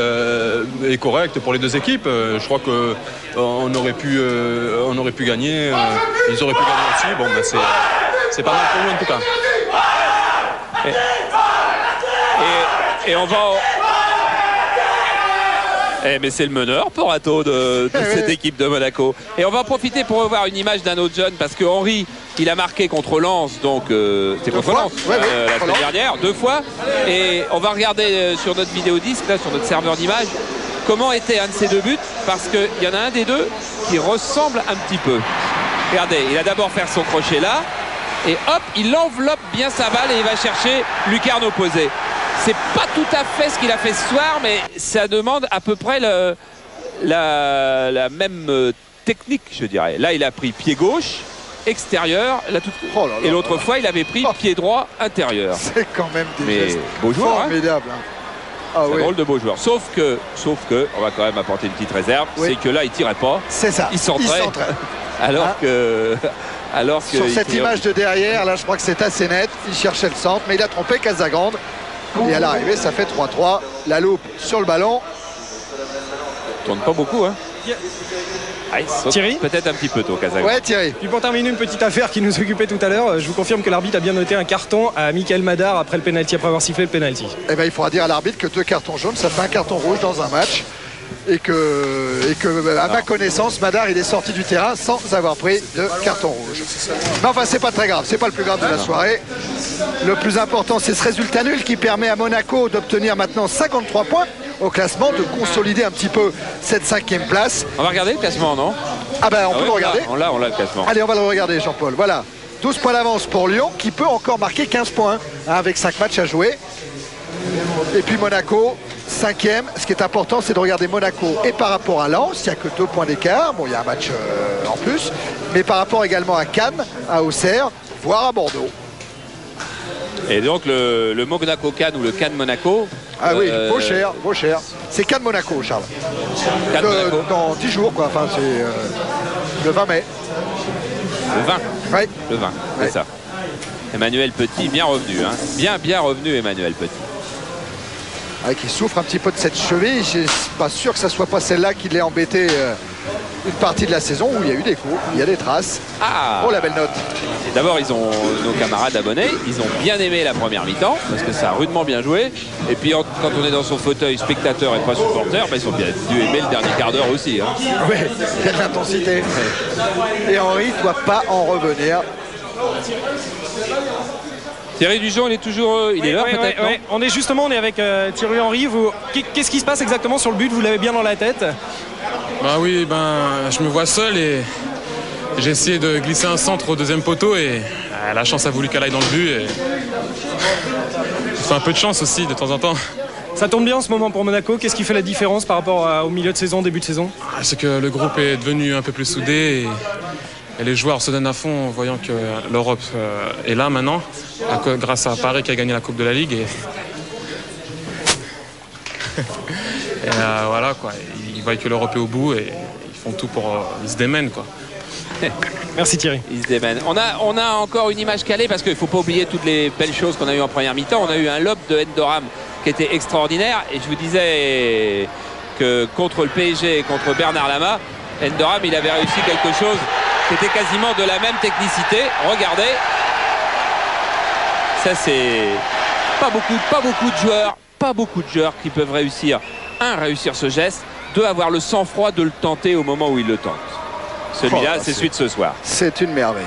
est correct pour les deux équipes. Je crois qu'on aurait pu gagner, ils auraient pu gagner aussi. Bon, ben c'est pas mal pour nous en tout cas. Et on va... mais c'est le meneur, Porato, de cette équipe de Monaco. Et on va en profiter pour revoir une image d'un autre jeune, parce que Henry, il a marqué contre Lens, donc c'est contre Lens la semaine dernière, 2 fois. Et on va regarder sur notre vidéodisque, là, sur notre serveur d'image, comment était un de ces 2 buts, parce qu'il y en a un des deux qui ressemble un petit peu. Regardez, il a d'abord fait son crochet là, et hop, il enveloppe bien sa balle et il va chercher lucarne opposée. C'est pas tout à fait ce qu'il a fait ce soir, mais ça demande à peu près la même technique, je dirais. Là, il a pris pied gauche, extérieur, et l'autre fois, il avait pris pied droit, intérieur. C'est quand même des gestes beau joueur, formidable. Hein. C'est un drôle de beau joueur. Sauf que, on va quand même apporter une petite réserve, c'est que là, il tirait pas. C'est ça. Il centrait. Alors que sur cette image de derrière, là, je crois que c'est assez net. Il cherchait le centre, mais il a trompé Casagrande. Et à l'arrivée, ça fait 3-3. La loupe sur le ballon. Il tourne pas beaucoup, hein. Thierry, peut-être un petit peu tôt, Casagrande. Ouais, Thierry. Puis pour terminer, une petite affaire qui nous occupait tout à l'heure. Je vous confirme que l'arbitre a bien noté un carton à Michael Madar après le penalty, après avoir sifflé le penalty. Eh ben, il faudra dire à l'arbitre que 2 cartons jaunes, ça fait un carton rouge dans un match. Et que à ma connaissance, Madar, il est sorti du terrain sans avoir pris de carton rouge. Mais enfin, c'est pas très grave, c'est pas le plus grave de la soirée. Le plus important, c'est ce résultat nul qui permet à Monaco d'obtenir maintenant 53 points au classement, de consolider un petit peu cette 5e place. On va regarder le classement, non? Ah ben, on peut le regarder. On l'a le classement. Allez, on va le regarder, Jean-Paul. Voilà, 12 points d'avance pour Lyon, qui peut encore marquer 15 points, hein, avec 5 matchs à jouer. Et puis Monaco, 5e. Ce qui est important, c'est de regarder Monaco et par rapport à Lens, il n'y a que 2 points d'écart. Bon, il y a un match en plus, mais par rapport également à Cannes, à Auxerre, voire à Bordeaux. Et donc le Monaco-Cannes ou le Cannes-Monaco. Ah oui, vaut cher. C'est Cannes-Monaco, Charles. Cannes-Monaco. Dans 10 jours, quoi. Enfin, c'est le 20 mai. Le 20. Oui. Le 20, c'est ça. Emmanuel Petit, bien revenu. Hein. Bien revenu, Emmanuel Petit. Qui souffre un petit peu de cette cheville. Je ne suis pas sûr que ce soit pas celle-là qui l'ait embêté une partie de la saison où il y a eu des coups, il y a des traces. Ah. Oh, la belle note. D'abord, nos camarades abonnés, ils ont bien aimé la première mi-temps parce que ça a rudement bien joué. Et puis quand on est dans son fauteuil spectateur et pas supporter, bah, ils ont bien dû aimer le dernier quart d'heure aussi. Hein. Oui, il y a de l'intensité. Et Henry ne doit pas en revenir. Thierry Dujon, il est toujours... il est là peut-être, non ? On est avec Thierry Henry. Qu'est-ce qui se passe exactement sur le but? Vous l'avez bien dans la tête? Bah oui, je me vois seul et j'ai essayé de glisser un centre au deuxième poteau et la chance a voulu qu'elle aille dans le but. Et... c'est un peu de chance aussi de temps en temps. Ça tourne bien en ce moment pour Monaco. Qu'est-ce qui fait la différence par rapport au milieu de saison, début de saison? C'est que le groupe est devenu un peu plus soudé et les joueurs se donnent à fond en voyant que l'Europe est là maintenant, grâce à Paris qui a gagné la Coupe de la Ligue. Et voilà quoi, ils voient que l'Europe est au bout et ils font tout pour... ils se démènent quoi. Merci Thierry. Ils se démènent. On a encore une image calée parce qu'il ne faut pas oublier toutes les belles choses qu'on a eues en première mi-temps. On a eu un lob de Endoram qui était extraordinaire et je vous disais que contre le PSG et contre Bernard Lama, Endoram il avait réussi quelque chose qui était quasiment de la même technicité. Regardez, ça c'est pas beaucoup de joueurs qui peuvent réussir ce geste, deux, avoir le sang-froid de le tenter au moment où il le tente. Celui-là, c'est celui de ce soir. C'est une merveille.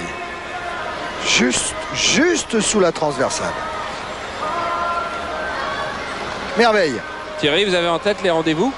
Juste sous la transversale. Merveille. Thierry, vous avez en tête les rendez-vous ?